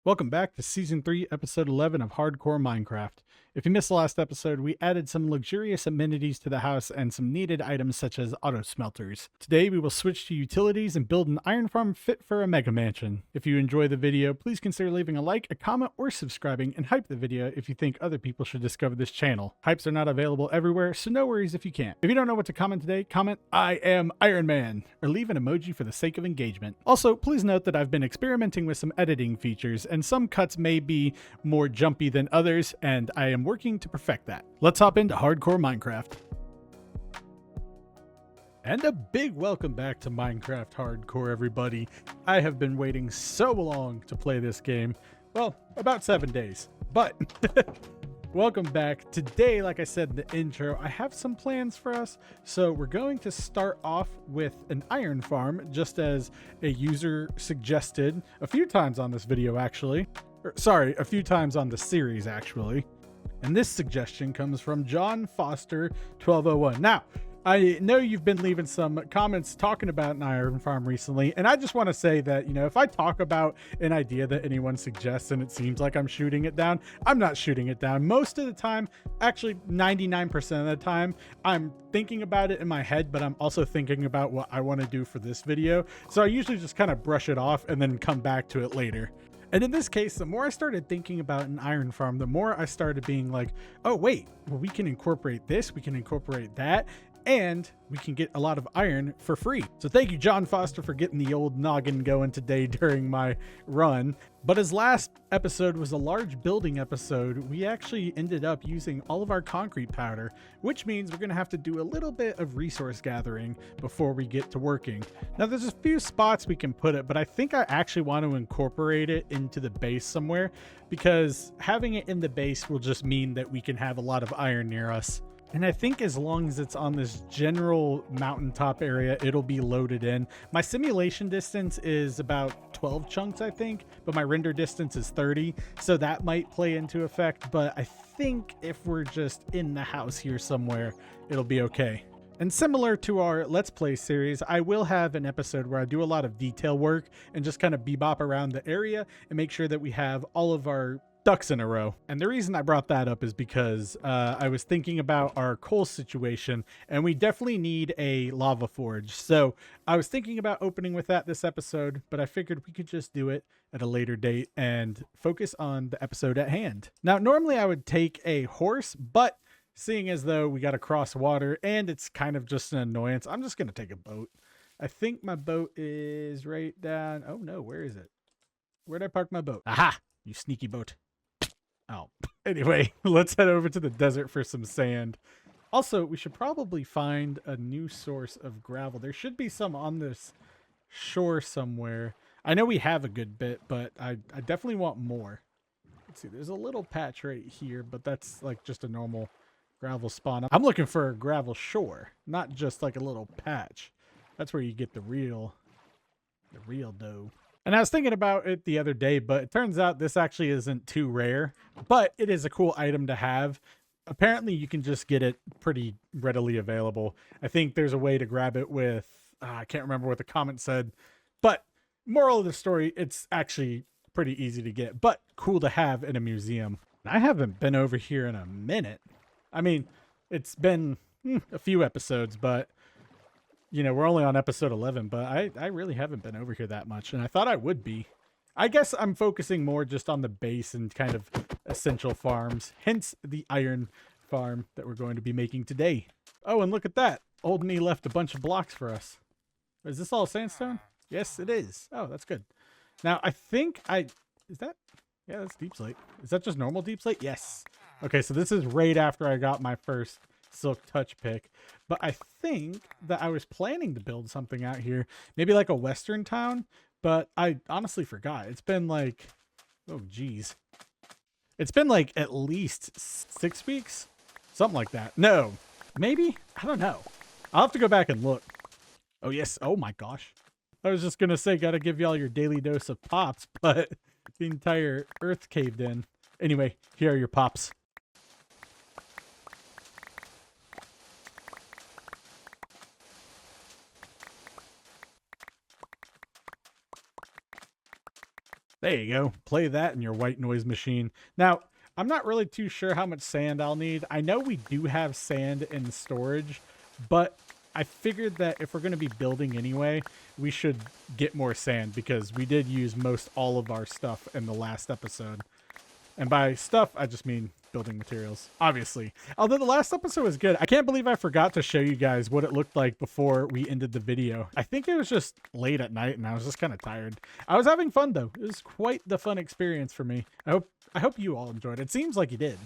Welcome back to Season 3, Episode 11 of Hardcore Minecraft. If you missed the last episode, we added some luxurious amenities to the house and some needed items such as auto smelters. Today we will switch to utilities and build an iron farm fit for a mega mansion. If you enjoy the video, please consider leaving a like, a comment, or subscribing, and hype the video if you think other people should discover this channel. Hypes are not available everywhere, so no worries if you can't. If you don't know what to comment today, comment "I am Iron Man" or leave an emoji for the sake of engagement. Also, please note that I've been experimenting with some editing features, and some cuts may be more jumpy than others, and I am working to perfect that. Let's hop into Hardcore Minecraft. And a big welcome back to Minecraft Hardcore, everybody. I have been waiting so long to play this game. Well, about 7 days, but welcome back. Today, like I said in the intro, I have some plans for us. So we're going to start off with an iron farm, just as a user suggested a few times on this video, actually. Sorry, a few times on the series, actually. And this suggestion comes from John Foster 1201. Now, I know you've been leaving some comments talking about an iron farm recently, and I just want to say that, if I talk about an idea that anyone suggests and it seems like I'm shooting it down, I'm not shooting it down. Most of the time, actually 99% of the time, I'm thinking about it in my head, but I'm also thinking about what I want to do for this video. So I usually just kind of brush it off and then come back to it later. And in this case, the more I started thinking about an iron farm, the more I started being like, oh, wait, well, we can incorporate this, we can incorporate that, and we can get a lot of iron for free. So thank you, John Foster, for getting the old noggin going today during my run. But as last episode was a large building episode, we actually ended up using all of our concrete powder, which means we're going to have to do a little bit of resource gathering before we get to working. Now, there's a few spots we can put it, but I think I actually want to incorporate it into the base somewhere, because having it in the base will just mean that we can have a lot of iron near us. And I think as long as it's on this general mountaintop area, it'll be loaded in. My simulation distance is about 12 chunks, I think, but my render distance is 30. So that might play into effect. But I think if we're just in the house here somewhere, it'll be okay. And similar to our Let's Play series, I will have an episode where I do a lot of detail work and just kind of bebop around the area and make sure that we have all of our ducks in a row. And the reason I brought that up is because I was thinking about our coal situation, and we definitely need a lava forge. So I was thinking about opening with that this episode, but I figured we could just do it at a later date and focus on the episode at hand. Now, normally I would take a horse, but seeing as though we got to cross water and it's kind of just an annoyance, I'm just going to take a boat. I think my boat is right down. Oh no, where is it? Where'd I park my boat? Aha, you sneaky boat. Oh, anyway, let's head over to the desert for some sand. Also, we should probably find a new source of gravel. There should be some on this shore somewhere. I know we have a good bit, but I definitely want more. Let's see, there's a little patch right here, but that's like just a normal gravel spawn. I'm looking for a gravel shore, not just like a little patch. That's where you get the real dough. And I was thinking about it the other day, but it turns out this actually isn't too rare, but it is a cool item to have. Apparently you can just get it pretty readily available. I think there's a way to grab it with, I can't remember what the comment said, but moral of the story, it's actually pretty easy to get, but cool to have in a museum. I haven't been over here in a minute. I mean, it's been a few episodes, but we're only on episode 11, but I really haven't been over here that much, and I thought I would be. I guess I'm focusing more just on the base and kind of essential farms, hence the iron farm that we're going to be making today. Oh, and look at that. Old Me left a bunch of blocks for us. Is this all sandstone? Yes, it is. Oh, that's good. Now, I think is that? Yeah, that's deep slate. Is that just normal deep slate? Yes. Okay, so this is right after I got my first Silk Touch pick, but I think that I was planning to build something out here, maybe like a western town, but I honestly forgot. It's been like, oh geez, it's been like at least 6 weeks, something like that. No, maybe, I don't know. I'll have to go back and look. Oh yes, oh my gosh, I was just gonna say gotta give y'all your daily dose of pops, but the entire earth caved in. Anyway, here are your pops. There you go. Play that in your white noise machine. Now, I'm not really too sure how much sand I'll need. I know we do have sand in storage, but I figured that if we're going to be building anyway, we should get more sand because we did use most all of our stuff in the last episode. And by stuff, I just mean building materials, obviously. Although the last episode was good, I can't believe I forgot to show you guys what it looked like before we ended the video. I think it was just late at night and I was just kind of tired. I was having fun though. It was quite the fun experience for me. I hope you all enjoyed it. It seems like you did.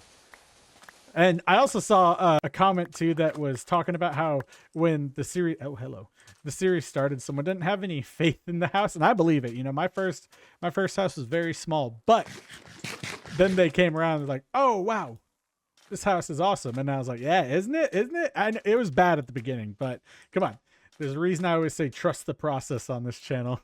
And I also saw a comment too that was talking about how when the series, the series started, someone didn't have any faith in the house, and I believe it. You know, my first house was very small, but then they came around and like, oh wow, this house is awesome, and I was like, yeah, isn't it? Isn't it? It was bad at the beginning, but come on, there's a reason I always say trust the process on this channel.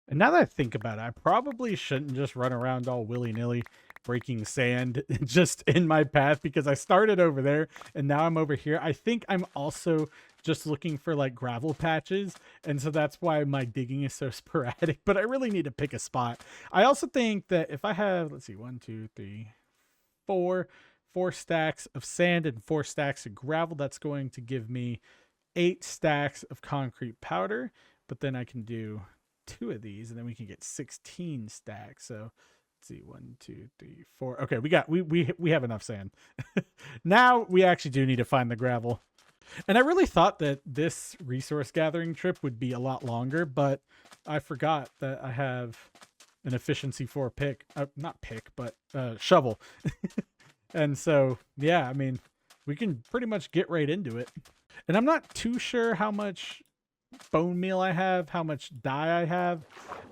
And now that I think about it, I probably shouldn't just run around all willy-nilly breaking sand just in my path because I started over there and now I'm over here. I think I'm also just looking for like gravel patches, and so that's why my digging is so sporadic, but I really need to pick a spot. I also think that if I have, let's see, 1 2 3 4 stacks of sand and 4 stacks of gravel, that's going to give me 8 stacks of concrete powder, but then I can do 2 of these and then we can get 16 stacks. So let's see, 1 2 3 4. Okay, we have enough sand. Now we actually do need to find the gravel. And I really thought that this resource gathering trip would be a lot longer, but I forgot that I have an efficiency 4 pick, not pick, but shovel. And so, yeah, I mean, we can pretty much get right into it. And I'm not too sure how much bone meal I have, how much dye I have,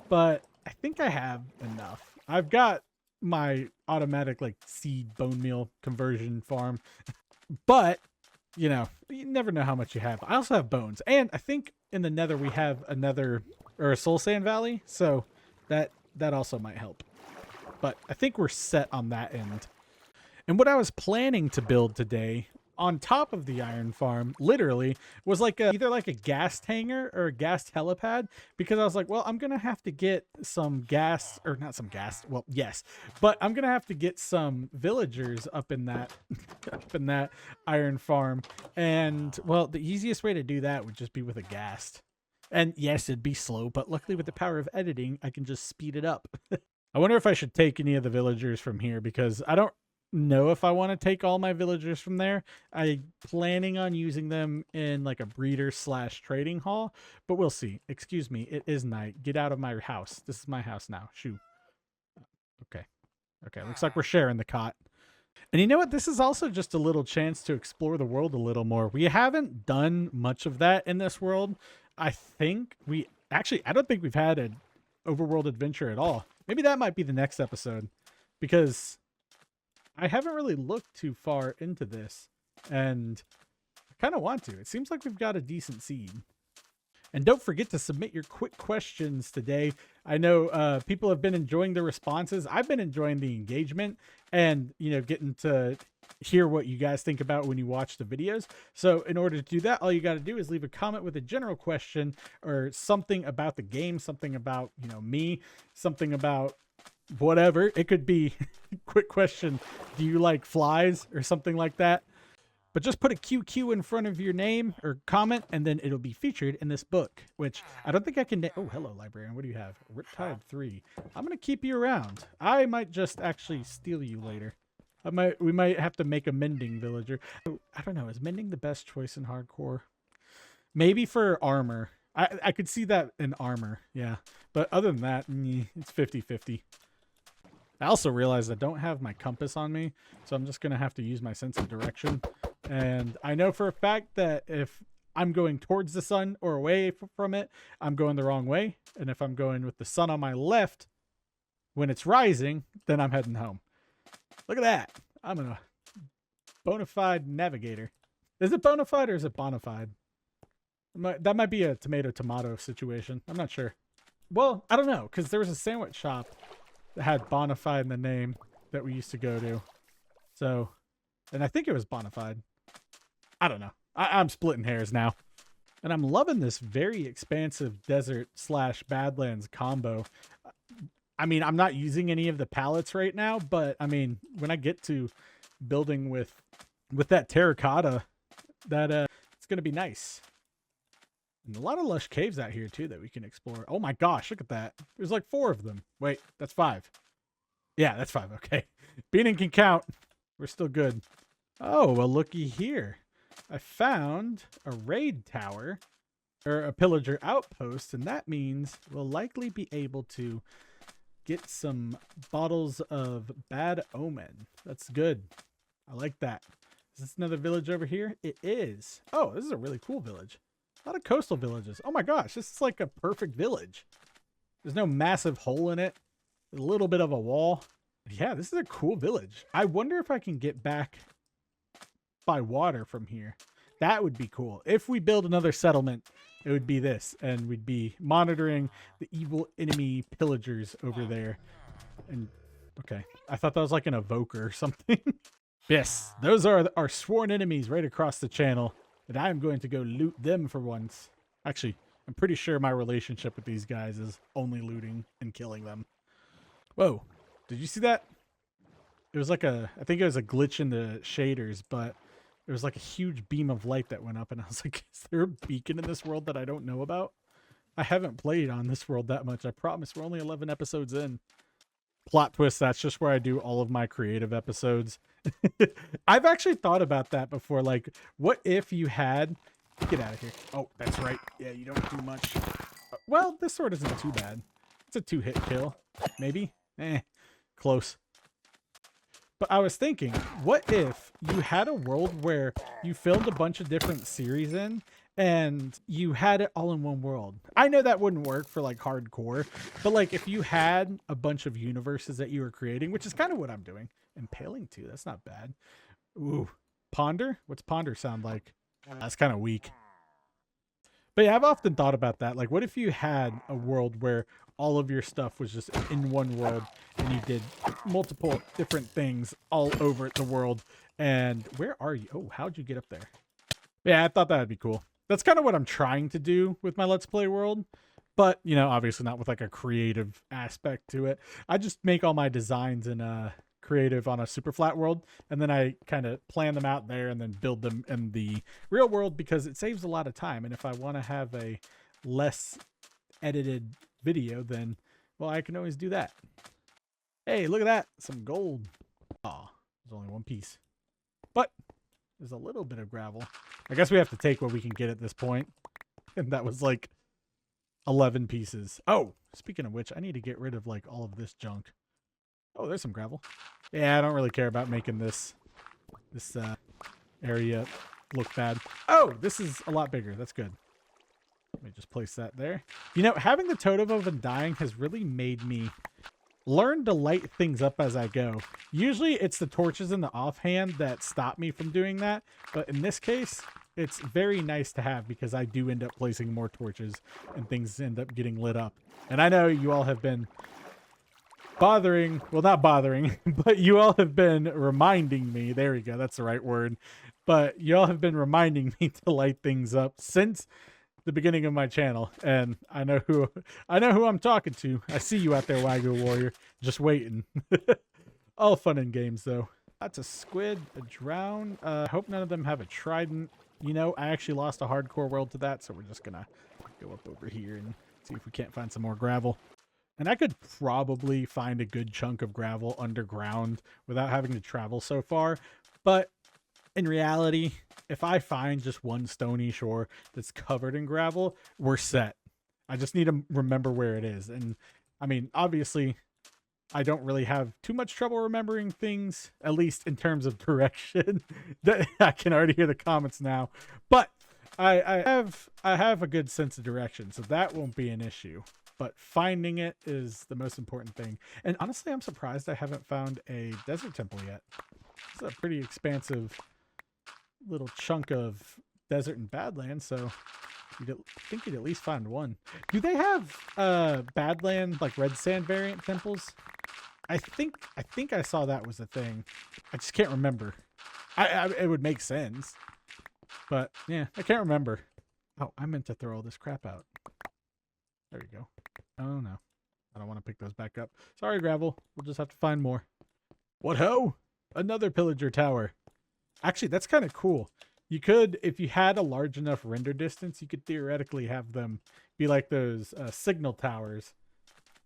but I think I have enough. I've got my automatic like seed bone meal conversion farm, but you know, you never know how much you have. I also have bones, and I think in the nether we have another, or a soul sand valley, so that also might help. But I think we're set on that end. And what I was planning to build today on top of the iron farm literally was like either like a gas hangar or a gas helipad, because I was like, well, I'm gonna have to get some gas, or not some gas, well, yes, but I'm gonna have to get some villagers up in that up in that iron farm, and well, the easiest way to do that would just be with a ghast. And yes, it'd be slow, but luckily with the power of editing I can just speed it up. I wonder if I should take any of the villagers from here, because I don't know if I want to take all my villagers from there. I'm planning on using them in like a breeder / trading hall, but we'll see. Excuse me, it is night. Get out of my house. This is my house now. Shoo. Okay. Okay, looks like we're sharing the cot. And you know what? This is also just a little chance to explore the world a little more. We haven't done much of that in this world. I think I don't think we've had an overworld adventure at all. Maybe that might be the next episode, because I haven't really looked too far into this, and I kind of want to. It seems like we've got a decent seed. And don't forget to submit your quick questions today. I know people have been enjoying the responses. I've been enjoying the engagement and, you know, getting to hear what you guys think about when you watch the videos. So in order to do that, all you got to do is leave a comment with a general question or something about the game, something about, you know, me, something about whatever. It could be quick question, do you like flies, or something like that. But just put a QQ in front of your name or comment, and then it'll be featured in this book, which I don't think I can. Oh, hello, librarian. What do you have? Riptide 3. I'm going to keep you around. I might just actually steal you later. We might have to make a mending villager. I don't know. Is mending the best choice in hardcore? Maybe for armor. I could see that in armor. Yeah. But other than that, it's 50-50. I also realized I don't have my compass on me, so I'm just going to have to use my sense of direction. And I know for a fact that if I'm going towards the sun or away from it, I'm going the wrong way. And if I'm going with the sun on my left when it's rising, then I'm heading home. Look at that. I'm a bona fide navigator. Is it bona fide or is it bona fide? That might be a tomato situation. I'm not sure. Well, I don't know, because there was a sandwich shop that had bona fide in the name that we used to go to. So, and I think it was bona fide. I don't know. I'm splitting hairs now. And I'm loving this very expansive desert / badlands combo. I mean, I'm not using any of the pallets right now, but I mean, when I get to building with that terracotta, that it's gonna be nice. And a lot of lush caves out here too that we can explore. Oh my gosh, look at that. There's like 4 of them. Wait, that's 5. Yeah, that's 5. Okay. Beaning can count. We're still good. Oh, well, looky here. I found a raid tower or a pillager outpost, and that means we'll likely be able to get some bottles of bad omen. That's good. I like that. Is this another village over here? It is. Oh, this is a really cool village. A lot of coastal villages. Oh my gosh, this is like a perfect village. There's no massive hole in it. A little bit of a wall. Yeah, this is a cool village. I wonder if I can get back by water from here. That would be cool. If we build another settlement, it would be this, and we'd be monitoring the evil enemy pillagers over there. And okay, I thought that was like an evoker or something. Yes, those are our sworn enemies right across the channel, and I'm going to go loot them for once. Actually, I'm pretty sure my relationship with these guys is only looting and killing them. Whoa, did you see that? It was like I think it was a glitch in the shaders, but there was like a huge beam of light that went up, and I was like, is there a beacon in this world that I don't know about? I haven't played on this world that much. I promise. We're only 11 episodes in. Plot twist, that's just where I do all of my creative episodes. I've actually thought about that before. Like, what if you had... Get out of here. Oh, that's right. Yeah, you don't do much. Well, this sword isn't too bad. It's a 2-hit kill. Maybe? Close. But I was thinking, what if you had a world where you filmed a bunch of different series in, and you had it all in one world? I know that wouldn't work for like hardcore, but like if you had a bunch of universes that you were creating, which is kind of what I'm doing. Impaling too, that's not bad. Ooh, Ponder? What's Ponder sound like? That's kind of weak. But yeah, I've often thought about that. Like, what if you had a world where all of your stuff was just in one world and you did multiple different things all over the world? And where are you? Oh, how'd you get up there? Yeah, I thought that would be cool. That's kind of what I'm trying to do with my Let's Play world. But, you know, obviously not with like a creative aspect to it. I just make all my designs in creative on a super flat world, and then I kind of plan them out there and then build them in the real world because it saves a lot of time. And if I want to have a less edited video, then, well, I can always do that. Hey, look at that. Some gold. Oh, there's only 1 piece. But there's a little bit of gravel. I guess we have to take what we can get at this point. And that was like 11 pieces. Oh, speaking of which, I need to get rid of like all of this junk. Oh, there's some gravel. Yeah, I don't really care about making this area look bad. Oh, this is a lot bigger. That's good. Let me just place that there. You know, having the totem of undying has really made me learn to light things up as I go. Usually it's the torches in the offhand that stop me from doing that. But in this case, it's very nice to have because I do end up placing more torches and things end up getting lit up. And I know you all have been bothering, well, not bothering, but you all have been reminding me, there we go, that's the right word, but you all have been reminding me to light things up since the beginning of my channel, and I know who I'm talking to. I see you out there, Wagyu Warrior, just waiting. All fun and games, though. That's a squid, a drown. I hope none of them have a trident. You know, I actually lost a hardcore world to that, so we're just gonna go up over here and see if we can't find some more gravel. And I could probably find a good chunk of gravel underground without having to travel so far. But in reality, if I find just one stony shore that's covered in gravel, we're set. I just need to remember where it is. And I mean, obviously, I don't really have too much trouble remembering things, at least in terms of direction. I can already hear the comments now. But I have a good sense of direction, so that won't be an issue. But finding it is the most important thing. And honestly, I'm surprised I haven't found a desert temple yet. It's a pretty expansive little chunk of desert and badlands, so I think you'd at least find one. Do they have badland, like red sand variant temples? I think I saw that was a thing. I just can't remember. It would make sense. But yeah, I can't remember. Oh, I meant to throw all this crap out. There you go. Oh no. I don't want to pick those back up. Sorry, gravel. We'll just have to find more. What ho? Another pillager tower. Actually, that's kind of cool. You could, if you had a large enough render distance, you could theoretically have them be like those signal towers.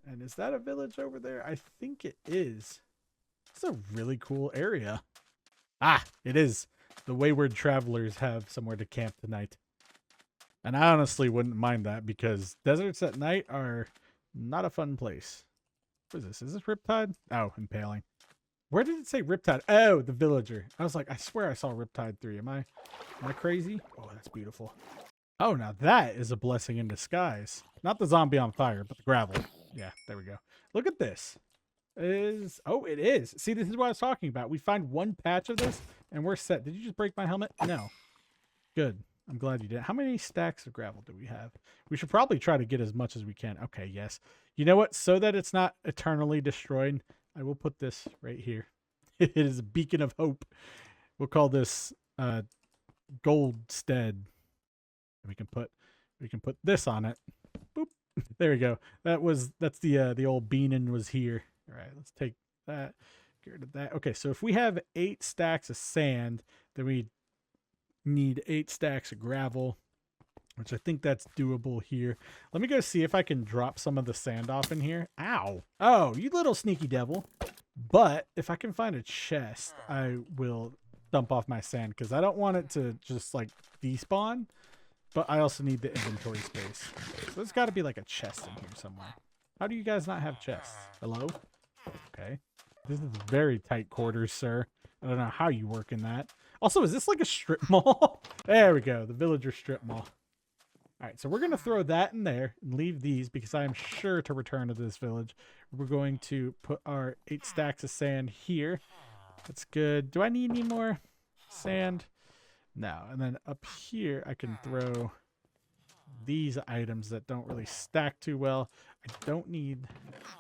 And is that a village over there? I think it is. It's a really cool area. Ah, it is. The wayward travelers have somewhere to camp tonight. And I honestly wouldn't mind that because deserts at night are not a fun place. What is this? Is this Riptide? Oh, impaling. Where did it say Riptide? Oh, the villager. I was like, I swear I saw Riptide 3. Am I crazy? Oh, that's beautiful. Oh, now that is a blessing in disguise. Not the zombie on fire, but the gravel. Yeah, there we go. Look at this. Oh, it is. See, this is what I was talking about. We find one patch of this and we're set. Did you just break my helmet? No. Good. I'm glad you did. How many stacks of gravel do we have? We should probably try to get as much as we can. Okay, yes. You know what? So that it's not eternally destroyed, I will put this right here. It is a beacon of hope. We'll call this Goldstead. We can put this on it. Boop. There we go. That's the old Beanin was here. All right, let's take that. Get rid of that. Okay, so if we have 8 stacks of sand, then we need 8 stacks of gravel, which I think that's doable here. Let me go see if I can drop some of the sand off in here. Ow. Oh, you little sneaky devil. But if I can find a chest, I will dump off my sand because I don't want it to just like despawn, but I also need the inventory space. So there's got to be like a chest in here somewhere. How do you guys not have chests? Hello? Okay. This is very tight quarters, sir. I don't know how you work in that. Also, is this like a strip mall? There we go. The villager strip mall. All right, so we're going to throw that in there and leave these because I am sure to return to this village. We're going to put our 8 stacks of sand here. That's good. Do I need any more sand? No. And then up here, I can throw these items that don't really stack too well. I don't need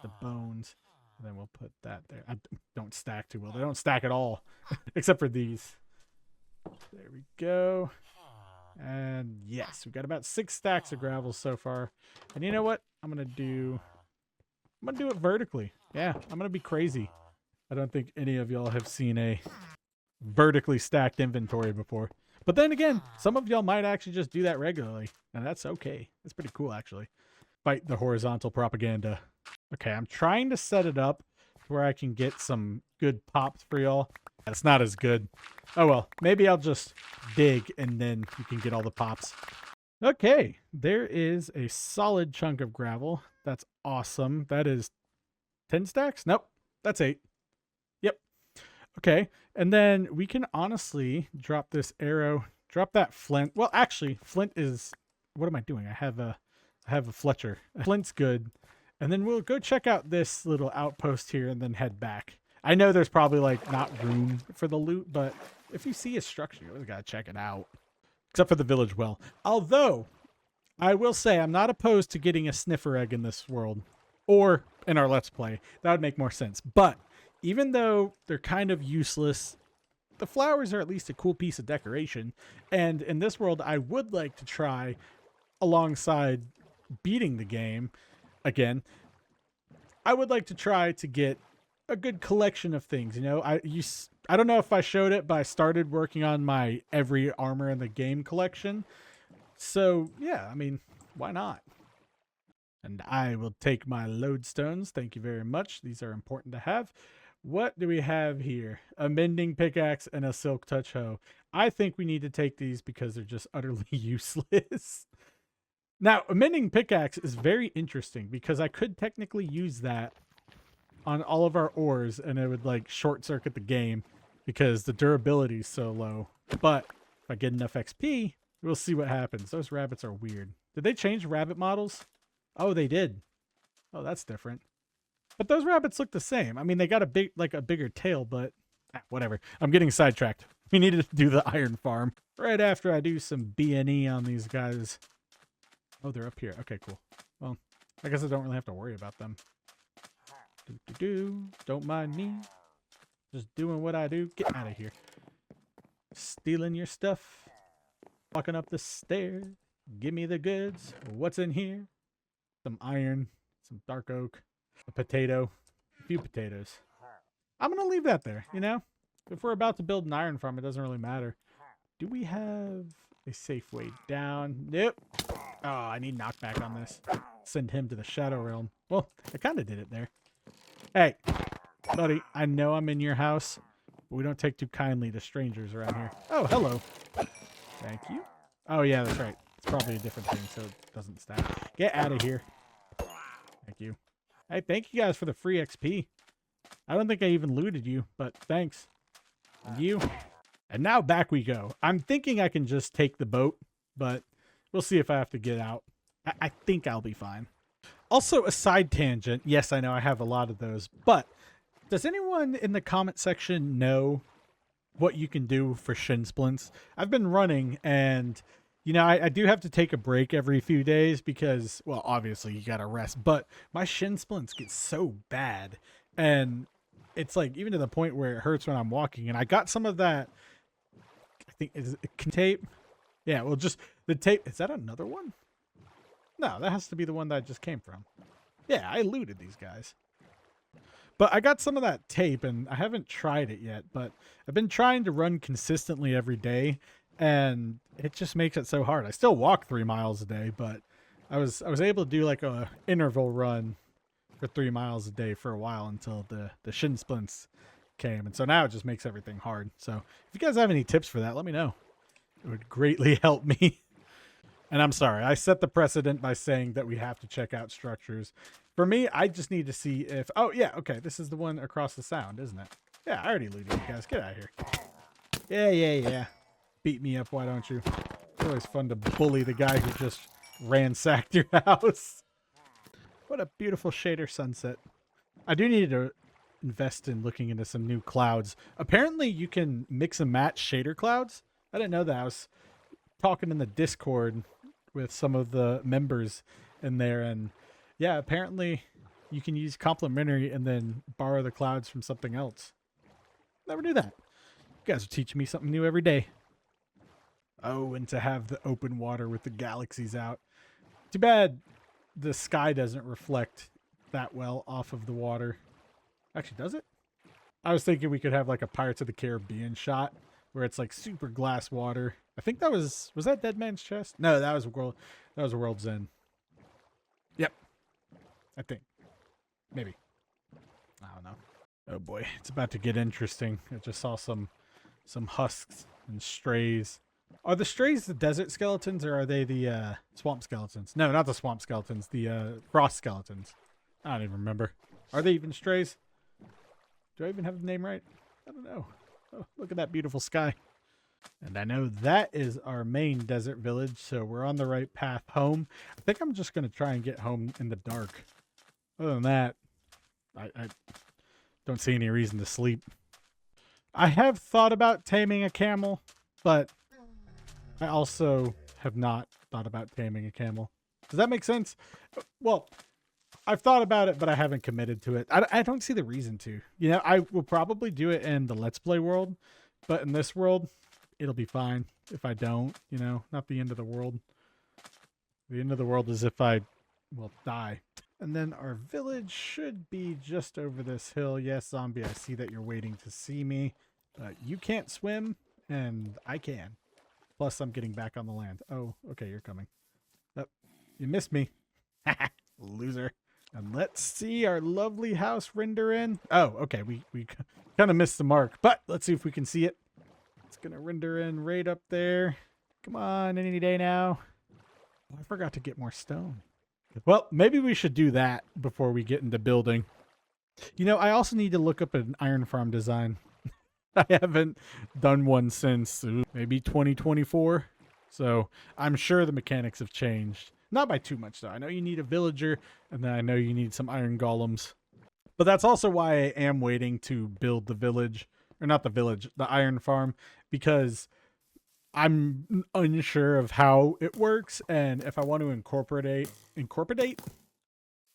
the bones. And then we'll put that there. I don't stack too well. They don't stack at all, except for these. There we go. And yes, we've got about 6 stacks of gravel so far. And you know what? I'm gonna do it vertically. Yeah, I'm gonna be crazy. I don't think any of y'all have seen a vertically stacked inventory before. But then again, some of y'all might actually just do that regularly, and that's okay. That's pretty cool, actually. Fight the horizontal propaganda. Okay, I'm trying to set it up where I can get some good pops for y'all. That's not as good. Oh well, maybe I'll just dig and then you can get all the pops. Okay, there is a solid chunk of gravel. That's awesome. That is 10 stacks? Nope, that's 8. Yep. Okay, and then we can honestly drop this arrow, drop that flint. Well, actually, flint is, what am I doing? I have a Fletcher. Flint's good. And then we'll go check out this little outpost here and then head back. I know there's probably like not room for the loot, but if you see a structure, you really gotta check it out. Except for the village well. Although, I will say I'm not opposed to getting a sniffer egg in this world. Or in our Let's Play. That would make more sense. But even though they're kind of useless, the flowers are at least a cool piece of decoration. And in this world, I would like to try, alongside beating the game, again, I would like to try to get a good collection of things. You know, I don't know if I showed it, but I started working on my every armor in the game collection. So yeah, I mean, why not? And I will take my lodestones. Thank you very much. These are important to have. What do we have here? A mending pickaxe and a silk touch hoe. I think we need to take these because they're just utterly useless. Now, a mending pickaxe is very interesting because I could technically use that on all of our ores and it would like short circuit the game because the durability is so low. But if I get enough XP, we'll see what happens. Those rabbits are weird. Did they change rabbit models? Oh, they did. Oh, that's different. But those rabbits look the same. I mean, they got a bigger tail, but whatever. I'm getting sidetracked. We needed to do the iron farm right after I do some B&E on these guys. Oh, they're up here. Okay, cool. Well, I guess I don't really have to worry about them. Don't mind me. Just doing what I do. Get out of here. Stealing your stuff. Walking up the stairs. Give me the goods. What's in here? Some iron. Some dark oak. A potato, a few potatoes. I'm going to leave that there, you know? If we're about to build an iron farm, it doesn't really matter. Do we have a safe way down? Nope. Oh, I need knockback on this. Send him to the Shadow Realm. Well, I kind of did it there. Hey, buddy, I know I'm in your house, but we don't take too kindly to strangers around here. Oh, hello. Thank you. Oh, yeah, that's right. It's probably a different thing, so it doesn't stack. Get out of here. Thank you. Hey, thank you guys for the free XP. I don't think I even looted you, but thanks. And you. And now back we go. I'm thinking I can just take the boat, but we'll see if I have to get out. I think I'll be fine. Also, a side tangent. Yes, I know I have a lot of those, but does anyone in the comment section know what you can do for shin splints? I've been running and, you know, I do have to take a break every few days because, well, obviously you got to rest, but my shin splints get so bad. And it's like even to the point where it hurts when I'm walking. And I got some of that, I think, is it tape? Yeah, well, just the tape. Is that another one? No, that has to be the one that I just came from. Yeah, I looted these guys. But I got some of that tape, and I haven't tried it yet, but I've been trying to run consistently every day, and it just makes it so hard. I still walk 3 miles a day, but I was able to do like a interval run for 3 miles a day for a while until the shin splints came. And so now it just makes everything hard. So if you guys have any tips for that, let me know. It would greatly help me. And I'm sorry, I set the precedent by saying that we have to check out structures. For me, I just need to see if... Oh, yeah, okay. This is the one across the sound, isn't it? Yeah, I already looted you guys. Get out of here. Yeah. Beat me up, why don't you? It's always fun to bully the guy who just ransacked your house. What a beautiful shader sunset. I do need to invest in looking into some new clouds. Apparently, you can mix and match shader clouds. I didn't know that. I was talking in the Discord with some of the members in there, and yeah, apparently you can use complementary and then borrow the clouds from something else. Never knew that. You guys are teaching me something new every day. Oh, and to have the open water with the galaxies out. Too bad the sky doesn't reflect that well off of the water. Actually, does it? I was thinking we could have like a Pirates of the Caribbean shot where it's like super glass water. I think that was that Dead Man's Chest? No, that was World's End. Yep. I think. Maybe. I don't know. Oh boy, it's about to get interesting. I just saw some husks and strays. Are the strays the desert skeletons or are they the swamp skeletons? No, not the swamp skeletons, the frost skeletons. I don't even remember. Are they even strays? Do I even have the name right? I don't know. Oh, look at that beautiful sky. And I know that is our main desert village, so we're on the right path home. I think I'm just going to try and get home in the dark. Other than that, I don't see any reason to sleep. I have thought about taming a camel, but I also have not thought about taming a camel. Does that make sense? Well, I've thought about it, but I haven't committed to it. I don't see the reason to. You know, I will probably do it in the Let's Play world, but in this world, it'll be fine if I don't, you know, not the end of the world. The end of the world is if I, well, die. And then our village should be just over this hill. Yes, zombie, I see that you're waiting to see me. You can't swim, and I can. Plus, I'm getting back on the land. Oh, okay, you're coming. Oh, you missed me. Loser. And let's see our lovely house render in. Oh, okay, we kind of missed the mark, but let's see if we can see it. It's going to render in right up there. Come on, any day now. Oh, I forgot to get more stone. Well, maybe we should do that before we get into building. You know, I also need to look up an iron farm design. I haven't done one since maybe 2024. So I'm sure the mechanics have changed. Not by too much, though. I know you need a villager, and then I know you need some iron golems. But that's also why I am waiting to build the village. Or not the village, the iron farm. Because I'm unsure of how it works, and if I want to incorporate?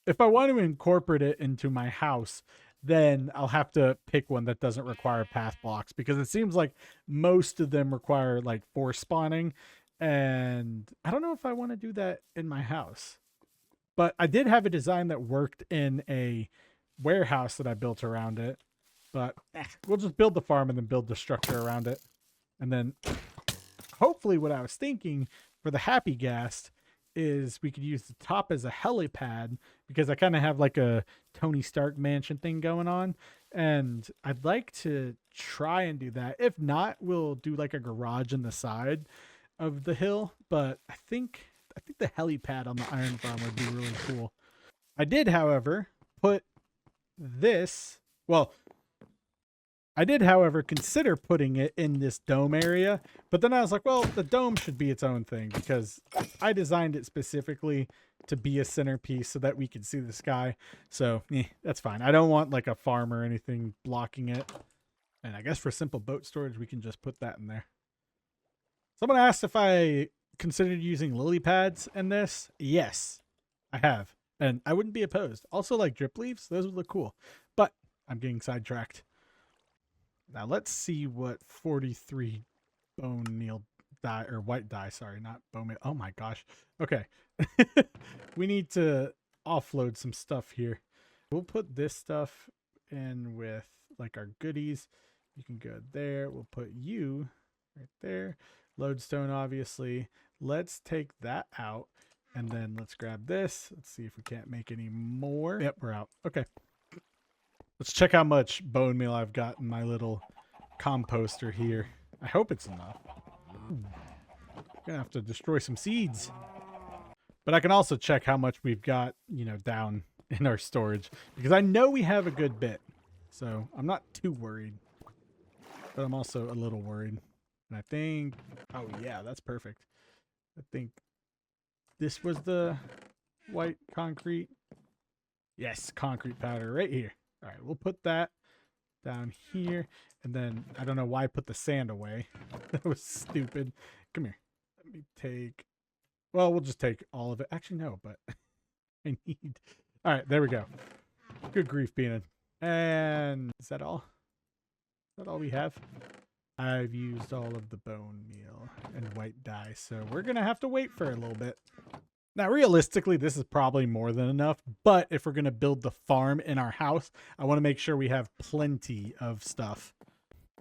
If I want to incorporate it into my house, then I'll have to pick one that doesn't require path blocks, because it seems like most of them require like force spawning, and I don't know if I want to do that in my house. But I did have a design that worked in a warehouse that I built around it. But we'll just build the farm and then build the structure around it. And then hopefully what I was thinking for the happy gas is we could use the top as a helipad, because I kind of have like a Tony Stark mansion thing going on. And I'd like to try and do that. If not, we'll do like a garage in the side of the hill. But I think the helipad on the iron farm would be really cool. I did, however, put this, well, I did, however, consider putting it in this dome area, but then I was like, well, the dome should be its own thing because I designed it specifically to be a centerpiece so that we could see the sky. So that's fine. I don't want like a farm or anything blocking it. And I guess for simple boat storage, we can just put that in there. Someone asked if I considered using lily pads in this. Yes, I have. And I wouldn't be opposed. Also, like drip leaves, those would look cool. But I'm getting sidetracked. Now let's see what 43 bone meal dye, or white dye, sorry, not bone meal. Oh my gosh. Okay. We need to offload some stuff here. We'll put this stuff in with like our goodies. You can go there. We'll put you right there. Lodestone, obviously. Let's take that out. And then let's grab this. Let's see if we can't make any more. Yep, we're out. Okay. Let's check how much bone meal I've got in my little composter here. I hope it's enough. Gonna have to destroy some seeds. But I can also check how much we've got, you know, down in our storage, because I know we have a good bit. So I'm not too worried, but I'm also a little worried. And I think, oh yeah, that's perfect. I think this was the white concrete. Yes, concrete powder right here. All right, we'll put that down here. And then I don't know why I put the sand away. That was stupid. Come here. Let me take, well, we'll just take all of it. Actually, no, but I need, all right, there we go. Good grief, Beanon. And is that all? Is that all we have? I've used all of the bone meal and white dye, so we're going to have to wait for a little bit. Now, realistically, this is probably more than enough, but if we're going to build the farm in our house, I want to make sure we have plenty of stuff.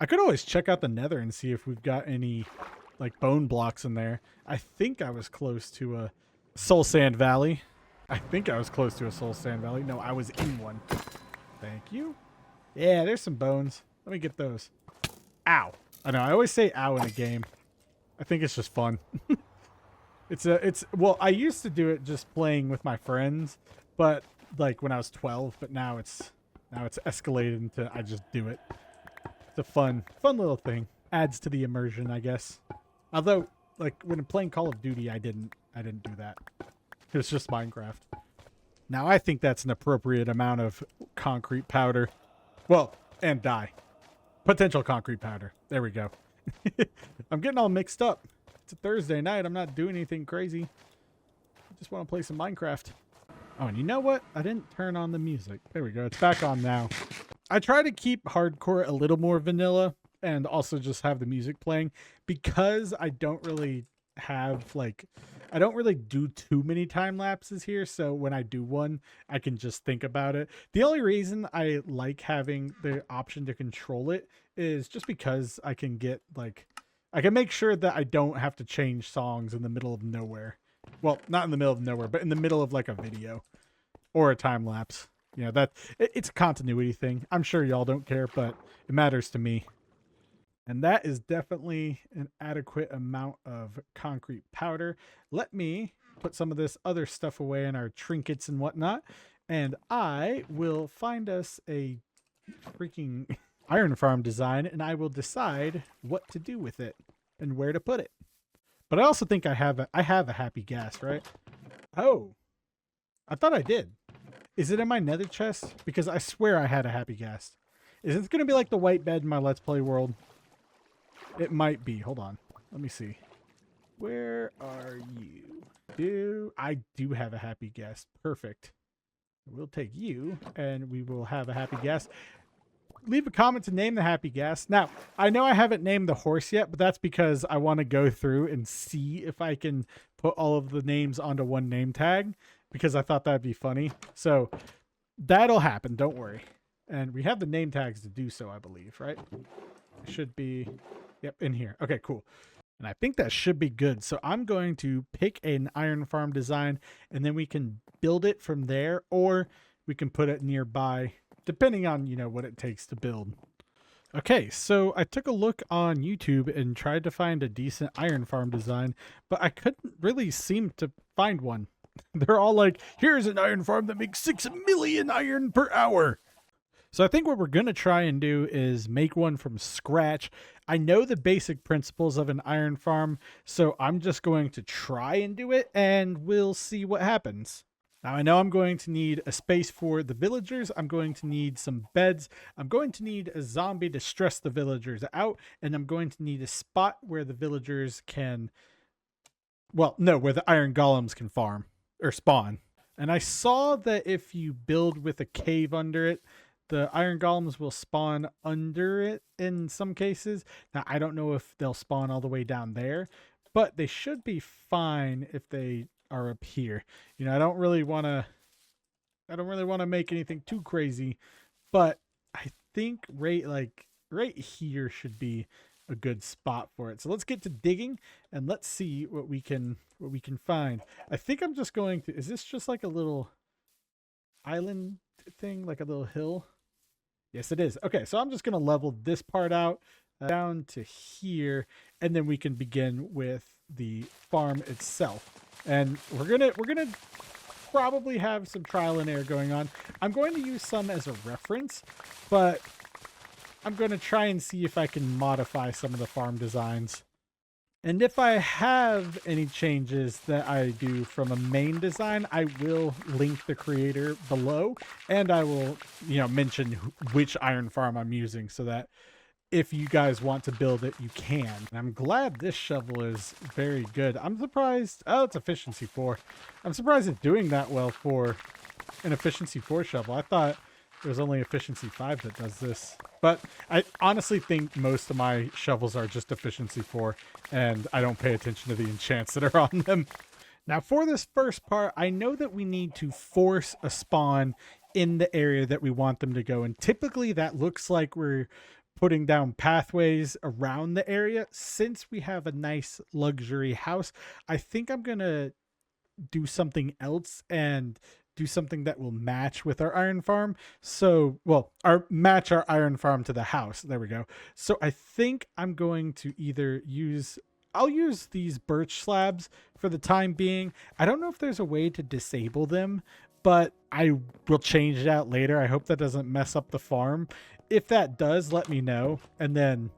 I could always check out the nether and see if we've got any like bone blocks in there. I think I was close to a soul sand valley. No, I was in one. Thank you. Yeah, there's some bones. Let me get those. Ow. I know, I always say ow in a game. I think it's just fun. Well, I used to do it just playing with my friends, but like when I was 12, but now it's escalated into I just do it. It's a fun little thing. Adds to the immersion, I guess. Although, like when playing Call of Duty, I didn't do that. It was just Minecraft. Now I think that's an appropriate amount of concrete powder. Well, and dye. Potential concrete powder. There we go. I'm getting all mixed up. It's a Thursday night. I'm not doing anything crazy. I just want to play some Minecraft. Oh, and you know what? I didn't turn on the music. There we go. It's back on now. I try to keep hardcore a little more vanilla and also just have the music playing, because I don't really have like, I don't really do too many time lapses here. So when I do one, I can just think about it. The only reason I like having the option to control it is just because I can get like, I can make sure that I don't have to change songs in the middle of nowhere. Well, not in the middle of nowhere, but in the middle of like a video or a time lapse. You know, it's a continuity thing. I'm sure y'all don't care, but it matters to me. And that is definitely an adequate amount of concrete powder. Let me put some of this other stuff away in our trinkets and whatnot, and I will find us a freaking iron farm design, and I will decide what to do with it and where to put it. But I also think I have a happy gas, right? Oh, I thought I did. Is it in my nether chest? Because I swear I had a happy gas. Is it going to be like the white bed in my Let's Play world? It might be. Hold on. Let me see. Where are you? I do have a happy gas. Perfect. We'll take you, and we will have a happy gas. Leave a comment to name the happy gas. Now, I know I haven't named the horse yet, but that's because I want to go through and see if I can put all of the names onto one name tag. because I thought that'd be funny. So that'll happen. Don't worry. And we have the name tags to do so, I believe, right? It should be, yep, in here. Okay, cool. And I think that should be good. So I'm going to pick an iron farm design, and then we can build it from there, or we can put it nearby, depending on, you know, what it takes to build. Okay, so I took a look on YouTube and tried to find a decent iron farm design, but I couldn't really seem to find one. They're all like, here's an iron farm that makes 6 million iron per hour. So I think what we're going to try and do is make one from scratch. I know the basic principles of an iron farm, so I'm just going to try and do it, and we'll see what happens. Now, I know I'm going to need a space for the villagers. I'm going to need some beds. I'm going to need a zombie to stress the villagers out, and I'm going to need a spot where the villagers can, well, no, where the iron golems can farm or spawn. And I saw that if you build with a cave under it, the iron golems will spawn under it in some cases. Now, I don't know if they'll spawn all the way down there, but they should be fine if they are up here. You know, I don't really want to make anything too crazy, but I think right here should be a good spot for it. So let's get to digging and let's see what we can find. I think I'm just going to, is this just like a little island thing, like a little hill? Yes, it is. Okay, so I'm just going to level this part out down to here, and then we can begin with the farm itself. And we're gonna probably have some trial and error going on. I'm going to use some as a reference, but I'm going to try and see if I can modify some of the farm designs. And if I have any changes that I do from a main design, I will link the creator below, and I will, you know, mention which iron farm I'm using so that if you guys want to build it, you can. And I'm glad this shovel is very good. I'm surprised. Oh, it's efficiency 4. I'm surprised it's doing that well for an efficiency 4 shovel. I thought it was only efficiency 5 that does this. But I honestly think most of my shovels are just efficiency 4, and I don't pay attention to the enchants that are on them. Now, for this first part, I know that we need to force a spawn in the area that we want them to go. And typically that looks like we're putting down pathways around the area. Since we have a nice luxury house, I think I'm going to do something else and do something that will match with our iron farm. So, well, match our iron farm to the house. There we go. So I think I'm going to either I'll use these birch slabs for the time being. I don't know if there's a way to disable them, but I will change it out later. I hope that doesn't mess up the farm. If that does, let me know, and then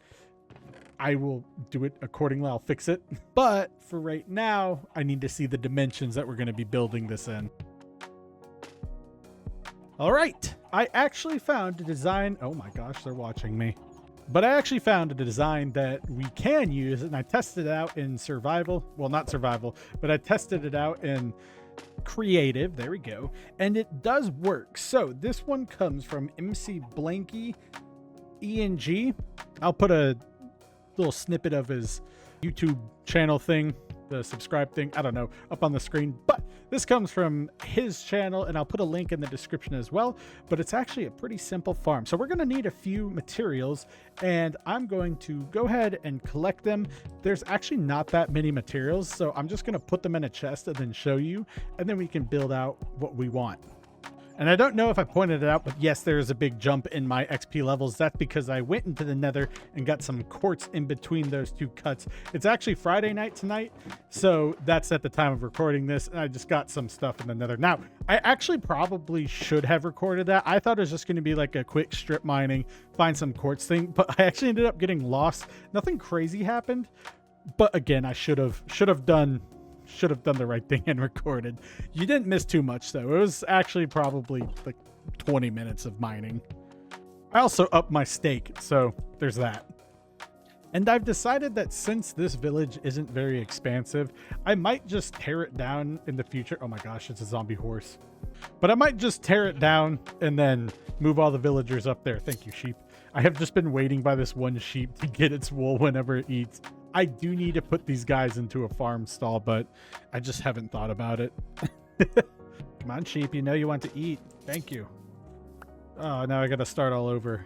I will do it accordingly. I'll fix it. But for right now, I need to see the dimensions that we're going to be building this in. All right. I actually found a design. Oh my gosh, they're watching me. But I actually found a design that we can use, and I tested it out in survival. Well, not survival, but I tested it out in creative. There we go. And it does work. So this one comes from MC Blanky ENG. I'll put a little snippet of his YouTube channel thing, the subscribe thing, I don't know, up on the screen. But this comes from his channel, and I'll put a link in the description as well. But it's actually a pretty simple farm. So we're going to need a few materials, and I'm going to go ahead and collect them. There's actually not that many materials, so I'm just going to put them in a chest and then show you, and then we can build out what we want. And I don't know if I pointed it out, but yes, there is a big jump in my XP levels. That's because I went into the nether and got some quartz in between those two cuts. It's actually Friday night tonight, so that's at the time of recording this. And I just got some stuff in the nether. Now, I actually probably should have recorded that. I thought it was just going to be like a quick strip mining, find some quartz thing, but I actually ended up getting lost. Nothing crazy happened, but again, I should have done the right thing and recorded. You didn't miss too much though. It was actually probably like 20 minutes of mining. I also upped my stake, so there's that. And I've decided that since this village isn't very expansive, I might just tear it down in the future. Oh my gosh, it's a zombie horse. But I might just tear it down and then move all the villagers up there. Thank you, sheep. I have just been waiting by this one sheep to get its wool whenever it eats. I do need to put these guys into a farm stall, but I just haven't thought about it. Come on, sheep. You know you want to eat. Thank you. Oh, now I got to start all over.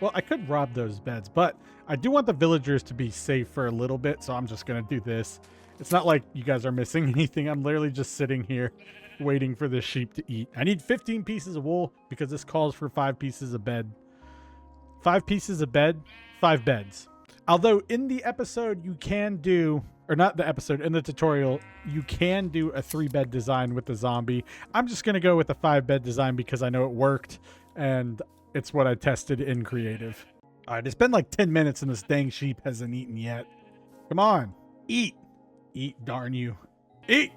Well, I could rob those beds, but I do want the villagers to be safe for a little bit, so I'm just going to do this. It's not like you guys are missing anything. I'm literally just sitting here waiting for the sheep to eat. I need 15 pieces of wool because this calls for 5 pieces of bed. 5 pieces of bed, 5 beds. Although in the episode you can do, or not the episode, in the tutorial, you can do a 3-bed design with the zombie. I'm just going to go with the 5-bed design because I know it worked and it's what I tested in creative. All right, it's been like 10 minutes and this dang sheep hasn't eaten yet. Come on, eat. Eat, darn you. Eat!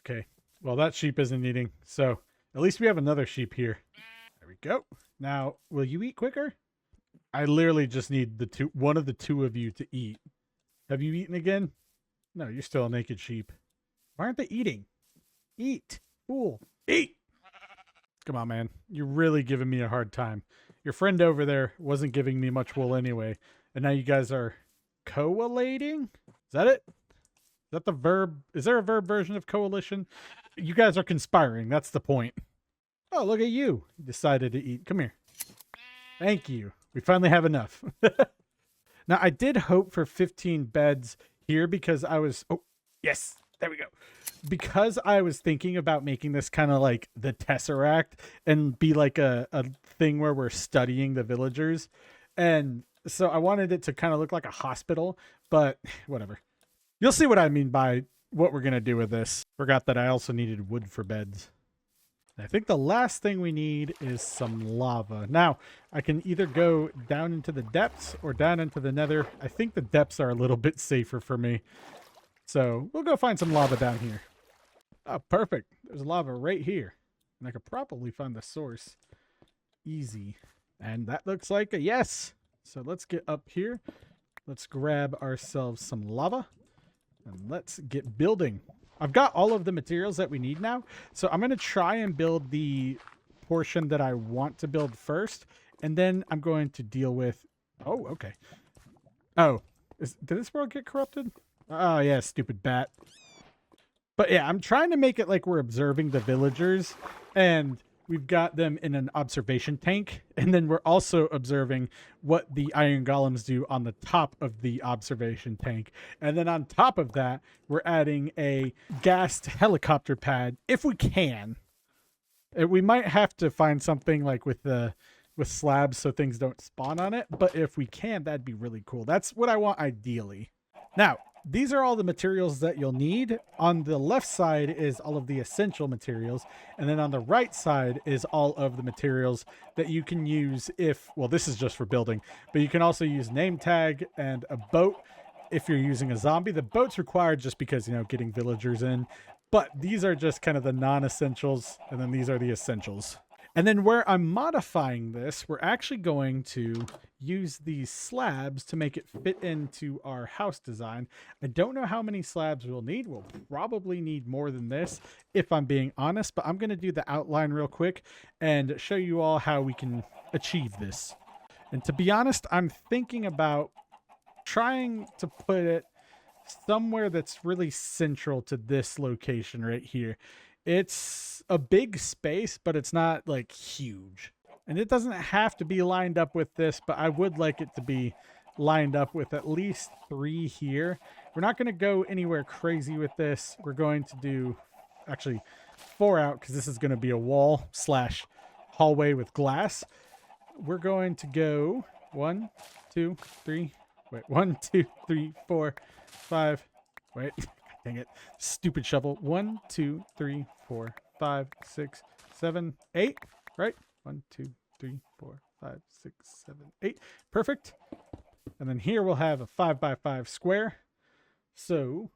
Okay, well, that sheep isn't eating, so at least we have another sheep here. There we go. Now, will you eat quicker? I literally just need one of the 2 of you to eat. Have you eaten again? No, you're still a naked sheep. Why aren't they eating? Eat. Fool. Eat! Come on, man. You're really giving me a hard time. Your friend over there wasn't giving me much wool anyway, and now you guys are collating? Is that it? Is that the verb? Is there a verb version of coalition? You guys are conspiring. That's the point. Oh, look at you. You decided to eat. Come here. Thank you. We finally have enough. Now, I did hope for 15 beds here because I was... Oh, yes. There we go. Because I was thinking about making this kind of like the Tesseract and be like a thing where we're studying the villagers. And so I wanted it to kind of look like a hospital, but whatever. You'll see what I mean by what we're going to do with this. Forgot that I also needed wood for beds. I think the last thing we need is some lava. Now, I can either go down into the depths or down into the nether. I think the depths are a little bit safer for me. So we'll go find some lava down here. Oh, perfect. There's lava right here. And I could probably find the source. Easy. And that looks like a yes. So let's get up here. Let's grab ourselves some lava. And let's get building. I've got all of the materials that we need now. So I'm going to try and build the portion that I want to build first. And then I'm going to deal with... Oh, okay. Oh, did this world get corrupted? Oh, yeah, stupid bat. But yeah, I'm trying to make it like we're observing the villagers. And we've got them in an observation tank. And then we're also observing what the iron golems do on the top of the observation tank. And then on top of that, we're adding a gassed helicopter pad, if we can. We might have to find something like with slabs so things don't spawn on it. But if we can, that'd be really cool. That's what I want ideally. Now, these are all the materials that you'll need. On the left side is all of the essential materials. And then on the right side is all of the materials that you can use if, well, this is just for building, but you can also use name tag and a boat if you're using a zombie. The boat's required just because, you know, getting villagers in. But these are just kind of the non-essentials. And then these are the essentials. And then where I'm modifying this, we're actually going to use these slabs to make it fit into our house design. I don't know how many slabs we'll need. We'll probably need more than this, if I'm being honest, but I'm going to do the outline real quick and show you all how we can achieve this. And to be honest, I'm thinking about trying to put it somewhere that's really central to this location right here. It's a big space, but it's not like huge. And it doesn't have to be lined up with this, but I would like it to be lined up with at least 3 here. We're not going to go anywhere crazy with this. We're going to do actually 4 out because this is going to be a wall / hallway with glass. We're going to go 1, 2, 3. Wait, 1, 2, 3, 4, 5. Wait. Dang it. Stupid shovel. 1, 2, 3, 4, 5, 6, 7, 8. Right? 1, 2, 3, 4, 5, 6, 7, 8. Perfect. And then here we'll have a 5x5 square. So,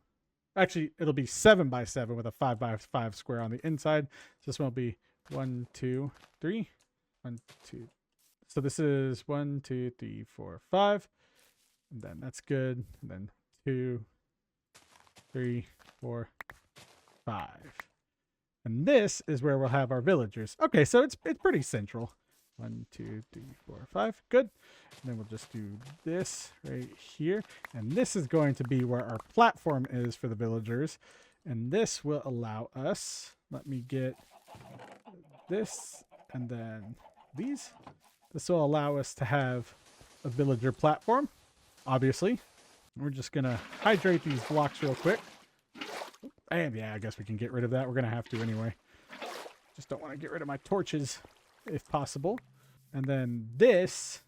actually, it'll be 7x7 with a 5x5 square on the inside. So this one will be 1, 2, 3. 1, 2. So this is 1, 2, 3, 4, 5. And then that's good. And then 2, 3, 4, 5. And this is where we'll have our villagers. Okay, so it's pretty central. 1, 2, 3, 4, 5. Good. And then we'll just do this right here. And this is going to be where our platform is for the villagers. And this will allow us... Let me get this and then these. This will allow us to have a villager platform, obviously. We're just going to hydrate these blocks real quick. And yeah, I guess we can get rid of that. We're going to have to anyway. Just don't want to get rid of my torches if possible. And then this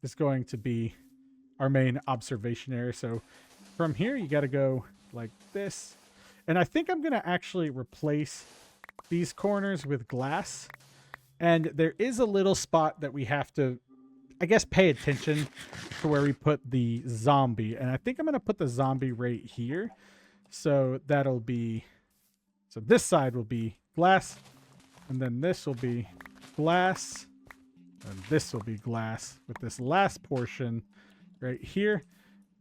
is going to be our main observation area. So from here, you got to go like this. And I think I'm going to actually replace these corners with glass. And there is a little spot that we have to, I guess, pay attention to where we put the zombie. And I think I'm going to put the zombie right here. So that'll be, so this side will be glass. And then this will be glass. And this will be glass, with this last portion right here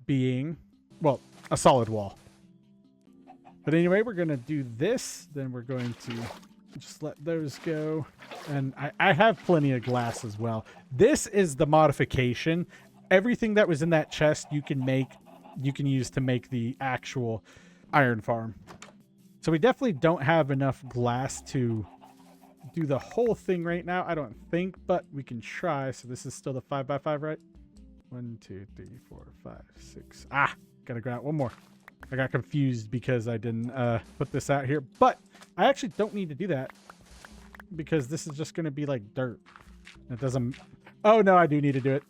being, well, a solid wall. But anyway, we're going to do this. Then we're going to just let those go. And I have plenty of glass as well. This is the modification. Everything that was in that chest you can use to make the actual iron farm. So we definitely don't have enough glass to do the whole thing right now, I don't think, but we can try. So this is still the 5x5, right? 1, 2, 3, 4, 5, 6. Ah, gotta go out one more. I got confused because I didn't put this out here, but I actually don't need to do that because this is just going to be like dirt. It doesn't. Oh no, I do need to do it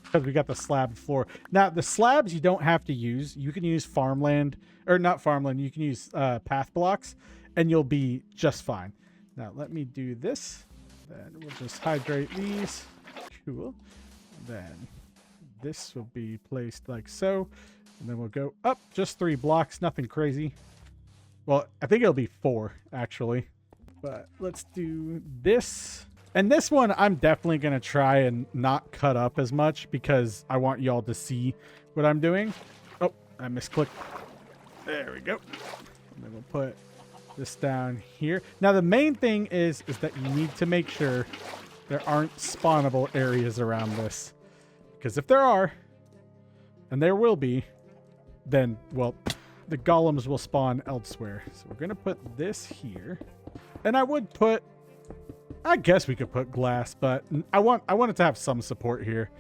because we got the slab floor. Now the slabs you don't have to use. You can use farmland, or not farmland. You can use path blocks and you'll be just fine. Now let me do this. Then we'll just hydrate these. Cool. Then this will be placed like so. And then we'll go up just 3 blocks. Nothing crazy. Well, I think it'll be 4 actually. But let's do this. And this one I'm definitely going to try and not cut up as much because I want y'all to see what I'm doing. Oh, I misclicked. There we go. And then we'll put this down here. Now the main thing is that you need to make sure there aren't spawnable areas around this. Because if there are, and there will be, then, well, the golems will spawn elsewhere. So we're going to put this here. And I guess we could put glass, but I want it to have some support here.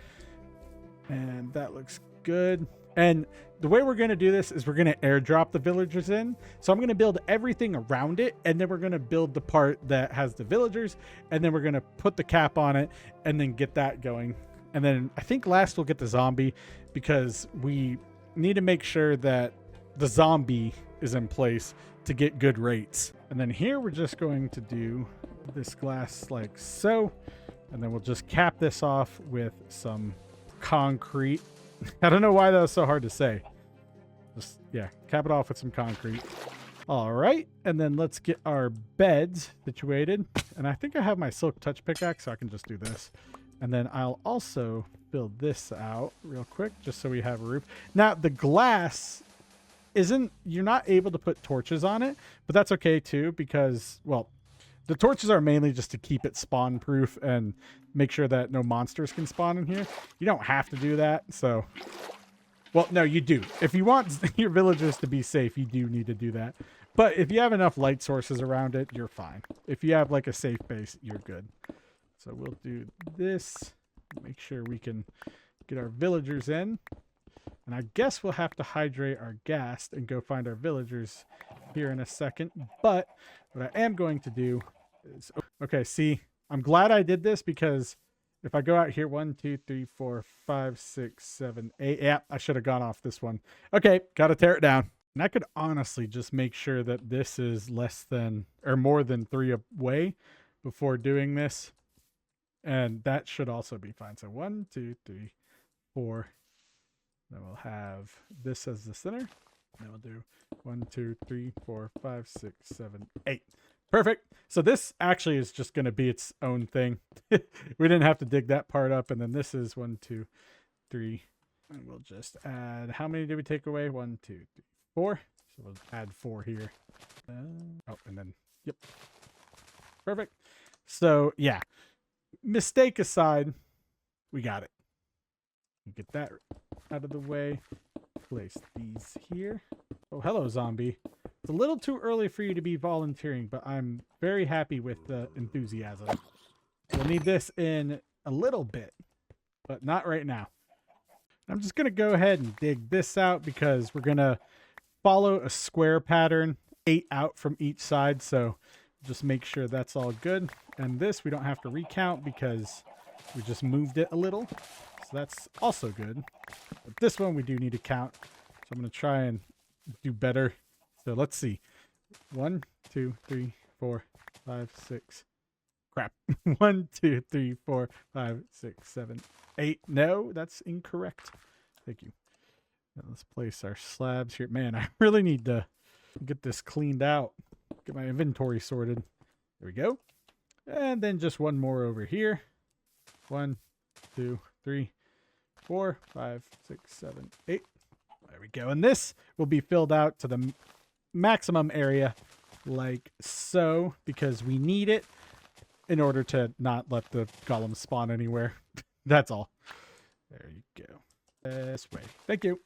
And that looks good. And the way we're going to do this is we're going to airdrop the villagers in. So I'm going to build everything around it. And then we're going to build the part that has the villagers. And then we're going to put the cap on it and then get that going. And then I think last we'll get the zombie because we need to make sure that the zombie is in place to get good rates. And then here we're just going to do this glass like so. And then we'll just cap this off with some concrete. I don't know why that was so hard to say. Just, yeah, cap it off with some concrete. All right. And then let's get our beds situated. And I think I have my silk touch pickaxe, so I can just do this. And then I'll also build this out real quick just so we have a roof. Now, the glass you're not able to put torches on it, but that's okay too because, well, the torches are mainly just to keep it spawn proof and make sure that no monsters can spawn in here. You don't have to do that. So, well, no, you do. If you want your villagers to be safe, you do need to do that. But if you have enough light sources around it, you're fine. If you have like a safe base, you're good. So we'll do this. Make sure we can get our villagers in. And I guess we'll have to hydrate our gas and go find our villagers here in a second. But what I am going to do is... Okay, see, I'm glad I did this because if I go out here, 1, 2, 3, 4, 5, 6, 7, 8. Yeah, I should have gone off this one. Okay, got to tear it down. And I could honestly just make sure that this is less than or more than 3 away before doing this. And that should also be fine. So 1, 2, 3, 4. Then we'll have this as the center. Then we'll do 1, 2, 3, 4, 5, 6, 7, 8. Perfect. So this actually is just going to be its own thing. We didn't have to dig that part up. And then this is 1, 2, 3. And we'll just add, how many did we take away? 1, 2, 3, 4. So we'll add 4 here. Oh, and then, yep. Perfect. So yeah, mistake aside, we got it. Get that out of the way. Place these here. Oh, hello, zombie. It's a little too early for you to be volunteering, but I'm very happy with the enthusiasm. We'll need this in a little bit, but not right now. I'm just going to go ahead and dig this out because we're going to follow a square pattern, 8 out from each side. So just make sure that's all good. And this we don't have to recount because we just moved it a little. So that's also good. But this one we do need to count. So I'm going to try and do better. So let's see. 1, 2, 3, 4, 5, 6. Crap. 1, 2, 3, 4, 5, 6, 7, 8. No, that's incorrect. Thank you. Now let's place our slabs here. Man, I really need to get this cleaned out. Get my inventory sorted. There we go. And then just one more over here. 1, 2, 3, 4, 5, 6, 7, 8. There we go. And this will be filled out to the maximum area like so because we need it in order to not let the golems spawn anywhere. That's all. There you go. This way. Thank you.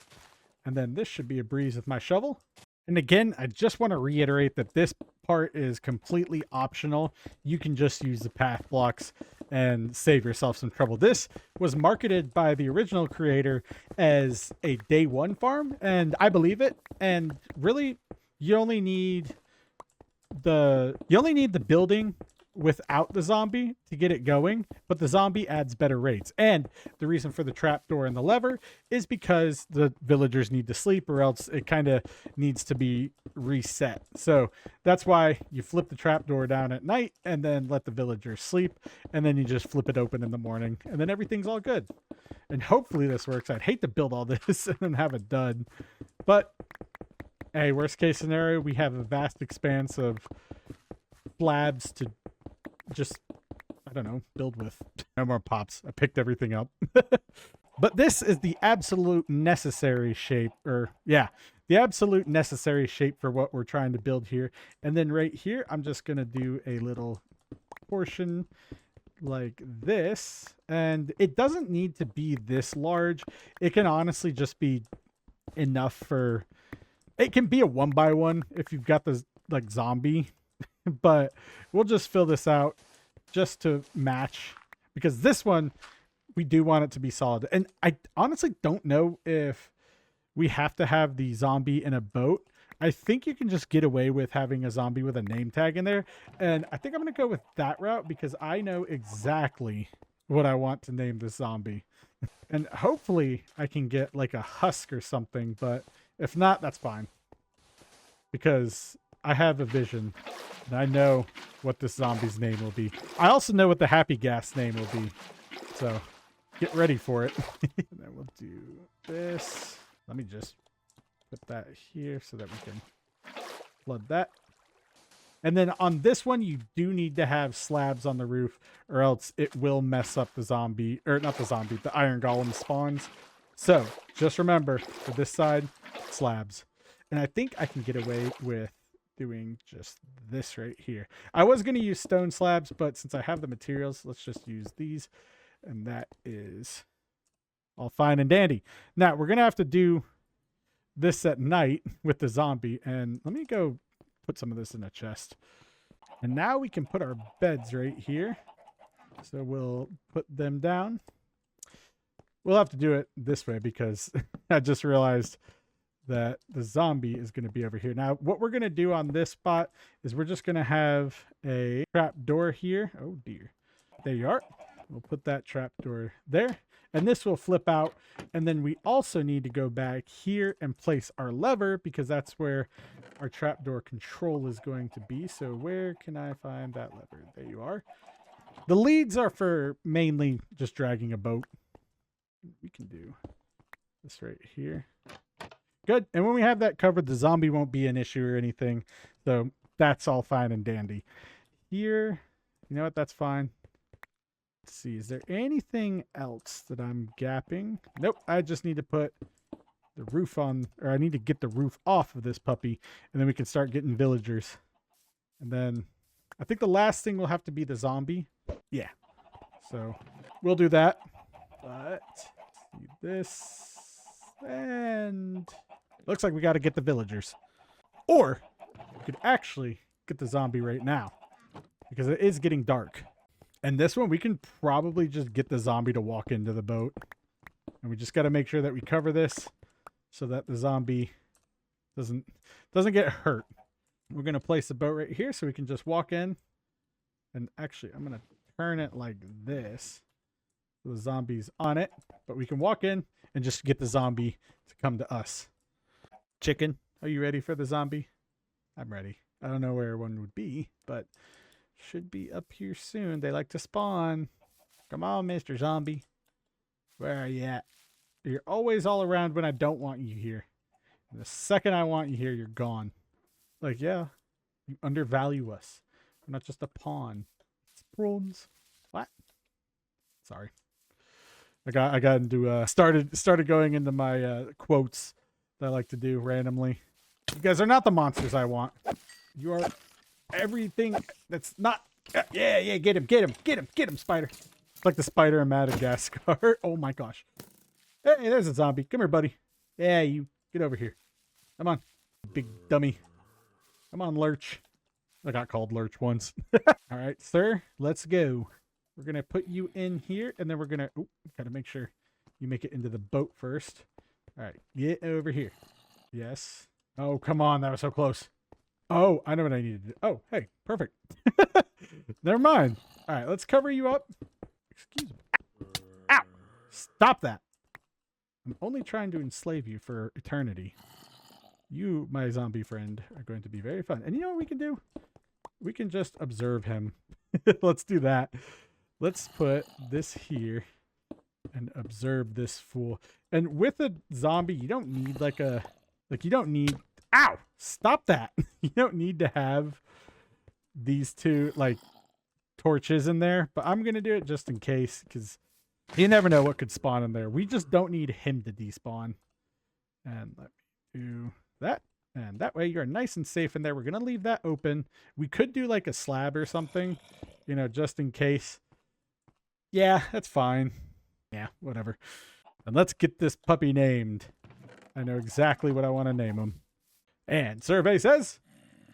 And then this should be a breeze with my shovel. And again, I just want to reiterate that this part is completely optional. You can just use the path blocks and save yourself some trouble. This was marketed by the original creator as a day one farm, and I believe it. And really, you only need the building without the zombie to get it going, but the zombie adds better rates. And the reason for the trapdoor and the lever is because the villagers need to sleep, or else it kind of needs to be reset. So that's why you flip the trapdoor down at night and then let the villagers sleep, and then you just flip it open in the morning, and then everything's all good. And hopefully this works. I'd hate to build all this and then have it done, but hey, worst case scenario, we have a vast expanse of slabs to just, I don't know, build with. No more pops. I picked everything up. But this is the absolute necessary shape, or yeah, the absolute necessary shape for what we're trying to build here. And then right here, I'm just going to do a little portion like this. And it doesn't need to be this large. It can honestly just be enough for, it can be a 1x1 if you've got the like zombie. But we'll just fill this out just to match, because this one we do want it to be solid. And I honestly don't know if we have to have the zombie in a boat. I think you can just get away with having a zombie with a name tag in there, and I think I'm going to go with that route because I know exactly what I want to name this zombie. And hopefully I can get like a husk or something, but if not, that's fine, because I have a vision and I know what this zombie's name will be. I also know what the happy gas name will be, so get ready for it. And then we'll do this. Let me just put that here so that we can flood that. And then on this one, you do need to have slabs on the roof, or else it will mess up the zombie, or not the zombie, the iron golem spawns. So just remember, for this side, slabs. And I think I can get away with doing just this right here. I was going to use stone slabs, but since I have the materials, let's just use these. And that is all fine and dandy. Now we're going to have to do this at night with the zombie. And let me go put some of this in a chest. And now we can put our beds right here. So we'll put them down. We'll have to do it this way because I just realized that the zombie is going to be over here. Now, what we're going to do on this spot is we're just going to have a trap door here. Oh dear. There you are. We'll put that trap door there, and this will flip out. And then we also need to go back here and place our lever, because that's where our trapdoor control is going to be. So where can I find that lever? There you are. The leads are for mainly just dragging a boat. We can do this right here. Good. And when we have that covered, the zombie won't be an issue or anything. So that's all fine and dandy. Here, you know what? That's fine. Let's see. Is there anything else that I'm gapping? Nope. I just need to put the roof on, or I need to get the roof off of this puppy, and then we can start getting villagers. And then I think the last thing will have to be the zombie. Yeah. So we'll do that. But do this, and Looks like we got to get the villagers. Or we could actually get the zombie right now because it is getting dark. And this one, we can probably just get the zombie to walk into the boat. And we just got to make sure that we cover this so that the zombie doesn't get hurt. We're going to place the boat right here so we can just walk in. And actually, I'm going to turn it like this. So the zombie's on it. But we can walk in and just get the zombie to come to us. Chicken, are you ready for the zombie? I'm ready. I don't know where one would be, but should be up here soon. They like to spawn. Come on, Mr. Zombie. Where are you at? You're always all around when I don't want you here. And the second I want you here, you're gone. Like, yeah, you undervalue us. We're not just a pawn. It's problems. What? Sorry. I got into started going into my quotes that I like to do randomly. You guys are not the monsters I want. You are everything that's not. Yeah, get him, spider. It's like the spider in Madagascar. Oh my gosh. Hey, there's a zombie. Come here, buddy. Yeah, you get over here. Come on, big dummy. Come on, Lurch. I got called Lurch once. All right, sir, let's go. We're going to put you in here, and then we're going to... Oh, got to make sure you make it into the boat first. All right, get over here. Yes. Oh, come on. That was so close. Oh, I know what I need to do. Oh, hey, perfect. Never mind. All right, let's cover you up. Excuse me. Ow! Stop that. I'm only trying to enslave you for eternity. You, my zombie friend, are going to be very fun. And you know what we can do? We can just observe him. Let's do that. Let's put this here and observe this fool. And with a zombie, you don't need you don't need... Ow! Stop that. You don't need to have these two, torches in there. But I'm going to do it just in case, because you never know what could spawn in there. We just don't need him to despawn. And let me do that. And that way you're nice and safe in there. We're going to leave that open. We could do a slab or something, just in case. Yeah, that's fine. Yeah, whatever. And let's get this puppy named. I know exactly what I want to name him. And survey says,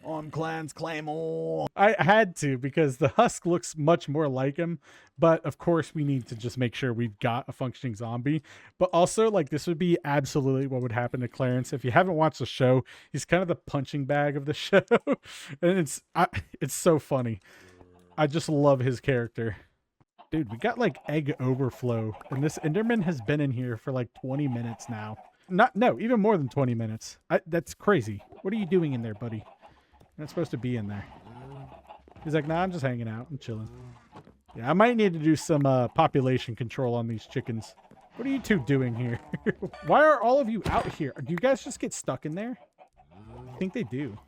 on Klein's Claymore. I had to because the husk looks much more like him. But of course, we need to just make sure we've got a functioning zombie. But also, this would be absolutely what would happen to Clarence. If you haven't watched the show, he's kind of the punching bag of the show. And it's so funny. I just love his character. Dude, we got egg overflow. And this Enderman has been in here for 20 minutes now. No, even more than 20 minutes. That's crazy. What are you doing in there, buddy? You're not supposed to be in there. He's like, nah, I'm just hanging out. I'm chilling. Yeah, I might need to do some population control on these chickens. What are you two doing here? Why are all of you out here? Do you guys just get stuck in there? I think they do.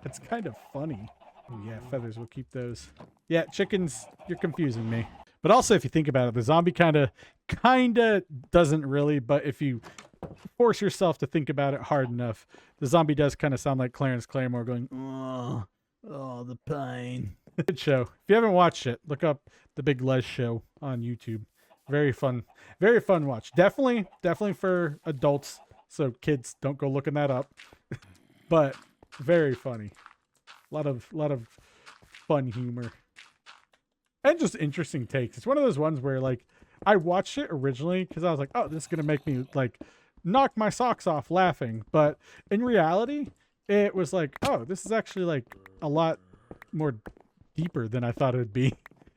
That's kind of funny. Oh, yeah, feathers. We'll keep those. Yeah, chickens, you're confusing me. But also, if you think about it, the zombie kind of doesn't really, but if you force yourself to think about it hard enough, the zombie does kind of sound like Clarence Claymore going, oh, the pain. Good show. If you haven't watched it, look up The Big Les Show on YouTube. Very fun watch. Definitely for adults, so kids don't go looking that up. But very funny. A lot of fun humor. And just interesting takes. It's one of those ones where I watched it originally because I was like, oh, this is going to make me knock my socks off laughing. But in reality, it was oh, this is actually a lot more deeper than I thought it would be.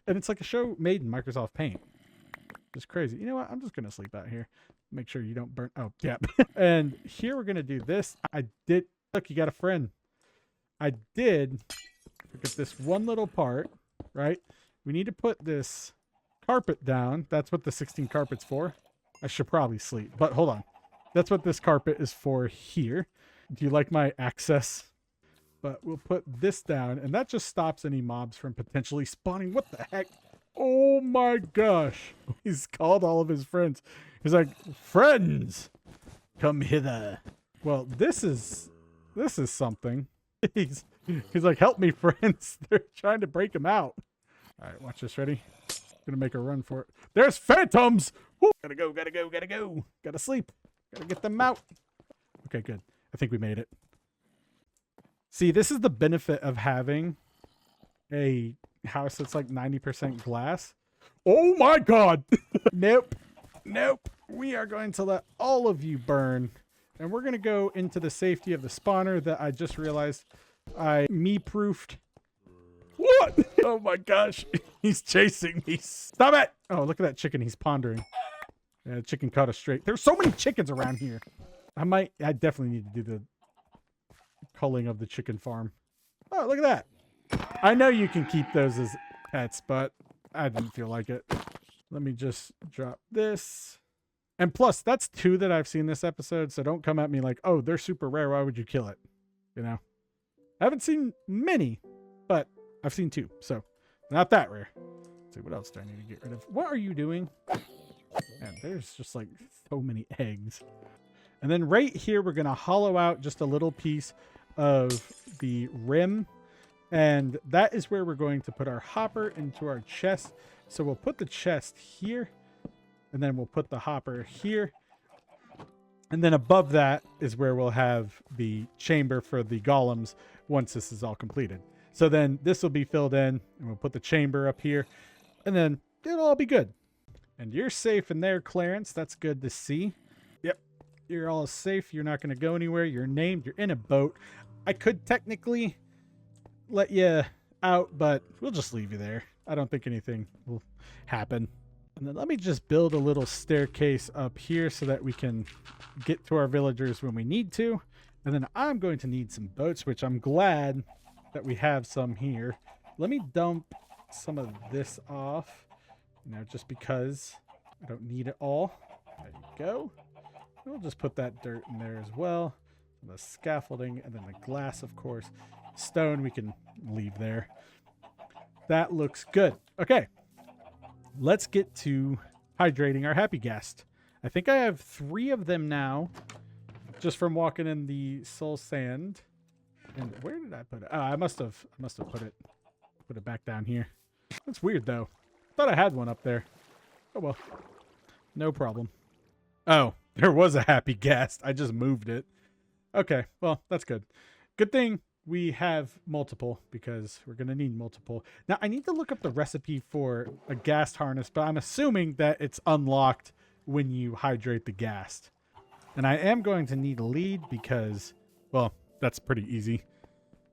And it's a show made in Microsoft Paint. It's crazy. You know what? I'm just going to sleep out here. Make sure you don't burn. Oh, yeah. And here we're going to do this. Look, you got a friend. I did forget this one little part, right? We need to put this carpet down. That's what the 16 carpet's for. I should probably sleep, but hold on. That's what this carpet is for here. Do you like my access? But we'll put this down, and that just stops any mobs from potentially spawning. What the heck? Oh my gosh. He's called all of his friends. He's like, friends, come hither. Well, this is something. He's like, help me, friends. They're trying to break him out. All right, watch this. Ready? Gonna make a run for it. There's phantoms. Woo! Gotta go. Gotta sleep. Gotta get them out. Okay, good. I think we made it. See, this is the benefit of having a house that's like 90% glass. Oh my god! Nope. Nope. We are going to let all of you burn. And we're going to go into the safety of the spawner that I just realized I me-proofed. What? Oh my gosh. He's chasing me. Stop it! Oh, look at that chicken. He's pondering. Yeah, the chicken caught us straight. There's so many chickens around here. I definitely need to do the culling of the chicken farm. Oh, look at that. I know you can keep those as pets, but I didn't feel like it. Let me just drop this. And plus, that's 2 that I've seen this episode, so don't come at me like, oh, they're super rare. Why would you kill it? You know? I haven't seen many, but I've seen 2, so not that rare. Let's see, what else do I need to get rid of? What are you doing? Man, there's just like so many eggs. And then right here, we're going to hollow out just a little piece of the rim. And that is where we're going to put our hopper into our chest. So we'll put the chest here. And then we'll put the hopper here. And then above that is where we'll have the chamber for the golems once this is all completed. So then this will be filled in. And we'll put the chamber up here. And then it'll all be good. And you're safe in there, Clarence. That's good to see. Yep. You're all safe. You're not going to go anywhere. You're named. You're in a boat. I could technically let you out, but we'll just leave you there. I don't think anything will happen. And then let me just build a little staircase up here so that we can get to our villagers when we need to. And then I'm going to need some boats, which I'm glad that we have some here. Let me dump some of this off, you know, just because I don't need it all. There you go. We'll just put that dirt in there as well. The scaffolding and then the glass, of course. Stone we can leave there. That looks good. Okay. Let's get to hydrating our happy guest. I think I have 3 of them now, just from walking in the soul sand. And where did I put it? Oh, I must have put it back down here. That's weird though. Thought I had one up there. Oh well. No problem. Oh, there was a happy guest. I just moved it. Okay, well, that's good. Good thing we have multiple because we're going to need multiple. Now, I need to look up the recipe for a ghast harness, but I'm assuming that it's unlocked when you hydrate the ghast. And I am going to need a lead because, well, that's pretty easy.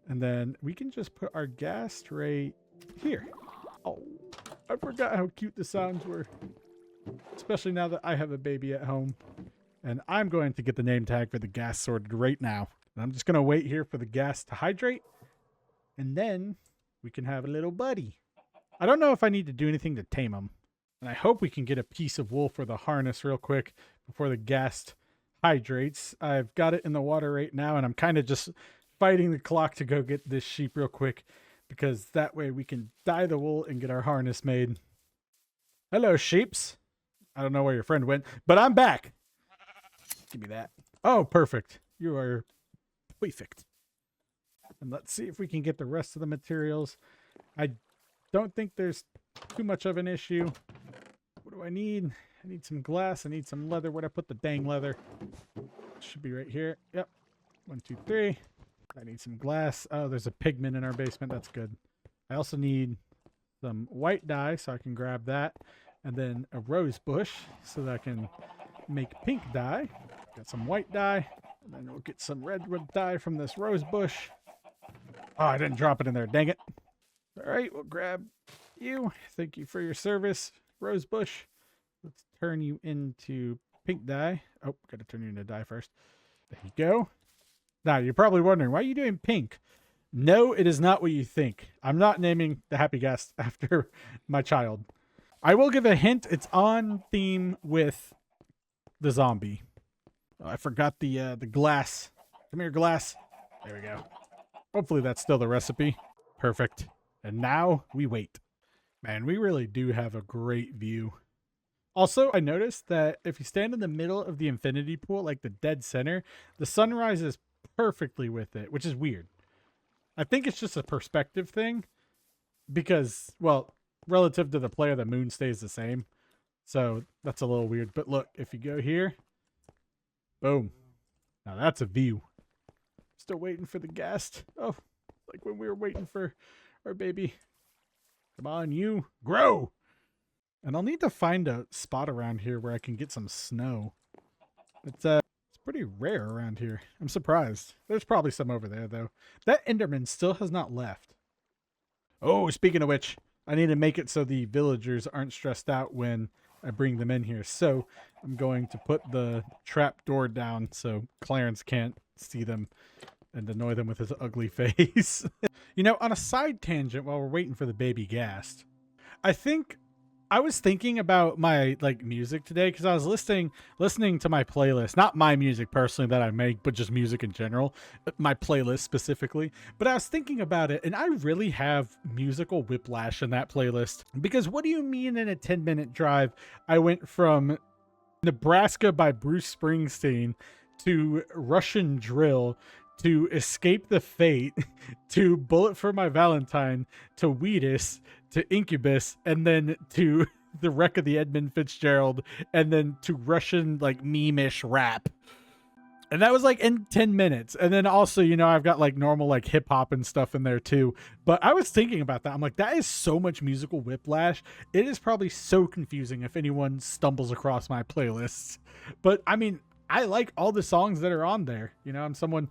And then we can just put our ghast right here. Oh, I forgot how cute the sounds were. Especially now that I have a baby at home. And I'm going to get the name tag for the ghast sorted right now. And I'm just going to wait here for the ghast to hydrate. And then we can have a little buddy. I don't know if I need to do anything to tame him. And I hope we can get a piece of wool for the harness real quick before the ghast hydrates. I've got it in the water right now. And I'm kind of just fighting the clock to go get this sheep real quick. Because that way we can dye the wool and get our harness made. Hello, sheeps. I don't know where your friend went, but I'm back. Give me that. Oh, perfect. You are perfect. And let's see if we can get the rest of the materials. I don't think there's too much of an issue. What do I need? I need some glass. I need some leather. Where'd I put the dang leather? Should be right here. Yep. 1, 2, 3. I need some glass. Oh, there's a pigment in our basement. That's good. I also need some white dye, so I can grab that. And then a rose bush, so that I can make pink dye. Got some white dye. And then we'll get some redwood dye from this rose bush. Oh, I didn't drop it in there. Dang it. All right, we'll grab you. Thank you for your service, rose bush. Let's turn you into pink dye. Oh, got to turn you into dye first. There you go. Now, you're probably wondering, why are you doing pink? No, it is not what you think. I'm not naming the happy guest after my child. I will give a hint. It's on theme with the zombie. Oh, I forgot the glass. Come here, glass. There we go. Hopefully that's still the recipe. Perfect. And now we wait. Man, we really do have a great view. Also, I noticed that if you stand in the middle of the infinity pool, like the dead center, the sun rises perfectly with it, which is weird. I think it's just a perspective thing because, well, relative to the player, the moon stays the same. So that's a little weird. But look, if you go here, boom. Now that's a view. Still waiting for the guest. Oh, like when we were waiting for our baby. Come on, you grow. And I'll need to find a spot around here where I can get some snow. It's pretty rare around here. I'm surprised. There's probably some over there though. That Enderman still has not left. Oh, speaking of which, I need to make it so the villagers aren't stressed out when I bring them in here. So I'm going to put the trap door down so Clarence can't see them and annoy them with his ugly face. You know, on a side tangent while we're waiting for the baby ghast, I was thinking about my music today because I was listening to my playlist, not my music personally that I make, but just music in general, my playlist specifically. But I was thinking about it, and I really have musical whiplash in that playlist because what do you mean in a 10-minute drive? I went from Nebraska by Bruce Springsteen to Russian Drill to Escape the Fate to Bullet for My Valentine to Wheatus to Incubus and then to the Wreck of the Edmund Fitzgerald and then to Russian meme-ish rap. And that was in 10 minutes. And then also, you know, I've got normal hip hop and stuff in there too. But I was thinking about that. I'm like, that is so much musical whiplash. It is probably so confusing if anyone stumbles across my playlists. But I mean, I like all the songs that are on there. You know, I'm someone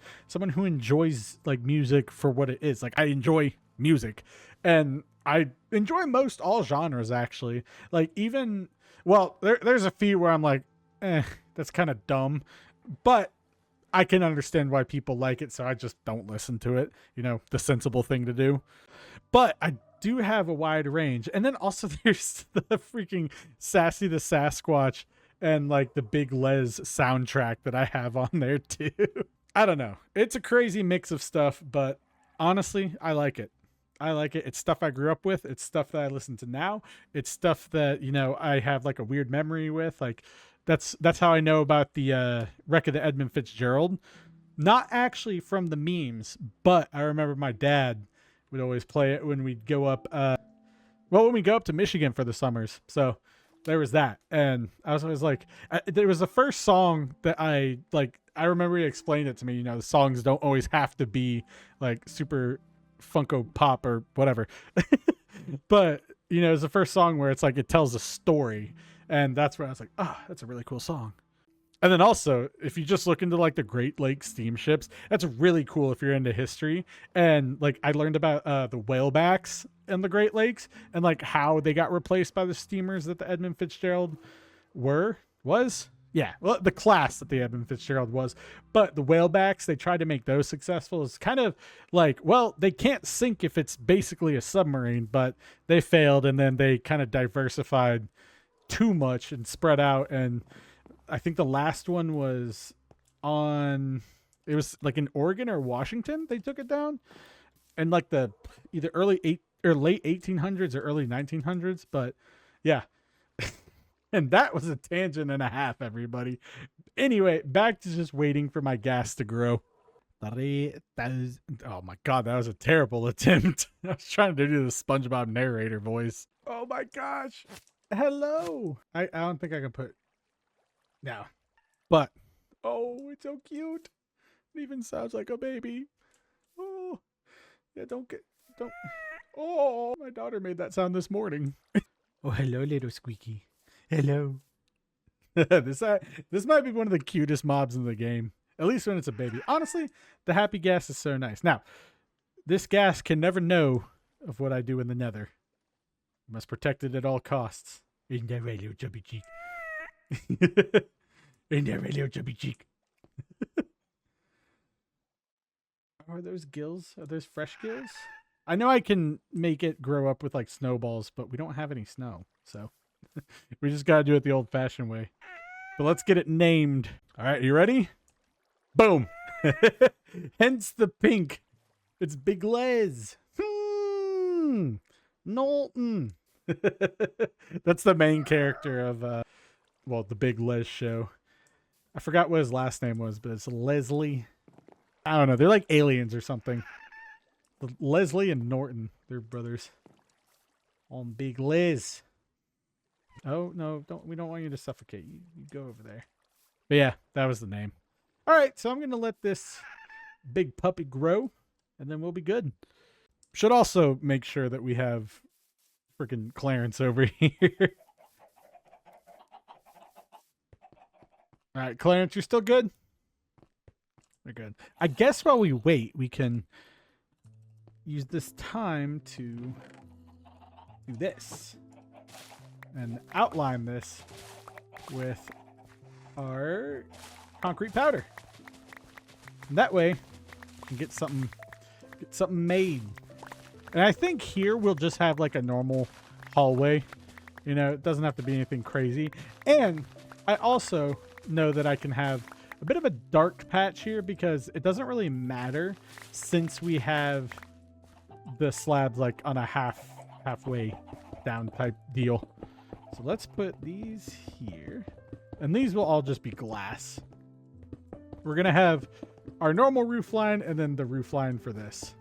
who enjoys music for what it is. I enjoy music, and I enjoy most all genres actually. There's a few where I'm like, that's kind of dumb, but I can understand why people like it, so I just don't listen to it. You know, the sensible thing to do. But I do have a wide range, and then also there's the freaking Sassy the Sasquatch and the Big Les soundtrack that I have on there too. I don't know. It's a crazy mix of stuff, but honestly, I like it. It's stuff I grew up with. It's stuff that I listen to now. It's stuff that, you know, I have a weird memory with. That's how I know about the Wreck of the Edmund Fitzgerald. Not actually from the memes, but I remember my dad would always play it when we'd go up when we go up to Michigan for the summers. So there was that, and I was always there was the first song that I remember he explained it to me. You know, the songs don't always have to be super Funko Pop or whatever, but you know, it's the first song where it's it tells a story, and that's where I was like, oh, that's a really cool song. And then also, if you just look into the Great Lakes steamships, that's really cool if you're into history. And I learned about the whalebacks in the Great Lakes and how they got replaced by the steamers that the Edmund Fitzgerald was. Yeah, well, the class that the Edmund Fitzgerald was. But the whalebacks, they tried to make those successful. It's kind of well, they can't sink if it's basically a submarine, but they failed, and then they kind of diversified too much and spread out. And I think the last one was it was in Oregon or Washington. They took it down, and the either late 1800s or early 1900s. But yeah, and that was a tangent and a half, everybody. Anyway, back to just waiting for my gas to grow. 3,000. Oh my God, that was a terrible attempt. I was trying to do the SpongeBob narrator voice. Oh my gosh. Hello. I don't think I can put. No, but oh, it's so cute. It even sounds like a baby. Oh, yeah, don't. Oh, my daughter made that sound this morning. Oh, hello, little squeaky. Hello. This might be one of the cutest mobs in the game, at least when it's a baby. Honestly, the happy gas is so nice. Now, this gas can never know of what I do in the Nether. You must protect it at all costs. Isn't that right, little chubby cheek? In there, little chubby cheek. Are those gills? Are those fresh gills? I know I can make it grow up with snowballs, but we don't have any snow, so we just gotta do it the old-fashioned way. But let's get it named. All right, you ready? Boom. Hence the pink. It's Big Les. Knowlton. That's the main character of the Big Les show. I forgot what his last name was, but it's Leslie. I don't know. They're like aliens or something. Leslie and Norton. They're brothers. On Big Les. Oh, no. We don't want you to suffocate. You go over there. But yeah, that was the name. All right, so I'm going to let this big puppy grow, and then we'll be good. Should also make sure that we have freaking Clarence over here. All right, Clarence, you're still good? We're good. I guess while we wait, we can use this time to do this and outline this with our concrete powder. And that way, we can get something made. And I think here we'll just have like a normal hallway. You know, it doesn't have to be anything crazy. And I also know that I can have a bit of a dark patch here because it doesn't really matter since we have the slabs like on a halfway down type deal. So let's put these here. And these will all just be glass. We're going to have our normal roof line and then the roof line for this.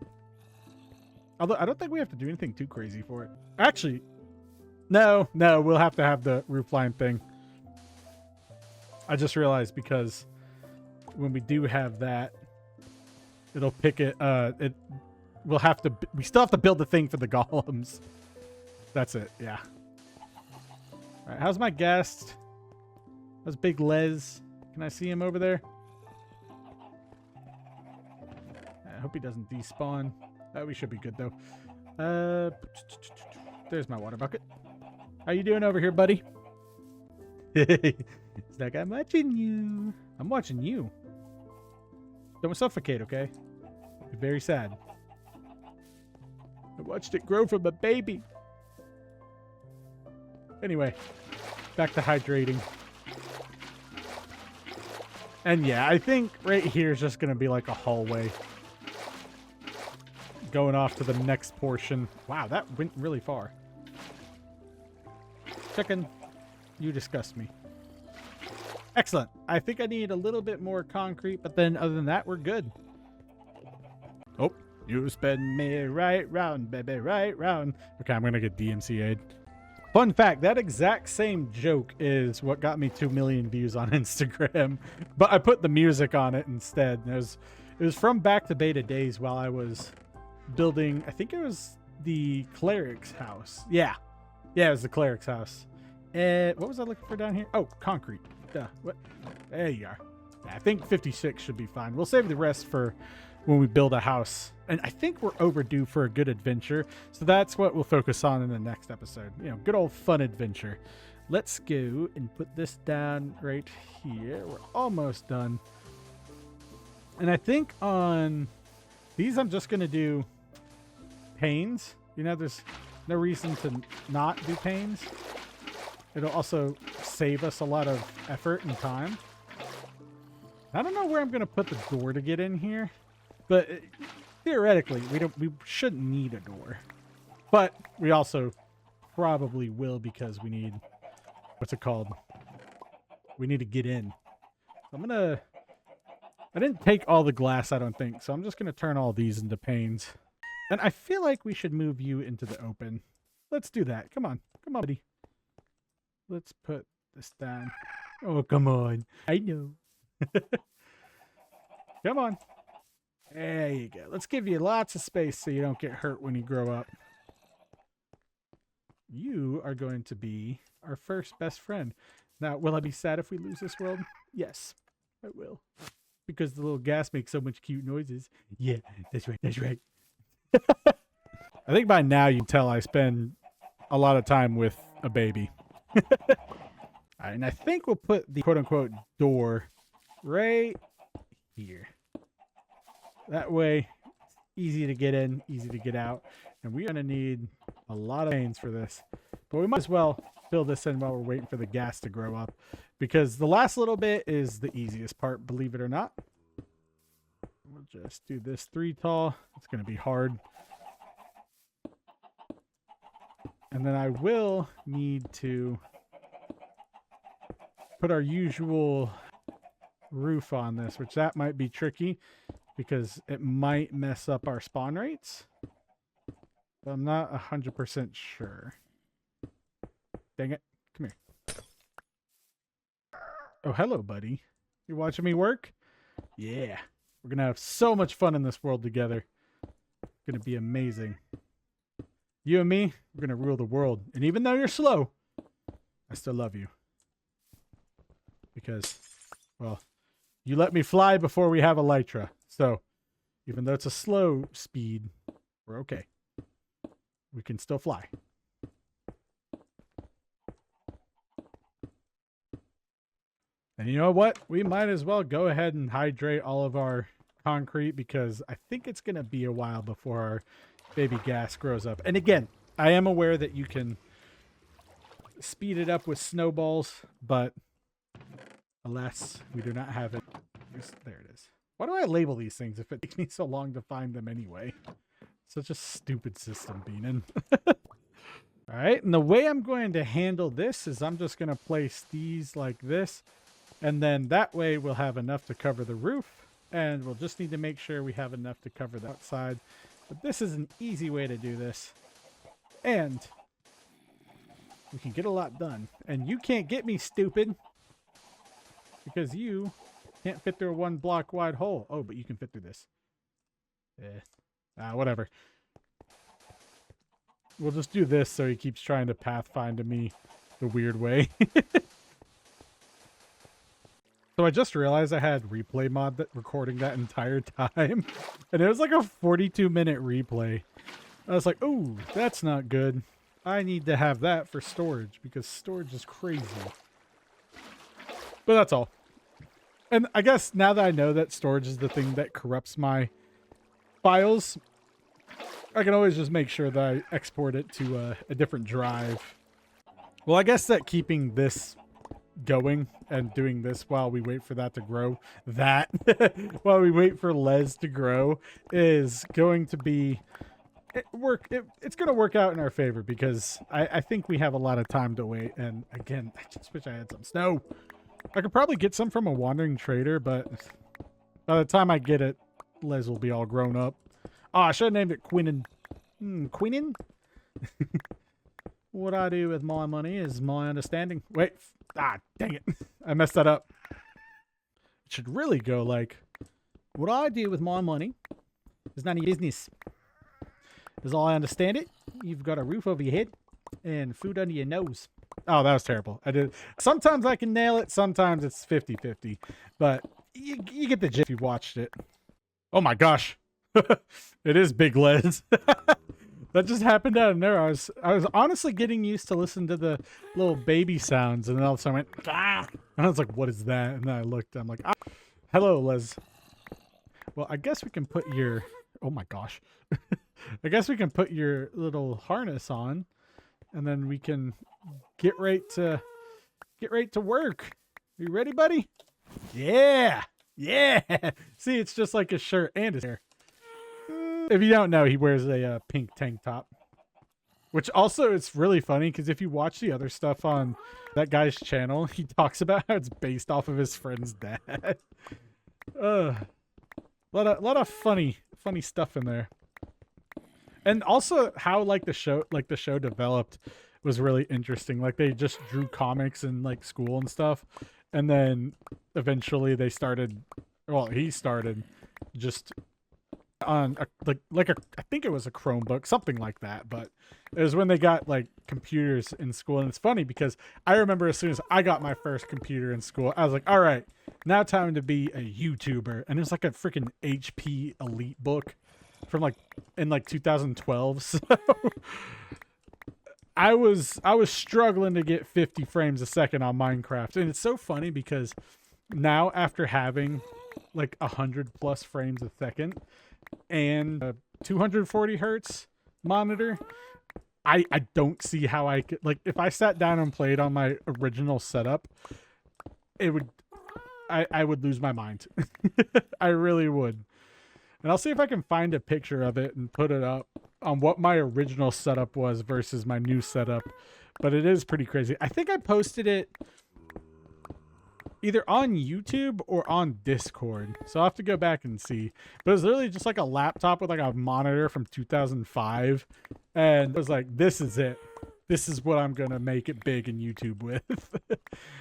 Although I don't think we have to do anything too crazy for it. Actually, no, we'll have to have the roof line thing. I just realized because when we do have that, it'll pick it. We still have to build the thing for the golems. That's it. Yeah. All right. How's my guest? How's Big Les? Can I see him over there? I hope he doesn't despawn. We should be good though. There's my water bucket. How you doing over here, buddy? It's like, I'm watching you. I'm watching you. Don't suffocate, okay? You're very sad. I watched it grow from a baby. Anyway, back to hydrating. And yeah, I think right here is just going to be like a hallway. Going off to the next portion. Wow, that went really far. Chicken, you disgust me. Excellent. I think I need a little bit more concrete, but then other than that, we're good. Oh, you spin me right round, baby, right round. Okay, I'm going to get DMCA'd. Fun fact, that exact same joke is what got me 2 million views on Instagram, but I put the music on it instead. It was from back to beta days while I was building, I think it was the cleric's house. Yeah, it was the cleric's house. What was I looking for down here? Oh, concrete. Duh. What? There you are. Yeah, I think 56 should be fine. We'll save the rest for when we build a house. And I think we're overdue for a good adventure. So that's what we'll focus on in the next episode. You know, good old fun adventure. Let's go and put this down right here. We're almost done. And I think on these, I'm just going to do panes. You know, there's no reason to not do panes. It'll also save us a lot of effort and time. I don't know where I'm going to put the door to get in here, but theoretically, we shouldn't need a door. But we also probably will because we need, what's it called? We need to get in. So I didn't take all the glass, I don't think, so I'm just going to turn all these into panes. And I feel like we should move you into the open. Let's do that. Come on, buddy. Let's put this down. Oh, come on. I know. Come on. There you go. Let's give you lots of space so you don't get hurt when you grow up. You are going to be our first best friend. Now, will I be sad if we lose this world? Yes, I will. Because the little gas makes so much cute noises. Yeah, that's right. That's right. I think by now you can tell I spend a lot of time with a baby. All right, and I think we'll put the quote-unquote door right here. That way, easy to get in, easy to get out. And we're going to need a lot of panes for this. But we might as well fill this in while we're waiting for the gas to grow up. Because the last little bit is the easiest part, believe it or not. We'll just do this 3 tall. It's going to be hard. And then I will need to put our usual roof on this, which that might be tricky because it might mess up our spawn rates. But I'm not 100% sure. Dang it. Come here. Oh, hello, buddy. You watching me work? Yeah. We're going to have so much fun in this world together. It's going to be amazing. You and me, we're going to rule the world. And even though you're slow, I still love you. Because, well, you let me fly before we have Elytra. So, even though it's a slow speed, we're okay. We can still fly. And you know what? We might as well go ahead and hydrate all of our concrete because I think it's going to be a while before our baby gas grows up. And again, I am aware that you can speed it up with snowballs, but alas, we do not have it. There it is. Why do I label these things if it takes me so long to find them anyway? Such a stupid system, Beanin. All right, and the way I'm going to handle this is I'm just going to place these like this, and then that way we'll have enough to cover the roof, and we'll just need to make sure we have enough to cover the outside. But this is an easy way to do this, and we can get a lot done. And you can't get me, stupid, because you can't fit through a 1 block wide hole. Oh, but you can fit through this. Whatever. We'll just do this so he keeps trying to pathfind to me the weird way. So I just realized I had replay mod that recording that entire time. And it was like a 42-minute replay. I was like, oh, that's not good. I need to have that for storage because storage is crazy. But that's all. And I guess now that I know that storage is the thing that corrupts my files, I can always just make sure that I export it to a different drive. Well, I guess that keeping this going and doing this while we wait for that to grow, while we wait for Les to grow, is going to be it's going to work out in our favor because I think we have a lot of time to wait. And again, I just wish I had some snow. I could probably get some from a wandering trader, but by the time I get it, Les will be all grown up. Oh, I should have named it Quinnin. Quinnin? What I do with my money is my understanding. Wait. Dang it. I messed that up. It should really go like, what I do with my money is none of your business. As I understand it, you've got a roof over your head and food under your nose. Oh, that was terrible. I did. Sometimes I can nail it. Sometimes it's 50-50. But you get the gist if you watched it. Oh my gosh. It is Big Les. That just happened out of nowhere. I was honestly getting used to listen to the little baby sounds, and then all of a sudden I went, ah! And I was like, what is that? And then I looked, I'm like, ah. Hello, Les. Well, I guess we can put your, oh my gosh. I guess we can put your little harness on, and then we can get right to work. You ready, buddy? Yeah. Yeah. See, it's just like his shirt and his hair. If you don't know, he wears a pink tank top. Which also, it's really funny because if you watch the other stuff on that guy's channel, he talks about how it's based off of his friend's dad. A lot of funny stuff in there. And also how like the show developed was really interesting. Like they just drew comics in like school and stuff, and then eventually they started. Well, he started just on I think it was a Chromebook, something like that. But it was when they got like computers in school, and it's funny because I remember as soon as I got my first computer in school, I was like, all right, now time to be a YouTuber. And it was like a freaking HP Elite book from in 2012. So I was struggling to get 50 frames a second on Minecraft. And it's so funny because now after having like 100+ frames a second and a 240 hertz monitor, I don't see how I could, like, if I sat down and played on my original setup, I would lose my mind. I really would. And I'll see if I can find a picture of it and put it up on what my original setup was versus my new setup. But it is pretty crazy. I think I posted it either on YouTube or on Discord. So I'll have to go back and see. But it was literally just like a laptop with like a monitor from 2005. And it was like, this is it. This is what I'm going to make it big in YouTube with.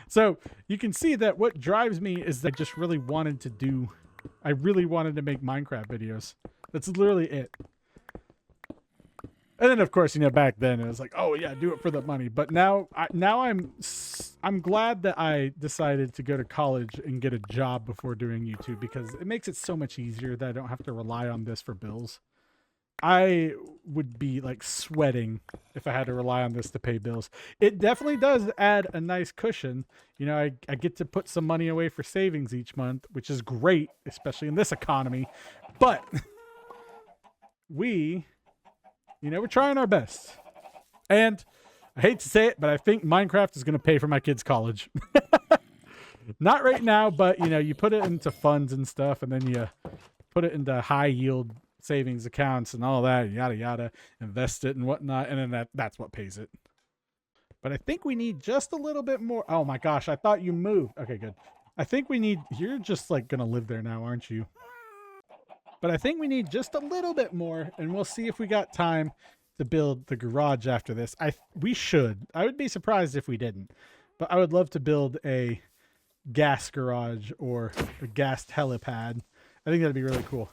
So you can see that what drives me is that I just really wanted to make Minecraft videos. That's literally it. And then, of course, back then it was like, oh yeah, do it for the money. But now I'm glad that I decided to go to college and get a job before doing YouTube, because it makes it so much easier that I don't have to rely on this for bills. I would be like sweating if I had to rely on this to pay bills. It definitely does add a nice cushion. I get to put some money away for savings each month, which is great, especially in this economy. But we're trying our best. And I hate to say it, but I think Minecraft is going to pay for my kids' college. Not right now, but you put it into funds and stuff, and then you put it into high yield savings accounts and all that, yada yada, invest it and whatnot, and then that's what pays it. But I think we need just a little bit more. Oh my gosh, I thought you moved. Okay, good. I think we need, you're just like gonna live there now, aren't you? But I think we need just a little bit more, and we'll see if we got time to build the garage after this. We should. I would be surprised if we didn't. But I would love to build a gas garage or a gas helipad. I think that'd be really cool.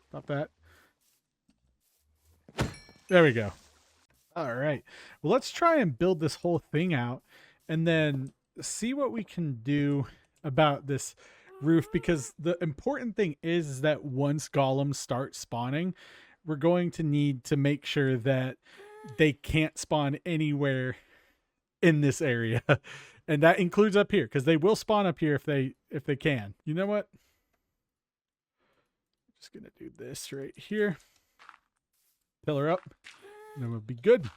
Stop that. There we go. All right. Well, let's try and build this whole thing out and then see what we can do about this roof, because the important thing is that once golems start spawning, we're going to need to make sure that they can't spawn anywhere in this area. And that includes up here, because they will spawn up here if they can. You know what? Just gonna do this right here. Pillar up, and then we'll be good.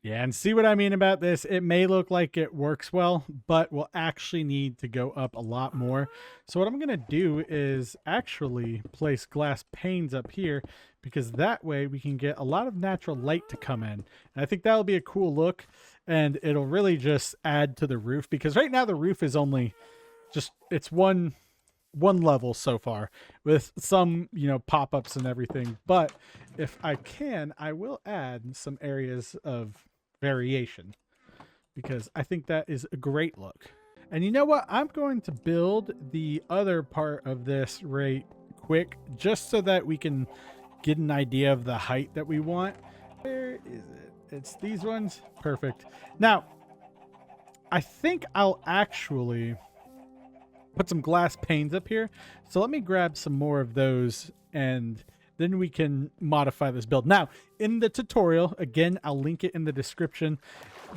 Yeah, and see what I mean about this? It may look like it works well, but we'll actually need to go up a lot more. So what I'm going to do is actually place glass panes up here, because that way we can get a lot of natural light to come in. And I think that'll be a cool look, and it'll really just add to the roof, because right now the roof is only just, it's one level so far with some, pop-ups and everything. But if I can, I will add some areas of variation, because I think that is a great look. And you know what? I'm going to build the other part of this right quick, just so that we can get an idea of the height that we want. Where is it? It's these ones. Perfect. Now, I think I'll actually put some glass panes up here. So let me grab some more of those, and then we can modify this build. Now, in the tutorial, again, I'll link it in the description.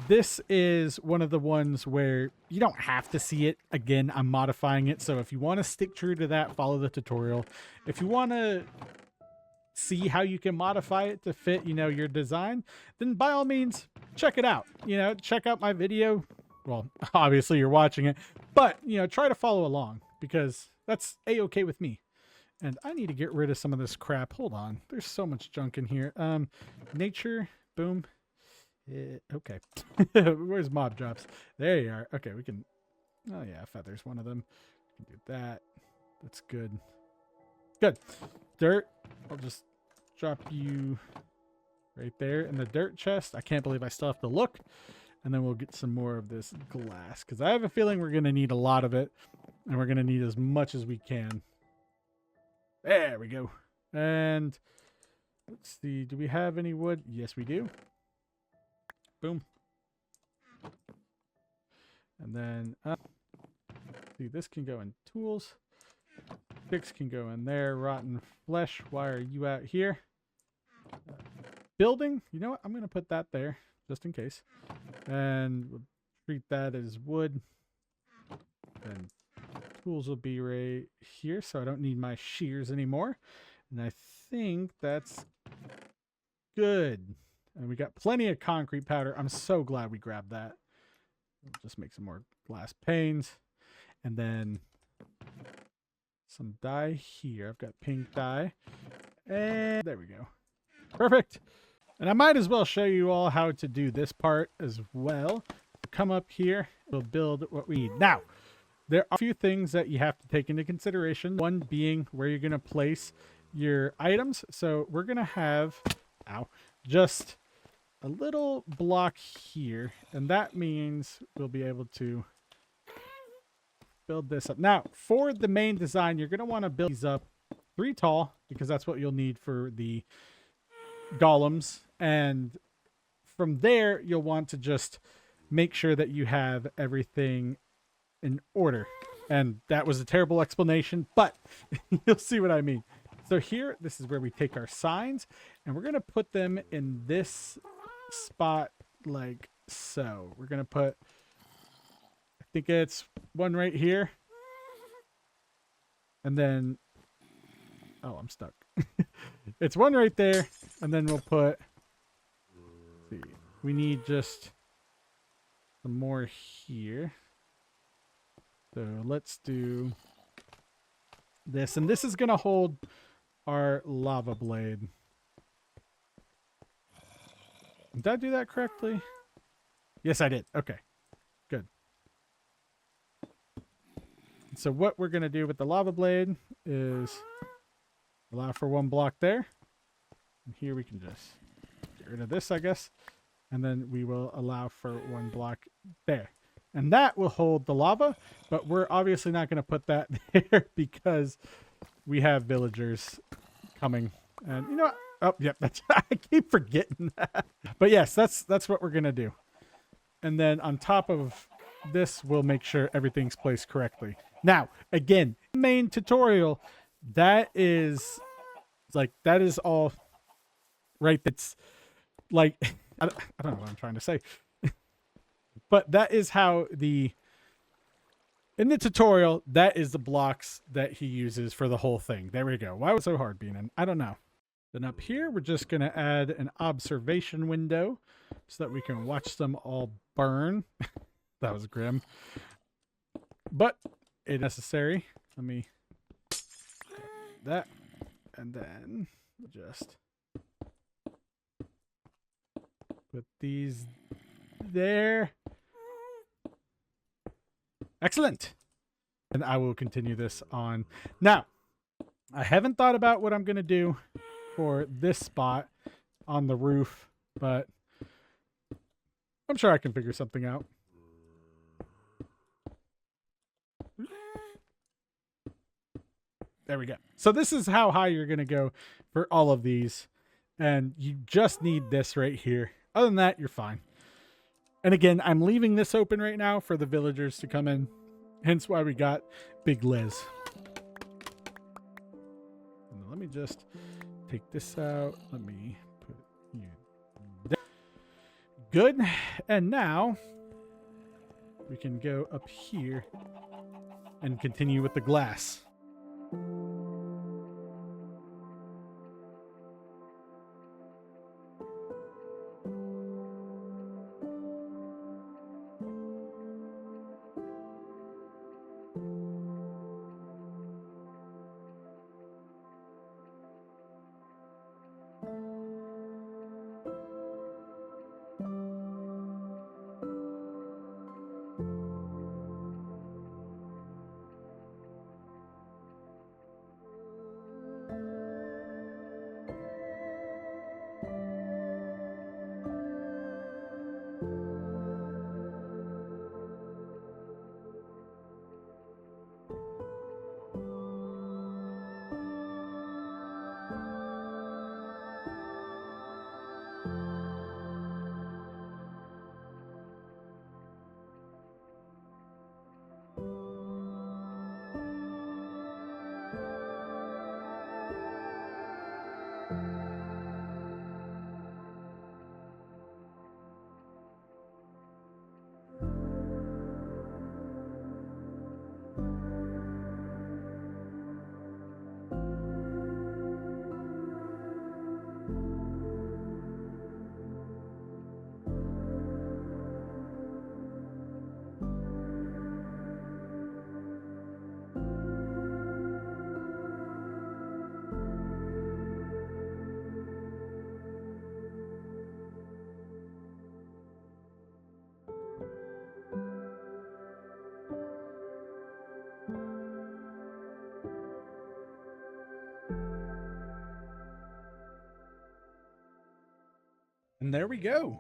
This is one of the ones where you don't have to see it. Again, I'm modifying it. So if you want to stick true to that, follow the tutorial. If you want to see how you can modify it to fit, your design, then by all means, check it out. Check out my video. Well, obviously you're watching it, but, try to follow along, because that's a-okay with me. And I need to get rid of some of this crap. Hold on. There's so much junk in here. Nature. Boom. Okay. Where's mob drops? There you are. Okay, we can... Oh, yeah, feathers, one of them. We can do that. That's good. Good. Dirt. I'll just drop you right there in the dirt chest. I can't believe I still have to look. And then we'll get some more of this glass, because I have a feeling we're going to need a lot of it. And we're going to need as much as we can. There we go. And let's see. Do we have any wood? Yes, we do. Boom. And then, see, this can go in tools. Sticks can go in there. Rotten flesh. Why are you out here? Building. You know what? I'm going to put that there, just in case. And we'll treat that as wood. And tools will be right here, so I don't need my shears anymore. And I think that's good. And we got plenty of concrete powder. I'm so glad we grabbed that. We'll just make some more glass panes. And then some dye here. I've got pink dye. And there we go. Perfect. And I might as well show you all how to do this part as well. Come up here. We'll build what we need. Now, there are a few things that you have to take into consideration. One being where you're going to place your items. So we're going to have, just a little block here, and that means we'll be able to build this up. Now, for the main design, you're going to want to build these up 3 tall, because that's what you'll need for the golems. And from there, you'll want to just make sure that you have everything in order. And that was a terrible explanation, but you'll see what I mean. So here, this is where we take our signs, and we're going to put them in this spot like so. We're going to put, I think it's one right here. And then, oh, I'm stuck. It's one right there. And then we'll put, let's see, we need just some more here. So let's do this. And this is going to hold our lava blade. Did I do that correctly? Yes, I did. Okay, good. So what we're going to do with the lava blade is allow for 1 block there. And here we can just get rid of this, I guess. And then we will allow for 1 block there. And that will hold the lava, but we're obviously not going to put that there because we have villagers coming. And you know what? Oh, yep, that's, I keep forgetting that. But yes, that's what we're going to do. And then on top of this, we'll make sure everything's placed correctly. Now, again, main tutorial, that is all right. That's like, I don't know what I'm trying to say. But that is how in the tutorial, that is the blocks that he uses for the whole thing. There we go. Why was it so hard being in? I don't know. Then up here, we're just going to add an observation window so that we can watch them all burn. That was grim. But it's necessary. Let me that. And then just put these there. Excellent. And I will continue this on. Now, I haven't thought about what I'm going to do for this spot on the roof, but I'm sure I can figure something out. There we go. So this is how high you're going to go for all of these. And you just need this right here. Other than that, you're fine. And again, I'm leaving this open right now for the villagers to come in. Hence why we got Big Liz. And let me just take this out. Let me put you there. Good. And now we can go up here and continue with the glass. And there we go.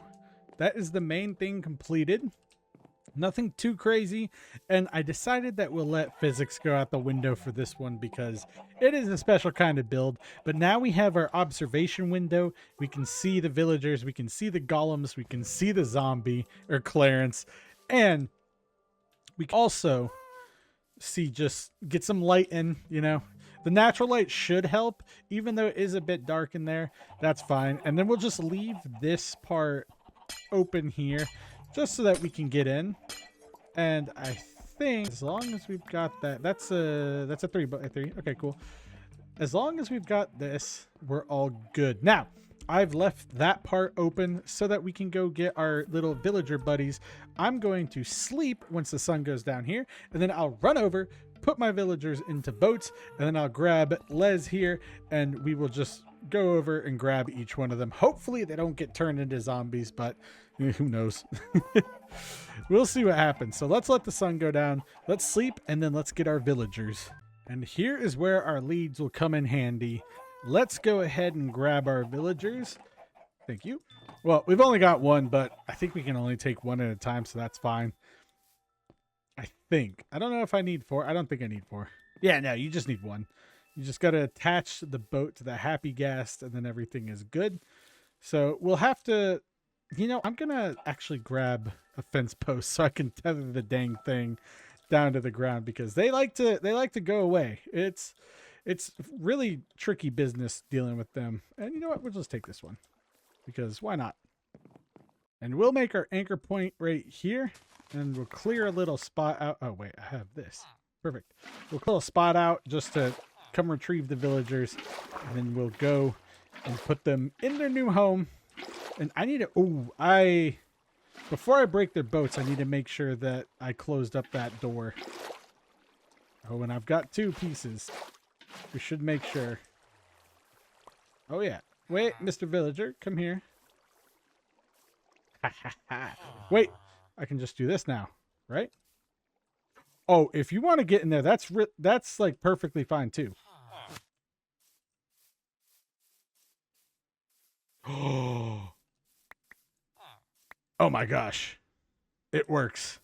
That is the main thing completed. Nothing too crazy. And I decided that we'll let physics go out the window for this one because it is a special kind of build. But now we have our observation window. We can see the villagers. We can see the golems. We can see the zombie or Clarence. And we can also see, just get some light in, you know. The natural light should help, even though it is a bit dark in there. That's fine. And then we'll just leave this part open here just so that we can get in. And I think as long as we've got that, that's a 3 by 3. Okay, cool. As long as we've got this, we're all good. Now, I've left that part open so that we can go get our little villager buddies. I'm going to sleep once the sun goes down here, and then I'll run over, put my villagers into boats, and then I'll grab Les here, and we will just go over and grab each one of them. Hopefully they don't get turned into zombies, but who knows? We'll see what happens. So let's let the sun go down. Let's sleep, and then let's get our villagers. And here is where our leads will come in handy. Let's go ahead and grab our villagers. Thank you. Well, we've only got one, but I think we can only take one at a time, so that's fine. I think. I don't know if I need 4. I don't think I need 4. Yeah, no, you just need 1. You just got to attach the boat to the happy guest, and then everything is good. So we'll have to, you know, I'm going to actually grab a fence post so I can tether the dang thing down to the ground, because they like to go away. It's really tricky business dealing with them. And you know what? We'll just take this one, because why not? And we'll make our anchor point right here, and we'll clear a little spot out. Oh, wait, I have this. Perfect. We'll clear a spot out just to come retrieve the villagers, and then we'll go and put them in their new home. And I need to, before I break their boats, I need to make sure that I closed up that door. Oh, and I've got 2 pieces. We should make sure. Oh, yeah. Wait, Mr. Villager, come here. Wait, I can just do this now, right? Oh, if you want to get in there, that's like perfectly fine too. Oh my gosh. It works.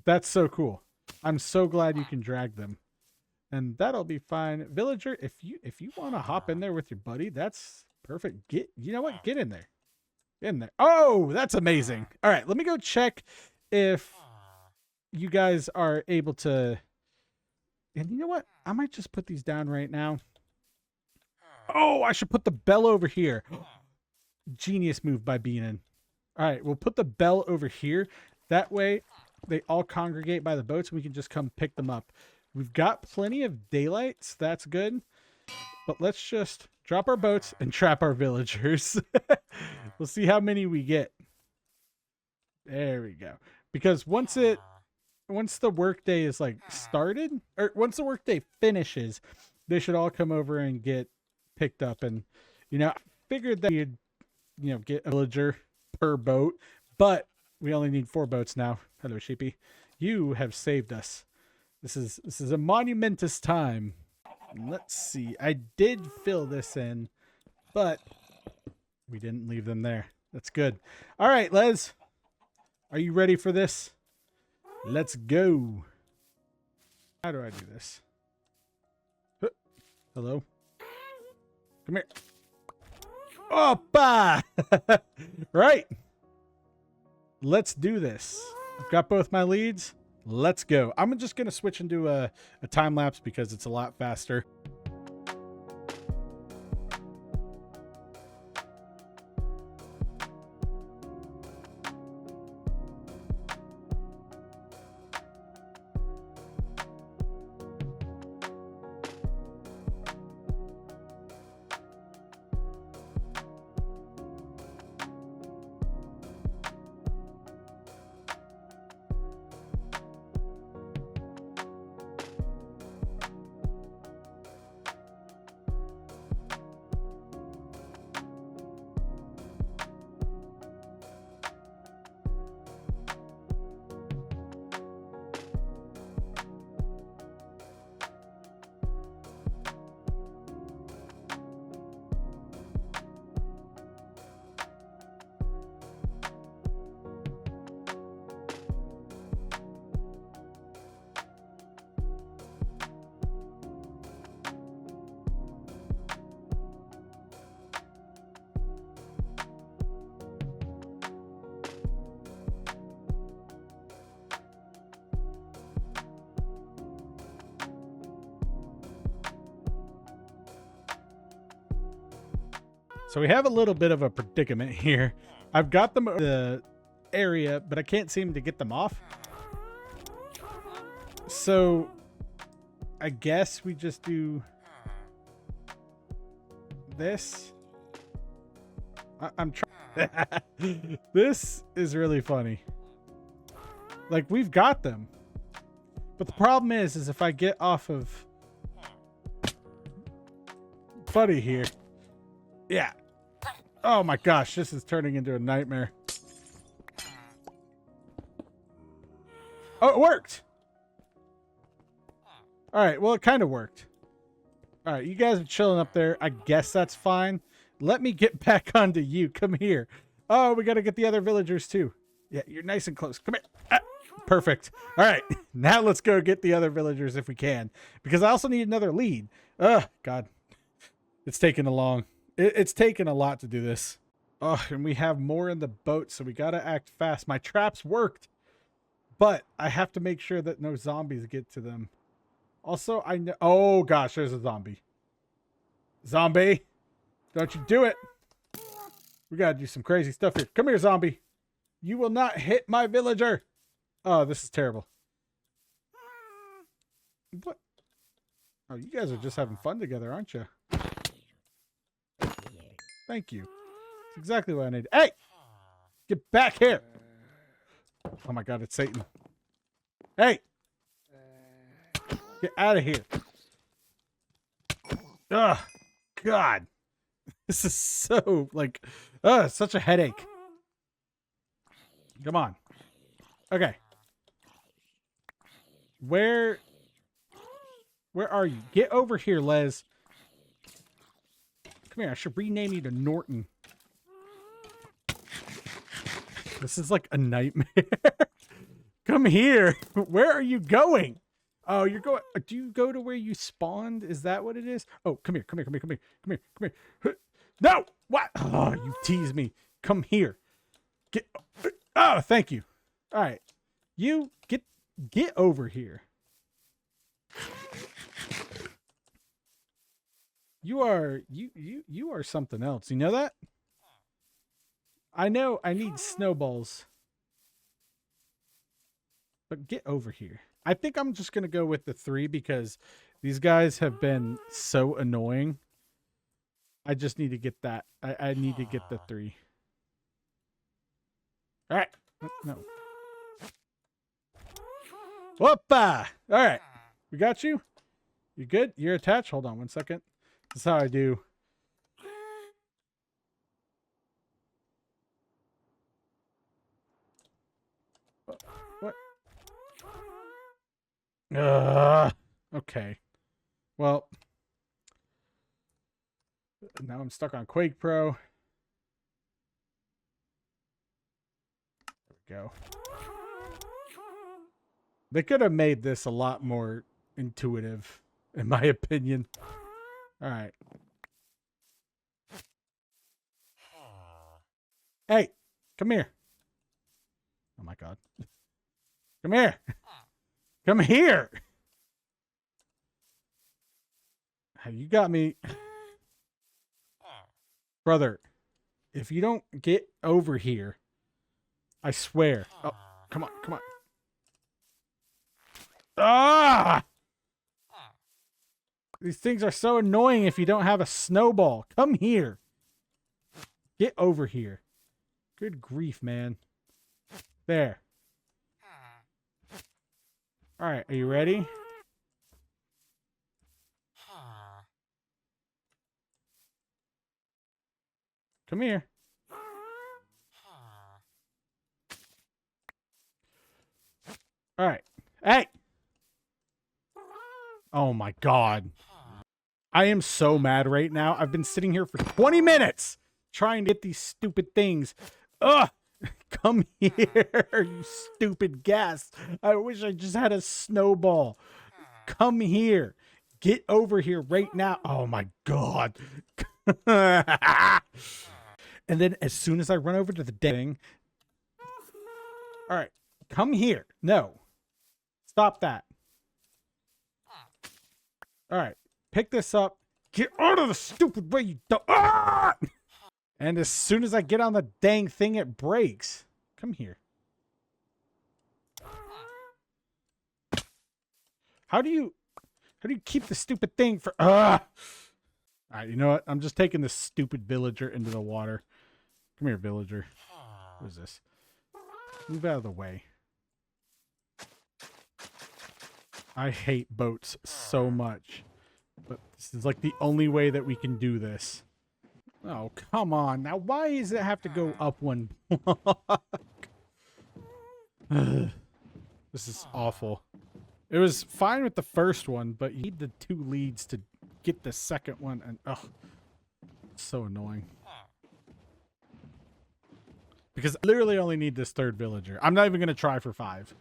That's so cool. I'm so glad you can drag them. And that'll be fine. Villager, if you want to hop in there with your buddy, that's perfect. You know what? Get in there. Get in there. Oh, that's amazing. All right, let me go check if you guys are able to. And you know what? I might just put these down right now. Oh, I should put the bell over here. Genius move by Beanin. All right, we'll put the bell over here. That way they all congregate by the boats and we can just come pick them up. We've got plenty of daylight, so that's good. But let's just drop our boats and trap our villagers. We'll see how many we get. There we go. Because once the workday is like started, or once the workday finishes, they should all come over and get picked up. And, you know, I figured that you'd, you know, get a villager per boat, but we only need 4 boats now. Hello, Sheepy. You have saved us. This is a monumentous time. Let's see. I did fill this in, but we didn't leave them there. That's good. All right, Les. Are you ready for this? Let's go. How do I do this? Hello? Come here. Opa! Right. Let's do this. I've got both my leads. Let's go. I'm just going to switch into a time lapse because it's a lot faster. So we have a little bit of a predicament here. I've got them in the area, but I can't seem to get them off. So I guess we just do this. I'm trying. This is really funny. Like, we've got them. But the problem is if I get off of Buddy here. Yeah. Oh my gosh, this is turning into a nightmare. Oh, it worked. All right, well, it kind of worked. All right, you guys are chilling up there. I guess that's fine. Let me get back onto you. Come here. Oh, we got to get the other villagers too. Yeah, you're nice and close. Come here. Ah, perfect. All right, now let's go get the other villagers if we can. Because I also need another lead. Oh, God. It's taking it's taken a lot to do this. Oh, and we have more in the boat, so we got to act fast. My traps worked, but I have to make sure that no zombies get to them. Also, I know... Oh, gosh, there's a zombie. Zombie, don't you do it. We got to do some crazy stuff here. Come here, zombie. You will not hit my villager. Oh, this is terrible. What? Oh, you guys are just having fun together, aren't you? Thank you. That's exactly what I need. Hey! Get back here! Oh my God, it's Satan. Hey! Get out of here. Ugh. God. This is so, like, such a headache. Come on. Okay. Where are you? Get over here, Les. Come here. I should rename you to Norton. This is like a nightmare. Come here. Where are you going? Oh, you're going. Do you go to where you spawned? Is that what it is? Oh, come here. Come here. Come here. Come here. Come here. Come here. No! What? Oh, you tease me. Come here. Get. Oh, thank you. All right. You get over here. You are something else. You know that? I know I need snowballs. But get over here. I think I'm just going to go with the 3 because these guys have been so annoying. I just need to get that. I need to get the 3. All right. No. Whoopa! All right. We got you? You good? You're attached? Hold on one second. This is how I do. What? Okay. Well, now I'm stuck on Quake Pro. There we go. They could have made this a lot more intuitive, in my opinion. All right. Hey, come here. Oh my God. Come here. Come here. You got me. Brother, if you don't get over here, I swear. Oh, come on, come on. Ah! These things are so annoying if you don't have a snowball. Come here. Get over here. Good grief, man. There. All right, are you ready? Come here. All right. Hey! Oh my God. I am so mad right now. I've been sitting here for 20 minutes trying to get these stupid things. Ugh! Come here, you stupid gas. I wish I just had a snowball. Come here. Get over here right now. Oh my God. And then as soon as I run over to the thing. All right. Come here. No. Stop that. All right. Pick this up. Get out of the stupid way, you don't. Ah! And as soon as I get on the dang thing, it breaks. Come here. How do you keep the stupid thing for... All right, you know what? I'm just taking this stupid villager into the water. Come here, villager. What is this? Move out of the way. I hate boats so much. But this is like the only way that we can do this. Oh, come on. Now, why does it have to go up one block? This is awful. It was fine with the first one, but you need the 2 leads to get the second one. And, ugh, it's so annoying. Because I literally only need this 3rd villager. I'm not even going to try for 5.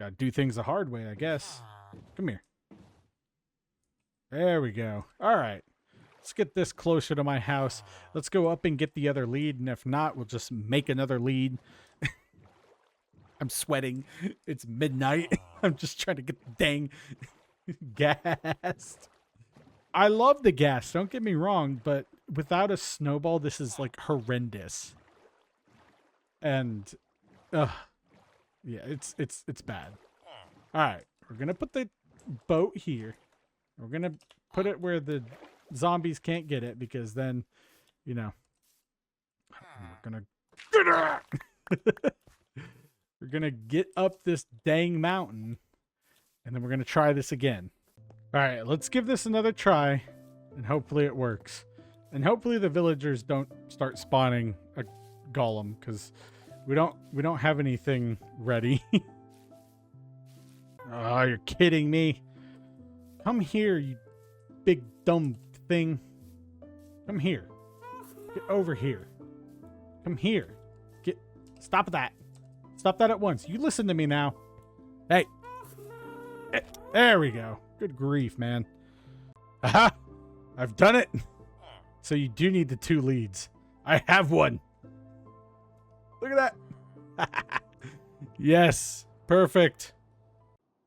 Gotta do things the hard way, I guess. Come here. There we go. All right. Let's get this closer to my house. Let's go up and get the other lead, and if not, we'll just make another lead. I'm sweating. It's midnight. I'm just trying to get the dang gas. I love the gas, don't get me wrong, but without a snowball, this is like horrendous. And yeah, it's bad. All right, we're going to put the boat here. We're going to put it where the zombies can't get it, because then, you know, we're going to we're going to get up this dang mountain, and then we're going to try this again. All right, let's give this another try, and hopefully it works. And hopefully the villagers don't start spawning a golem, because we don't have anything ready. Oh, you're kidding me. Come here, you big dumb thing. Come here. Get over here. Come here. Stop that. Stop that at once. You listen to me now. Hey. There we go. Good grief, man. Aha! I've done it. So you do need the 2 leads. I have one. Look at that. Yes. Perfect.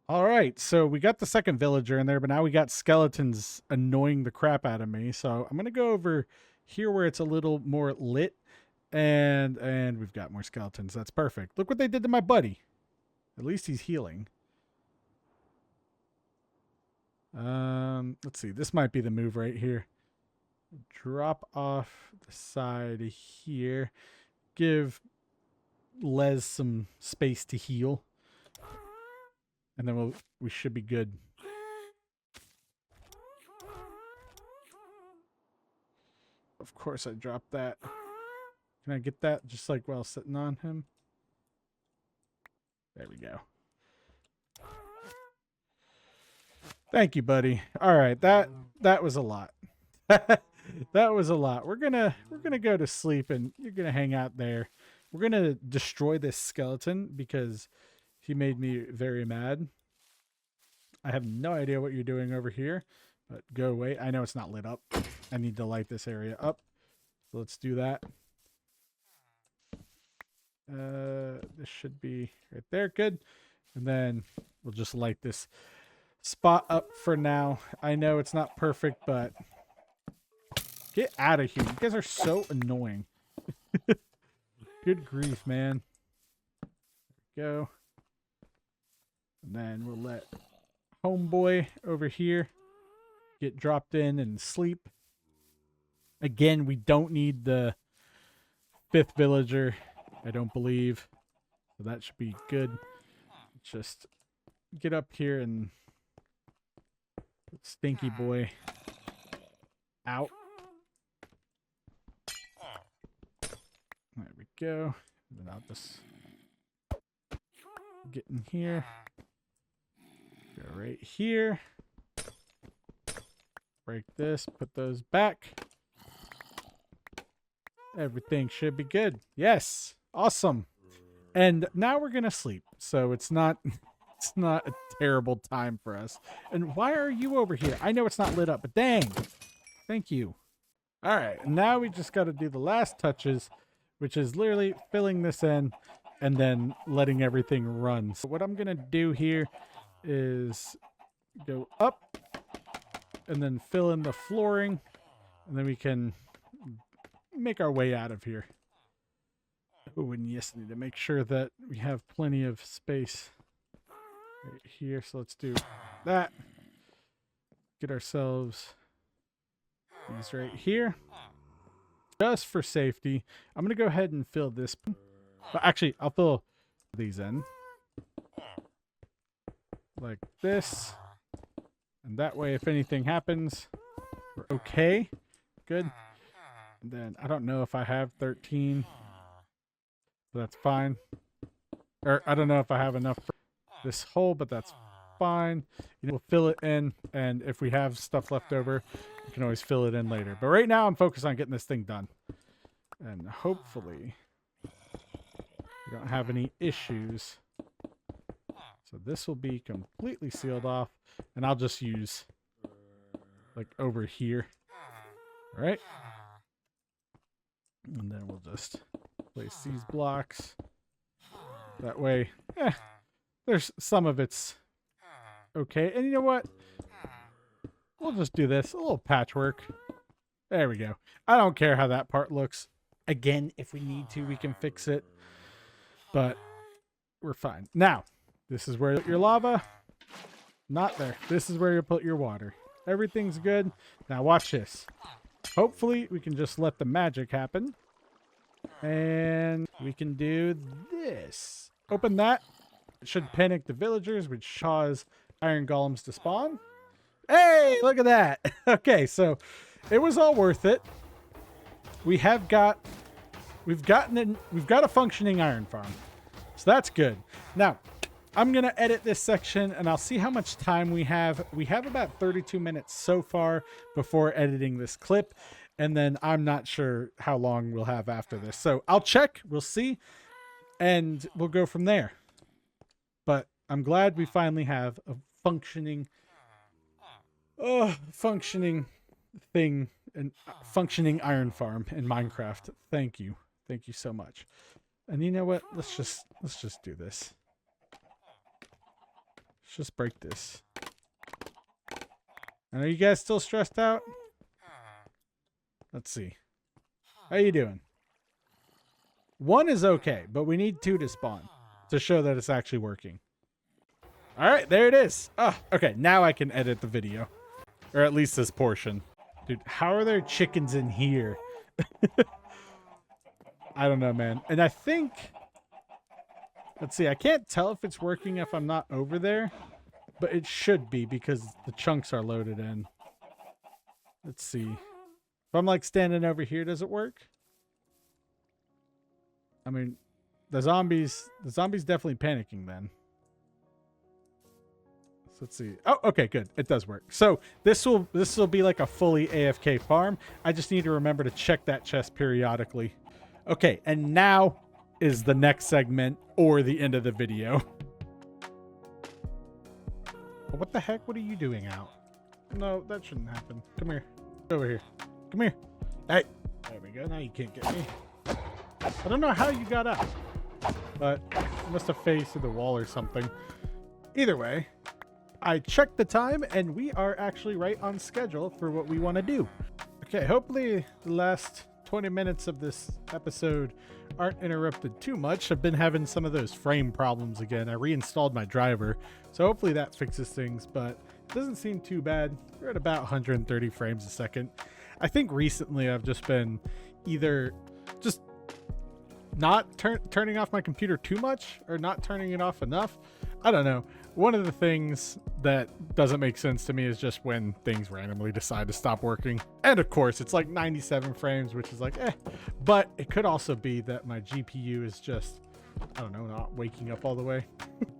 All right. So we got the 2nd villager in there, but now we got skeletons annoying the crap out of me. So I'm going to go over here where it's a little more lit. And we've got more skeletons. That's perfect. Look what they did to my buddy. At least he's healing. Let's see. This might be the move right here. Drop off the side here. Give Les some space to heal. And then we should be good. Of course I dropped that. Can I get that just like while sitting on him? There we go. Thank you, buddy. All right, that was a lot. That was a lot. We're gonna go to sleep, and you're gonna hang out there. We're gonna destroy this skeleton because he made me very mad. I have no idea what you're doing over here, but go away. I know it's not lit up. I need to light this area up. So let's do that. This should be right there. Good. And then we'll just light this spot up for now. I know it's not perfect, but get out of here. You guys are so annoying. Good grief, man. There we go. And then we'll let homeboy over here get dropped in and sleep. Again, we don't need the 5th villager, I don't believe. So that should be good. Just get up here and put Stinky Boy out. There we go. And then I'll just get in here. Go right here. Break this. Put those back. Everything should be good. Yes. Awesome. And now we're going to sleep. So it's not a terrible time for us. And why are you over here? I know it's not lit up, but dang. Thank you. All right. Now we just got to do the last touches, which is literally filling this in and then letting everything run. So what I'm going to do here is go up and then fill in the flooring, and then we can make our way out of here. Oh, and yes, I need to make sure that we have plenty of space right here. So let's do that. Get ourselves these right here. Just for safety, I'm going to go ahead and fill this. But actually, I'll fill these in. Like this. And that way, if anything happens, we're okay. Good. And then, I don't know if I have 13. But that's fine. Or, I don't know if I have enough for this hole, but that's fine. You know, we'll fill it in. And if we have stuff left over, we can always fill it in later. But right now, I'm focused on getting this thing done. And hopefully, we don't have any issues. So this will be completely sealed off. And I'll just use, like, over here. All right. And then we'll just place these blocks. That way, there's some of it's okay. And you know what? We'll just do this. A little patchwork. There we go. I don't care how that part looks. Again, if we need to, we can fix it. But we're fine. Now, this is where your lava. Not there. This is where you put your water. Everything's good. Now watch this. Hopefully, we can just let the magic happen. And we can do this. Open that. It should panic the villagers, which cause iron golems to spawn. Hey, look at that. Okay, so it was all worth it. We've got a functioning iron farm. So that's good. Now, I'm going to edit this section and I'll see how much time we have. We have about 32 minutes so far before editing this clip. And then I'm not sure how long we'll have after this. So I'll check, we'll see, and we'll go from there. But I'm glad we finally have a functioning thing and functioning iron farm in Minecraft. Thank you. Thank you so much. And you know what? Let's just do this. Let's just break this. And are you guys still stressed out? Let's see. How you doing? 1 is okay, but we need 2 to spawn to show that it's actually working. All right, there it is. Oh, okay, now I can edit the video. Or at least this portion. Dude, how are there chickens in here? I don't know, man. And I think... Let's see, I can't tell if it's working if I'm not over there. But it should be because the chunks are loaded in. Let's see. If I'm like standing over here, does it work? I mean, the zombies definitely panicking then. So let's see. Oh, okay, good. It does work. So this will be like a fully AFK farm. I just need to remember to check that chest periodically. Okay, and now is the next segment or the end of the video. What the heck? What are you doing out? No, that shouldn't happen. Come here. Over here. Come here. Hey. There we go. Now you can't get me. I don't know how you got up. But you must have phased through the wall or something. Either way, I checked the time and we are actually right on schedule for what we want to do. Okay, hopefully the last 20 minutes of this episode aren't interrupted too much. I've been having some of those frame problems again. I reinstalled my driver, so hopefully that fixes things, but it doesn't seem too bad. We're at about 130 frames a second. I think recently I've just been either just not turning off my computer too much or not turning it off enough. I don't know. One of the things that doesn't make sense to me is just when things randomly decide to stop working. And of course, it's like 97 frames, which is like, But it could also be that my GPU is just, I don't know, not waking up all the way.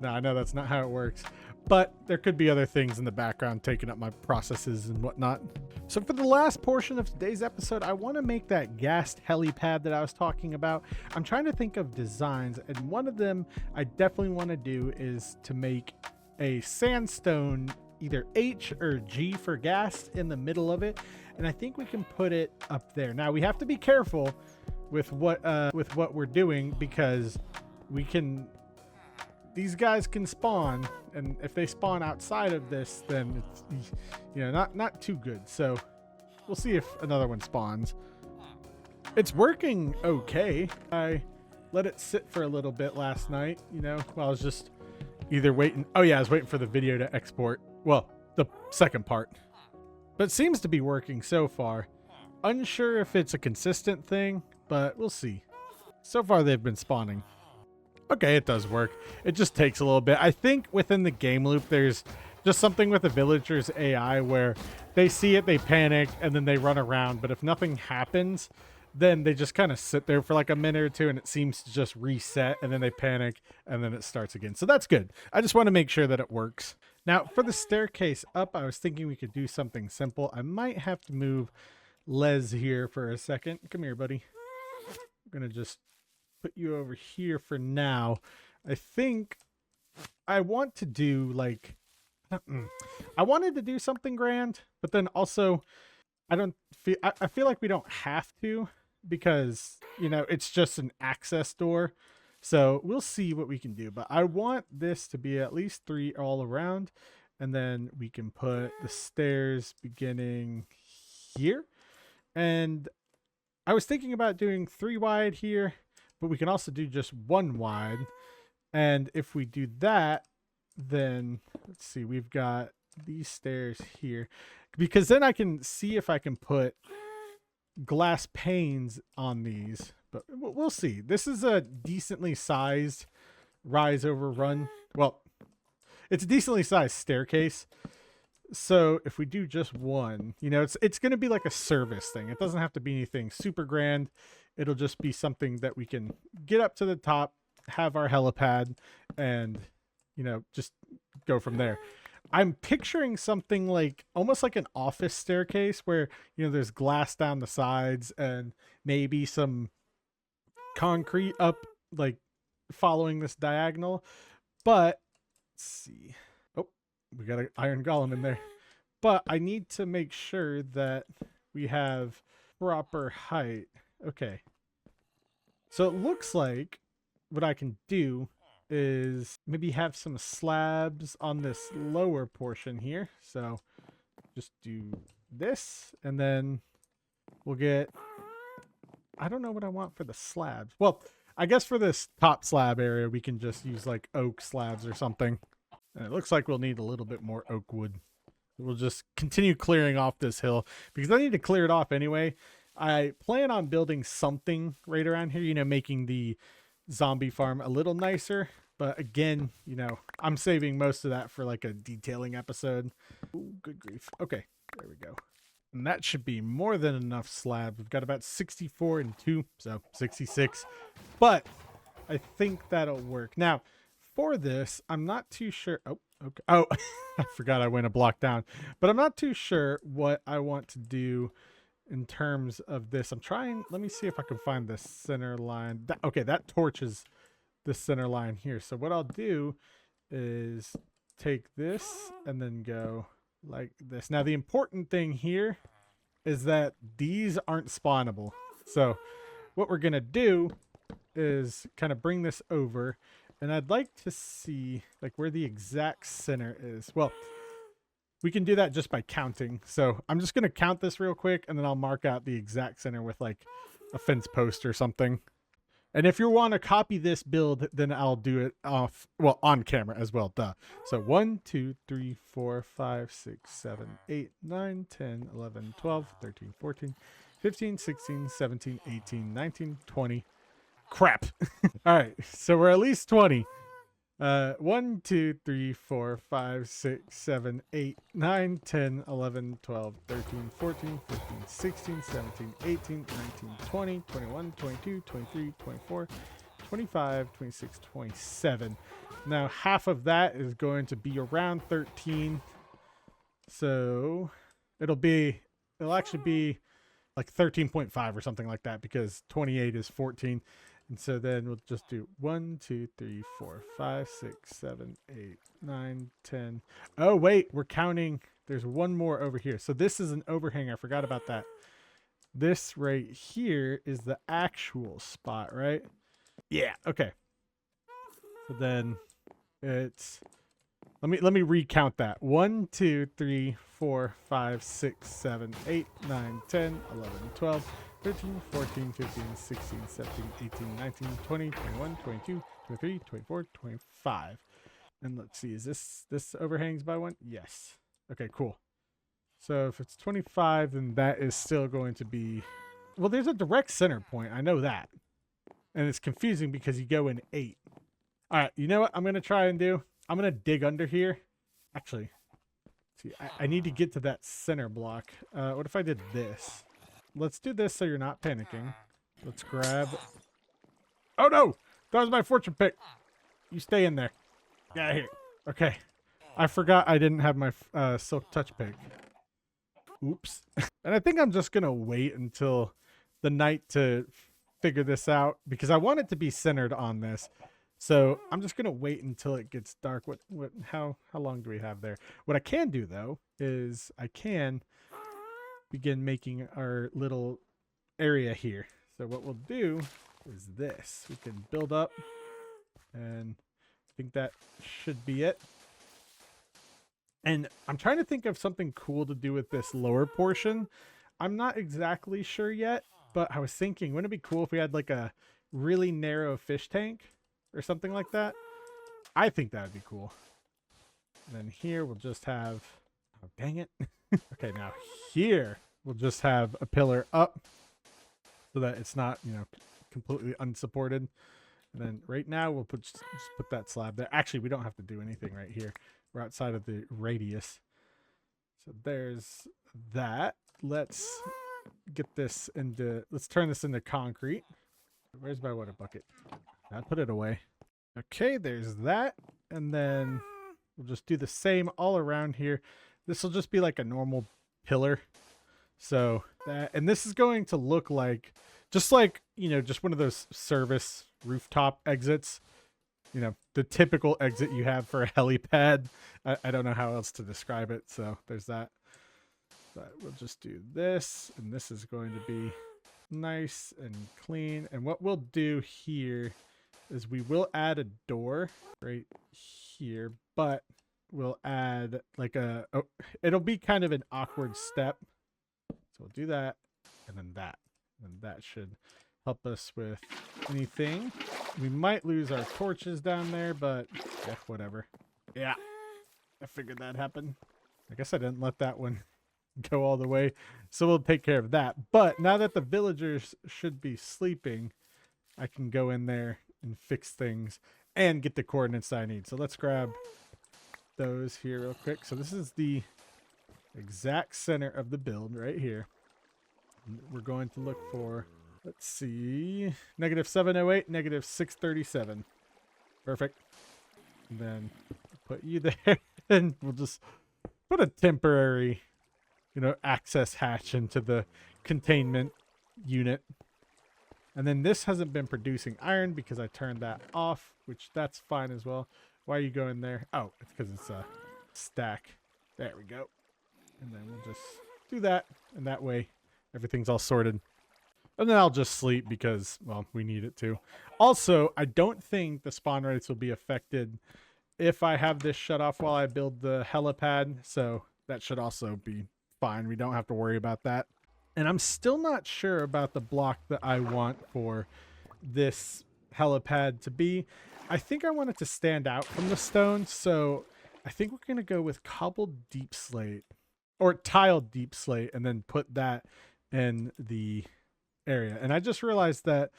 No, I know that's not how it works. But there could be other things in the background taking up my processes and whatnot. So for the last portion of today's episode, I want to make that gassed helipad that I was talking about. I'm trying to think of designs, and one of them I definitely want to do is to make a sandstone, either H or G for gas in the middle of it. And I think we can put it up there. Now we have to be careful with what we're doing, because these guys can spawn, and if they spawn outside of this, then it's, you know, not too good. So we'll see if another one spawns. It's working okay. I let it sit for a little bit last night, you know, while I was just either waiting. Oh yeah, I was waiting for the video to export. Well, the second part. But it seems to be working so far. Unsure if it's a consistent thing, but we'll see. So far they've been spawning. Okay, it does work. It just takes a little bit. I think within the game loop, there's just something with the villagers AI where they see it, they panic, and then they run around. But if nothing happens, then they just kind of sit there for like a minute or two, and it seems to just reset, and then they panic, and then it starts again. So that's good. I just want to make sure that it works. Now, for the staircase up, I was thinking we could do something simple. I might have to move Les here for a second. Come here, buddy. I'm going to just put you over here for now. I think I want to do like I wanted to do something grand, but then also I feel like we don't have to, because you know it's just an access door, so we'll see what we can do. But I want this to be at least 3 all around, and then we can put the stairs beginning here. And I was thinking about doing 3 wide here, but we can also do just 1 wide. And if we do that, then let's see, we've got these stairs here, because then I can see if I can put glass panes on these, but we'll see. This is a decently sized rise over run. Well, it's a decently sized staircase. So if we do just 1, you know, it's going to be like a service thing. It doesn't have to be anything super grand. It'll just be something that we can get up to the top, have our helipad, and, you know, just go from there. I'm picturing something like almost like an office staircase where, you know, there's glass down the sides and maybe some concrete up, like following this diagonal. But let's see. Oh, we got an iron golem in there. But I need to make sure that we have proper height. Okay. So it looks like what I can do is maybe have some slabs on this lower portion here. So just do this, and then we'll get, I don't know what I want for the slabs. Well, I guess for this top slab area, we can just use like oak slabs or something. And it looks like we'll need a little bit more oak wood. We'll just continue clearing off this hill because I need to clear it off anyway. I plan on building something right around here, you know, making the zombie farm a little nicer. But again, you know, I'm saving most of that for like a detailing episode. Ooh, good grief. Okay, there we go. And that should be more than enough slabs. We've got about 64 and 2, so 66. But I think that'll work. Now, for this, I'm not too sure. Oh, okay. Oh, I forgot I went a block down. But I'm not too sure what I want to do in terms of this. I'm trying, let me see if I can find the center line. Okay, that torches the center line here. So what I'll do is take this and then go like this. Now the important thing here is that these aren't spawnable. So what we're gonna do is kind of bring this over, and I'd like to see like where the exact center is. Well, we can do that just by counting. So I'm just gonna count this real quick, and then I'll mark out the exact center with like a fence post or something. And if you want to copy this build, then I'll do it off, well, on camera as well, duh. So 1, 2, 3, 4, 5, 6, 7, 8, 9, 10, 11, 12, 13, 14, 15, 16, 17, 18, 19, 20. Crap. All right, so we're at least 20. 1, 2, 3, 4, 5, 6, 7, 8, 9, 10, 11, 12, 13, 14, 15, 16, 17, 18, 19, 20, 21, 22, 23, 24, 25, 26, 27. Now, half of that is going to be around 13. So it'll actually be like 13.5 or something like that, because 28 is 14. And so then we'll just do 1, 2, 3, 4, 5, 6, 7, 8, 9, 10. Oh, wait, we're counting. There's one more over here. So this is an overhang. I forgot about that. This right here is the actual spot, right? Yeah, okay. So then it's, let me recount that. 1, 2, 3, 4, 5, 6, 7, 8, 9, 10, 11, 12, 13, 14, 15, 16, 17, 18, 19, 20, 21, 22, 23, 24, 25. And let's see, is this overhangs by one? Yes. Okay, cool. So if it's 25, then that is still going to be... Well, there's a direct center point. I know that. And it's confusing because you go in 8. All right, you know what I'm going to try and do? I'm going to dig under here. Actually, see, I need to get to that center block. What if I did this? Let's do this so you're not panicking. Let's grab... Oh, no! That was my fortune pick. You stay in there. Get out of here. Okay. I forgot I didn't have my silk touch pick. Oops. And I think I'm just going to wait until the night to figure this out because I want it to be centered on this. So I'm just going to wait until it gets dark. How long do we have there? What I can do though is I can begin making our little area here. So what we'll do is this. We can build up and I think that should be it. And I'm trying to think of something cool to do with this lower portion. I'm not exactly sure yet, but I was thinking, wouldn't it be cool if we had like a really narrow fish tank or something like that? I think that would be cool. And then here we'll just have, oh, dang it. Okay, now here we'll just have a pillar up so that it's not, you know, completely unsupported. And then right now we'll just put that slab there. Actually, we don't have to do anything right here. We're outside of the radius. So there's that. Let's get this into, let's turn this into concrete. Where's my water bucket? I put it away. Okay, there's that. And then we'll just do the same all around here. This will just be like a normal pillar. So that, and this is going to look like, just like, you know, just one of those service rooftop exits. You know, the typical exit you have for a helipad. I don't know how else to describe it. So there's that. But we'll just do this. And this is going to be nice and clean. And what we'll do here is we will add a door right here. But we'll add like a... Oh, it'll be kind of an awkward step. So we'll do that. And then that. And that should help us with anything. We might lose our torches down there, but yeah, whatever. Yeah, I figured that'd happen. I guess I didn't let that one go all the way, so we'll take care of that. But now that the villagers should be sleeping, I can go in there and fix things and get the coordinates that I need. So let's grab those here real quick. So this is the exact center of the build right here. We're going to look for... Let's see, -708, -637. Perfect. And then put you there, and we'll just put a temporary, you know, access hatch into the containment unit. And then this hasn't been producing iron because I turned that off, which that's fine as well. Why are you going there? Oh, it's because it's a stack. There we go. And then we'll just do that, and that way everything's all sorted. And then I'll just sleep because, well, we need it to. Also, I don't think the spawn rates will be affected if I have this shut off while I build the helipad. So that should also be fine. We don't have to worry about that. And I'm still not sure about the block that I want for this helipad to be. I think I want it to stand out from the stone. So I think we're going to go with cobbled deep slate or tiled deep slate and then put that in the area. And I just realized that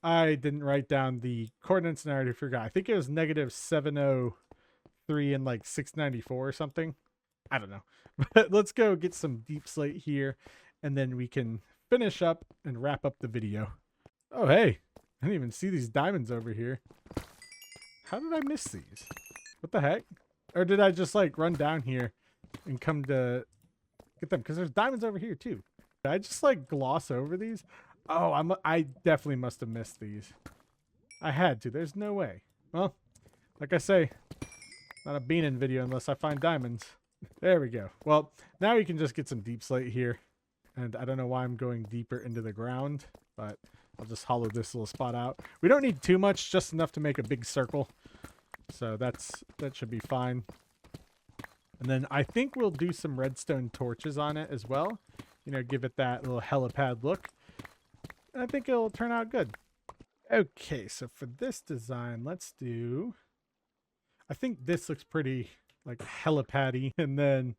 I didn't write down the coordinates and I already forgot. I think it was -703 and like 694 or something. I don't know. But let's go get some deep slate here and then we can finish up and wrap up the video. Oh, hey, I didn't even see these diamonds over here. How did I miss these? What the heck? Or did I just like run down here and come to get them? Because there's diamonds over here too. Did I just like gloss over these? Oh, I definitely must have missed these. I had to. There's no way. Well, like I say, not a beanin' video unless I find diamonds. There we go. Well, now you can just get some deep slate here. And I don't know why I'm going deeper into the ground, but I'll just hollow this little spot out. We don't need too much, just enough to make a big circle. So that should be fine. And then I think we'll do some redstone torches on it as well. You know, give it that little helipad look. and I think it'll turn out good. Okay, so for this design, let's do... I think this looks pretty like helipad-y, and then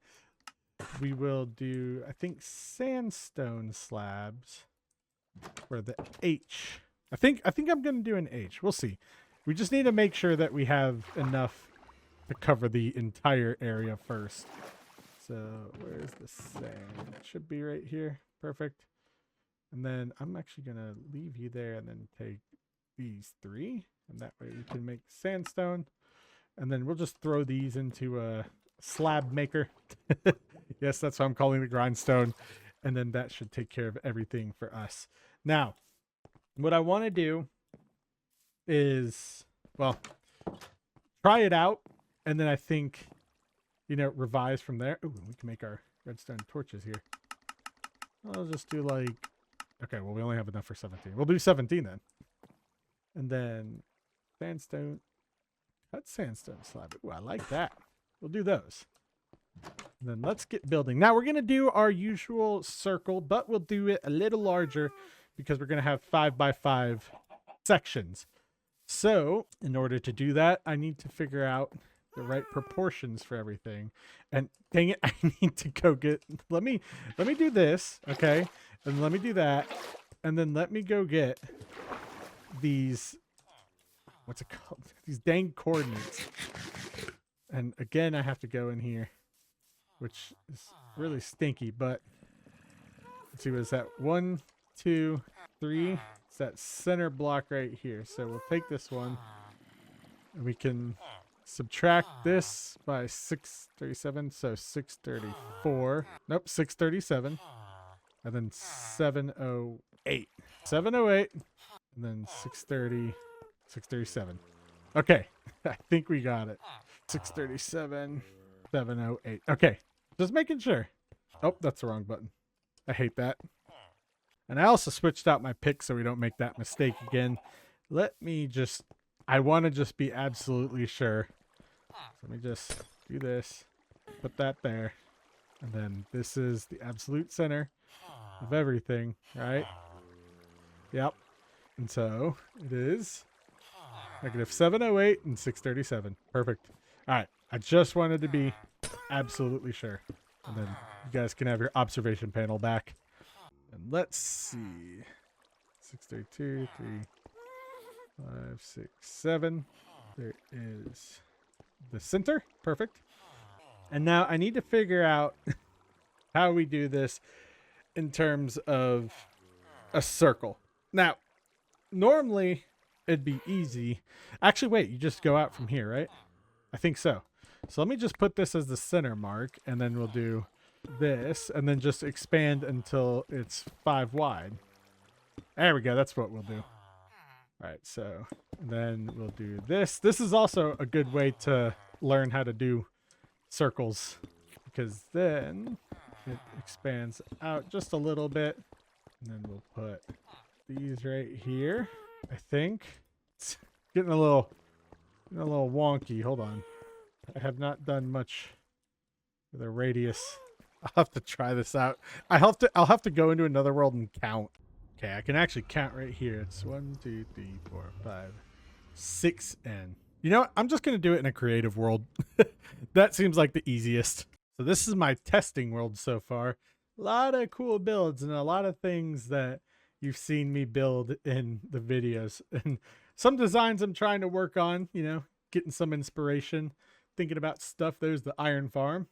we will do, I think, sandstone slabs for the H. I think I'm going to do an H. We'll see. We just need to make sure that we have enough to cover the entire area first. So where's the sand? It should be right here. Perfect. And then I'm actually going to leave you there and then take these 3. And that way we can make sandstone. And then we'll just throw these into a slab maker. Yes, that's what I'm calling the grindstone. And then that should take care of everything for us. Now, what I want to do is, well, try it out. And then I think, you know, revise from there. Ooh, we can make our redstone torches here. I'll just do like, okay, well, we only have enough for 17. We'll do 17 then. And then sandstone, cut sandstone slab. Ooh, I like that. We'll do those. And then let's get building. Now we're going to do our usual circle, but we'll do it a little larger because we're going to have 5x5 sections. So in order to do that, I need to figure out the right proportions for everything. And dang it, I need to go get, let me do this, okay? And let me do that. And then let me go get these, what's it called? These dang coordinates. And again, I have to go in here, which is really stinky, but let's see, what is that? 1, 2, 3. It's that center block right here. So we'll take this one and we can subtract this by 637. So 634. Nope, 637. And then 708. 708. And then 630. 637. Okay. I think we got it. 637. 708. Okay. Just making sure. Oh, that's the wrong button. I hate that. And I also switched out my pick so we don't make that mistake again. Let me just, I want to just be absolutely sure. So let me just do this. Put that there. And then this is the absolute center of everything, right? Yep. And so it is negative 708 and 637. Perfect. All right. I just wanted to be absolutely sure. And then you guys can have your observation panel back. And let's see. 632, 3, 5, 6, 7. There is the center. Perfect. And now I need to figure out how we do this in terms of a circle. Now, normally it'd be easy. Actually, wait, you just go out from here, right? I think so. So let me just put this as the center mark, and then we'll do this, and then just expand until it's 5 wide. There we go. That's what we'll do. All right, so then we'll do this. This is also a good way to learn how to do circles, because then it expands out just a little bit. And then we'll put these right here, I think. It's getting a little wonky. Hold on. I have not done much with a radius. I'll have to try this out. I'll have to go into another world and count. Okay, I can actually count right here. It's 1, 2, 3, 4, 5, 6, and you know what? I'm just gonna do it in a creative world. That seems like the easiest. So this is my testing world so far. A lot of cool builds and a lot of things that you've seen me build in the videos, and some designs I'm trying to work on, you know, getting some inspiration, thinking about stuff. There's the iron farm.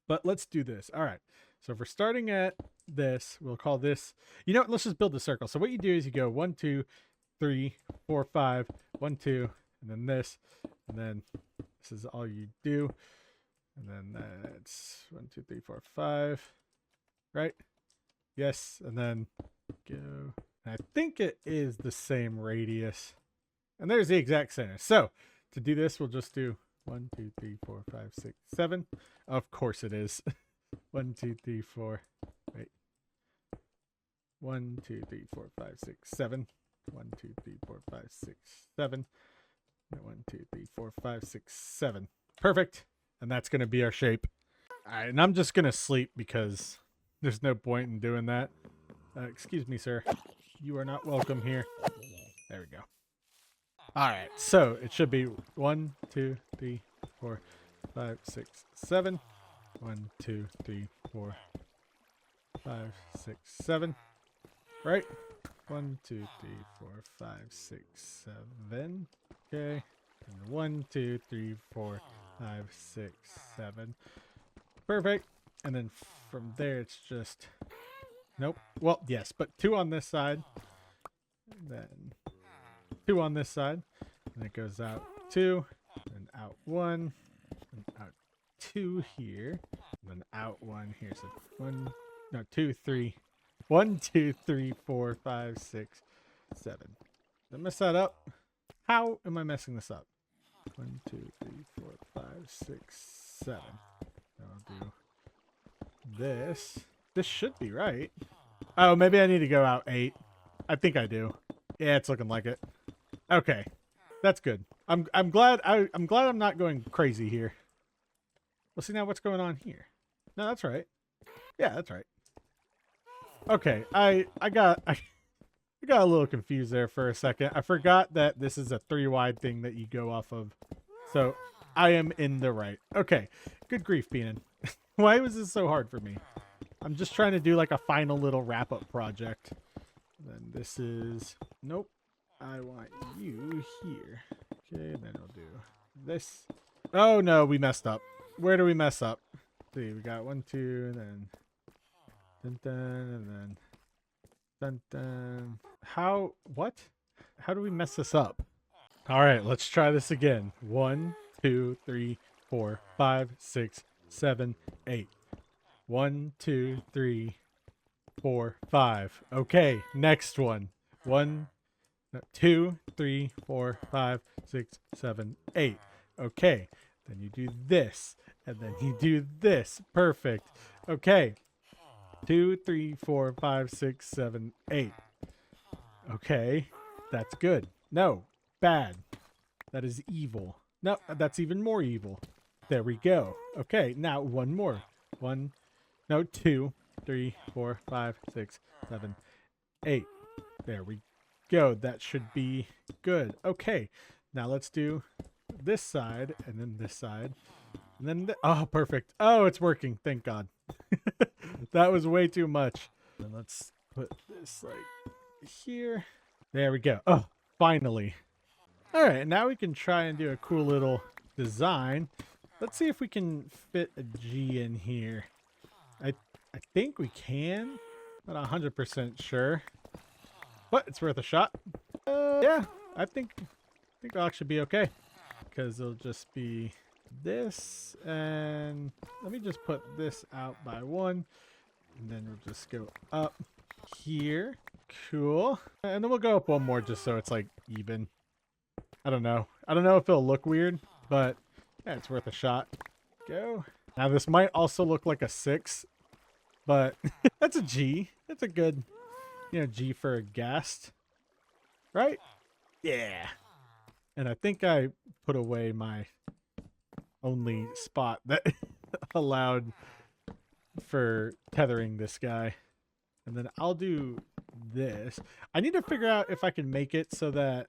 But let's do this. All right. So if we're starting at this, we'll call this, you know what, let's just build a circle. So what you do is you go 1, 2, 3, 4, 5, 1, 2, and then this, and then this is all you do. And then that's 1, 2, 3, 4, 5, right? Yes. And then go. I think it is the same radius. And there's the exact center. So to do this, we'll just do 1, 2, 3, 4, 5, 6, 7. Of course it is. 1, 2, 3, 4. Wait. 1, 2, 3, 4, 5, 6, 7. 1, 2, 3, 4, 5, 6, 7. 1, 2, 3, 4, 5, 6, 7. Perfect. And that's going to be our shape. All right. And I'm just going to sleep because there's no point in doing that. Excuse me, sir. You are not welcome here. There we go. All right, so it should be 1, 2, 3, 4, 5, 6, 7. 1, 2, 3, 4, 5, 6, 7. Right? 1, 2, 3, 4, 5, 6, 7. Okay. And 1, 2, 3, 4, 5, 6, 7. Perfect. And then from there, it's just... Nope. Well, yes, but 2 on this side. Then 2 on this side. And it goes out 2. And out 1. And out 2 here. And then out 1 here. So 1, no, 2, 3. 1, 2, 3, 4, 5, 6, 7. Did I mess that up? How am I messing this up? 1, 2, 3, 4, 5, 6, 7. I'll do this. This should be right. Oh, maybe I need to go out 8. I think I do. Yeah, it's looking like it. Okay, that's good. I'm glad I'm not going crazy here. Well, see now what's going on here. No, that's right. Yeah, that's right. Okay, I got a little confused there for a second. I forgot that this is a 3 wide thing that you go off of. So I am in the right. Okay, good grief, Beanin. Why was this so hard for me? I'm just trying to do like a final little wrap up project. Then this is, nope. I want you here. Okay, and then I'll do this. Oh no, we messed up. Where do we mess up? Let's see, we got 1, 2, and then dun dun, and then dun dun. How, what? How do we mess this up? All right, let's try this again. 1, 2, 3, 4, 5, 6, 7, 8. 1, 2, 3, 4, 5. Okay, next one. 1, 2, 3, 4, 5, 6, 7, 8. Okay, then you do this, and then you do this. Perfect. Okay. 2, 3, 4, 5, 6, 7, 8. Okay, that's good. No, bad. That is evil. No, that's even more evil. There we go. Okay, now one more. 1, no, 2, 3, 4, 5, 6, 7, 8. There we go. That should be good. Okay, now let's do this side, and then this side, and then oh, perfect. Oh, it's working. Thank God. That was way too much. And let's put this like here. There we go. Oh, finally. All right, now we can try and do a cool little design. Let's see if we can fit a G in here. I think we can. Not 100% sure, but it's worth a shot. Yeah, I think that'll actually be okay, because it'll just be this, and let me just put this out by 1, and then we'll just go up here. Cool. And then we'll go up 1 more just so it's like even. I don't know if it'll look weird, but yeah, it's worth a shot. Go. Now this might also look like a 6, but that's a G. That's a good, G for a ghast, right? Yeah. And I think I put away my only spot that allowed for tethering this guy. And then I'll do this. I need to figure out if I can make it so that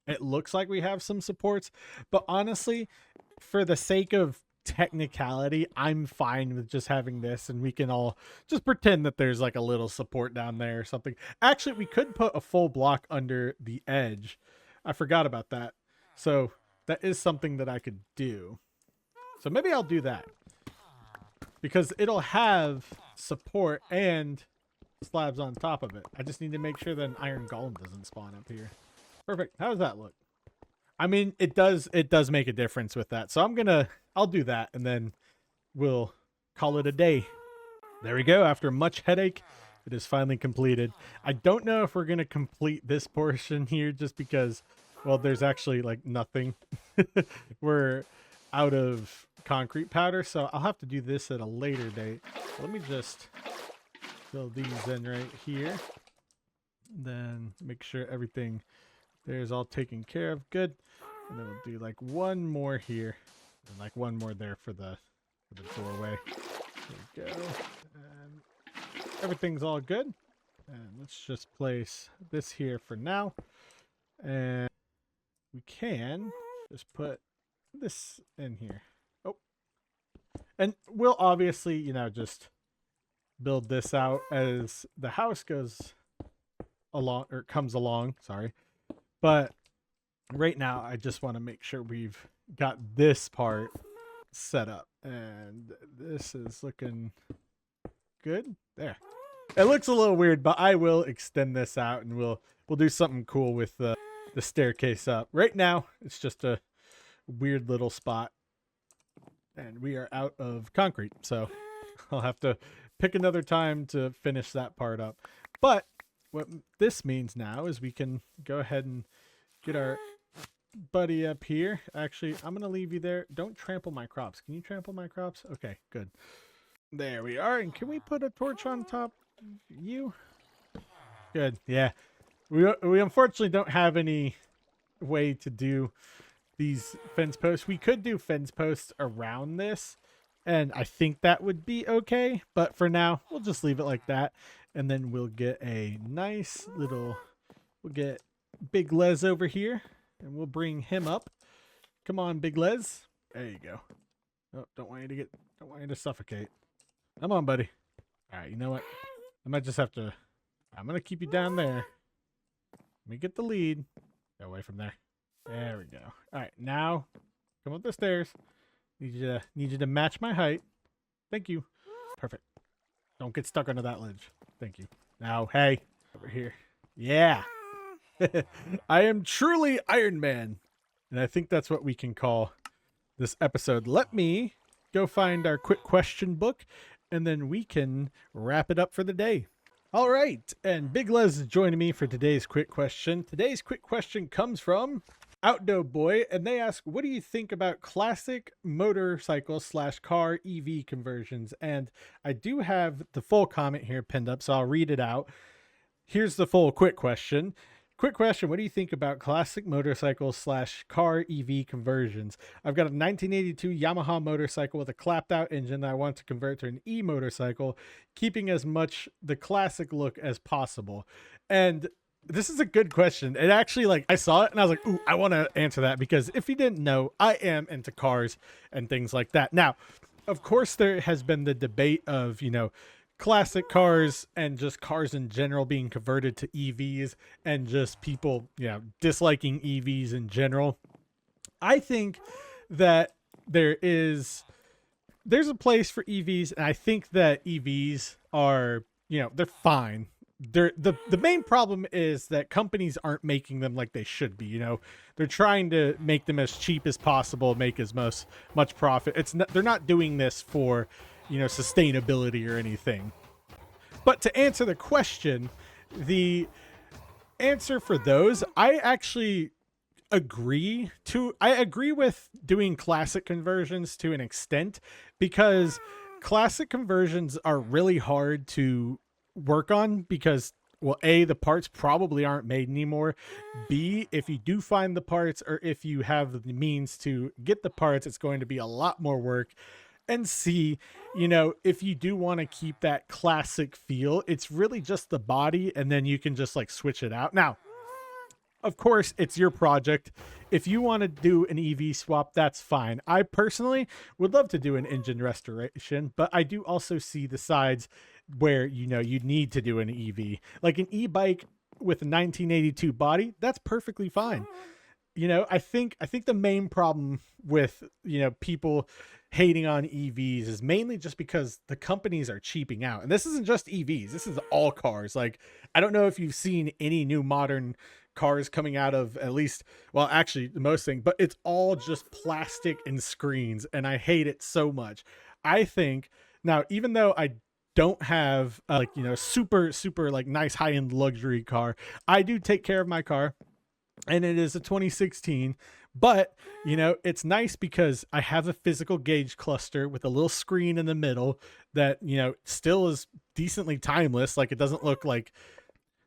it looks like we have some supports. But honestly, for the sake of technicality, I'm fine with just having this, and we can all just pretend that there's like a little support down there or something. Actually, we could put a full block under the edge. I forgot about that. So that is something that I could do. So maybe I'll do that, because it'll have support and slabs on top of it. I just need to make sure that an iron golem doesn't spawn up here. Perfect. How does that look? I mean, it does make a difference with that. So I'll do that, and then we'll call it a day. There we go. After much headache, it is finally completed. I don't know if we're going to complete this portion here just because, well, there's actually like nothing. We're out of concrete powder, so I'll have to do this at a later date. Let me just fill these in right here. Then make sure everything there's all taken care of. Good. And then we'll do like 1 more here, and like 1 more there for the doorway. There we go. And everything's all good. And let's just place this here for now. And we can just put this in here. Oh, and we'll obviously, you know, just build this out as the house goes along, or comes along, sorry. But right now, I just want to make sure we've got this part set up. And this is looking good. There. It looks a little weird, but I will extend this out and we'll do something cool with the staircase up. Right now, it's just a weird little spot. And we are out of concrete, so I'll have to pick another time to finish that part up. But what this means now is we can go ahead and get our buddy up here. Actually, I'm going to leave you there. Don't trample my crops. Can you trample my crops? Okay, good. There we are. And can we put a torch on top of you? Good. Yeah. We unfortunately don't have any way to do these fence posts. We could do fence posts around this, and I think that would be okay. But for now, we'll just leave it like that. And then we'll get a nice little, we'll get Big Les over here, and we'll bring him up. Come on, Big Les. There you go. Oh, don't want you to suffocate. Come on, buddy. All right, you know what? I might just have to, I'm going to keep you down there. Let me get the lead. Get away from there. There we go. All right, now come up the stairs. Need you to match my height. Thank you. Perfect. Don't get stuck under that ledge. Thank you. Now, hey, over here. Yeah. I am truly Iron Man. And I think that's what we can call this episode. Let me go find our quick question book, and then we can wrap it up for the day. All right, and Big Les is joining me for today's quick question. Today's quick question comes from Outdo Boy, and they ask, what do you think about classic motorcycle / car EV conversions? And I do have the full comment here pinned up, so I'll read it out. Here's the full quick question. Quick question, what do you think about classic motorcycle / car EV conversions? I've got a 1982 Yamaha motorcycle with a clapped out engine that I want to convert to an e-motorcycle, keeping as much the classic look as possible. And this is a good question. It actually, like, I saw it and I was like, ooh, I want to answer that, because if you didn't know, I am into cars and things like that. Now, of course, there has been the debate of, you know, classic cars and just cars in general being converted to EVs, and just people, you know, disliking EVs in general. I think that there's a place for EVs, and I think that EVs are, you know, they're fine. The main problem is that companies aren't making them like they should be. You know, they're trying to make them as cheap as possible, make as much profit. They're not doing this for, you know, sustainability or anything. But to answer the question, the answer for those, I actually agree with doing classic conversions to an extent, because classic conversions are really hard to work on, because, well, A, the parts probably aren't made anymore. B, if you do find the parts, or if you have the means to get the parts, it's going to be a lot more work. And C, you know, if you do want to keep that classic feel, it's really just the body, and then you can just like switch it out. Now, of course, it's your project. If you want to do an EV swap, that's fine. I personally would love to do an engine restoration, but I do also see the sides where, you know, you need to do an EV. Like an e-bike with a 1982 body, that's perfectly fine. You know, I think the main problem with, you know, people hating on EVs is mainly just because the companies are cheaping out. And this isn't just EVs. This is all cars. Like, I don't know if you've seen any new modern cars coming out of, at least, well, actually most thing, but it's all just plastic and screens. And I hate it so much. I think now, even though I don't have like, you know, super like nice high-end luxury car, I do take care of my car. And it is a 2016, but, you know, it's nice because I have a physical gauge cluster with a little screen in the middle that, you know, still is decently timeless. Like, it doesn't look like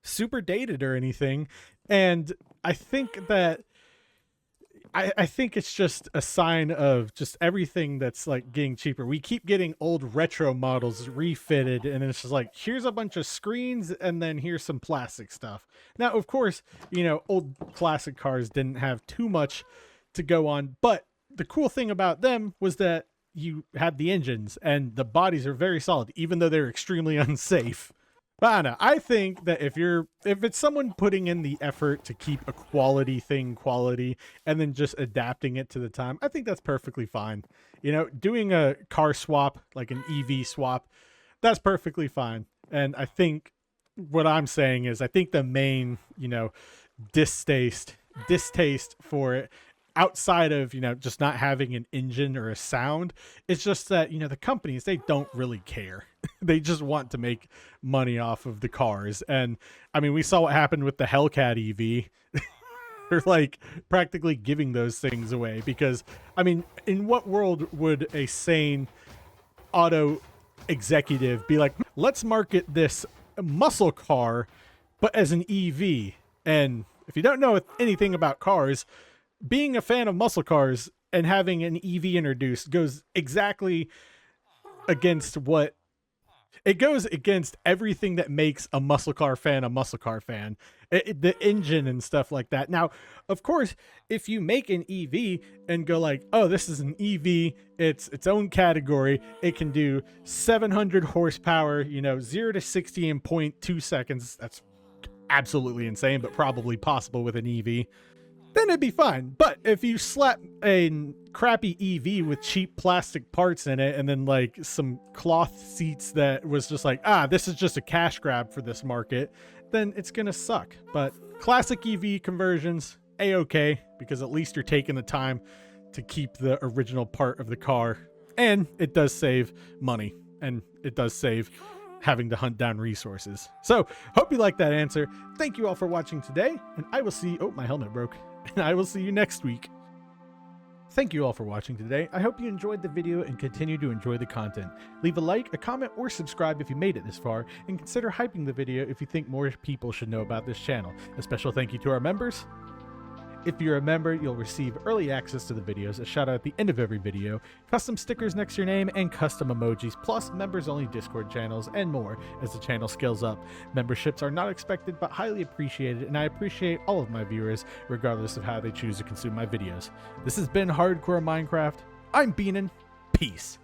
super dated or anything. And I think that I think it's just a sign of just everything that's like getting cheaper. We keep getting old retro models refitted, and it's just like, here's a bunch of screens, and then here's some plastic stuff. Now, of course, you know, old classic cars didn't have too much to go on, but the cool thing about them was that you had the engines, and the bodies are very solid, even though they're extremely unsafe. But I don't know. I think that if it's someone putting in the effort to keep a quality thing quality and then just adapting it to the time, I think that's perfectly fine. You know, doing a car swap, like an EV swap, that's perfectly fine. And I think what I'm saying is I think the main, you know, distaste for it, outside of, you know, just not having an engine or a sound, it's just that, you know, the companies, they don't really care. They just want to make money off of the cars. And I mean, we saw what happened with the Hellcat EV. They're like practically giving those things away because, I mean, in what world would a sane auto executive be like, let's market this muscle car but as an EV? And if you don't know anything about cars, being a fan of muscle cars and having an EV introduced goes exactly against what it goes against everything that makes a muscle car fan a muscle car fan. The engine and stuff like that. Now, of course, if you make an EV and go like, oh, this is an EV, it's its own category, it can do 700 horsepower, you know, 0 to 60 in 0.2 seconds. That's absolutely insane, but probably possible with an EV. Then it'd be fine. But if you slap a crappy EV with cheap plastic parts in it and then like some cloth seats that was just like, this is just a cash grab for this market, then it's gonna suck. But classic EV conversions, a-okay, because at least you're taking the time to keep the original part of the car, and it does save money, and it does save having to hunt down resources. So hope you like that answer. Thank you all for watching today, and I will see my helmet broke, and I will see you next week. Thank you all for watching today. I hope you enjoyed the video and continue to enjoy the content. Leave a like, a comment, or subscribe if you made it this far, and consider hyping the video if you think more people should know about this channel. A special thank you to our members. If you're a member, you'll receive early access to the videos, a shout out at the end of every video, custom stickers next to your name, and custom emojis, plus members-only Discord channels, and more as the channel scales up. Memberships are not expected, but highly appreciated, and I appreciate all of my viewers, regardless of how they choose to consume my videos. This has been Hardcore Minecraft. I'm Beanin'. Peace.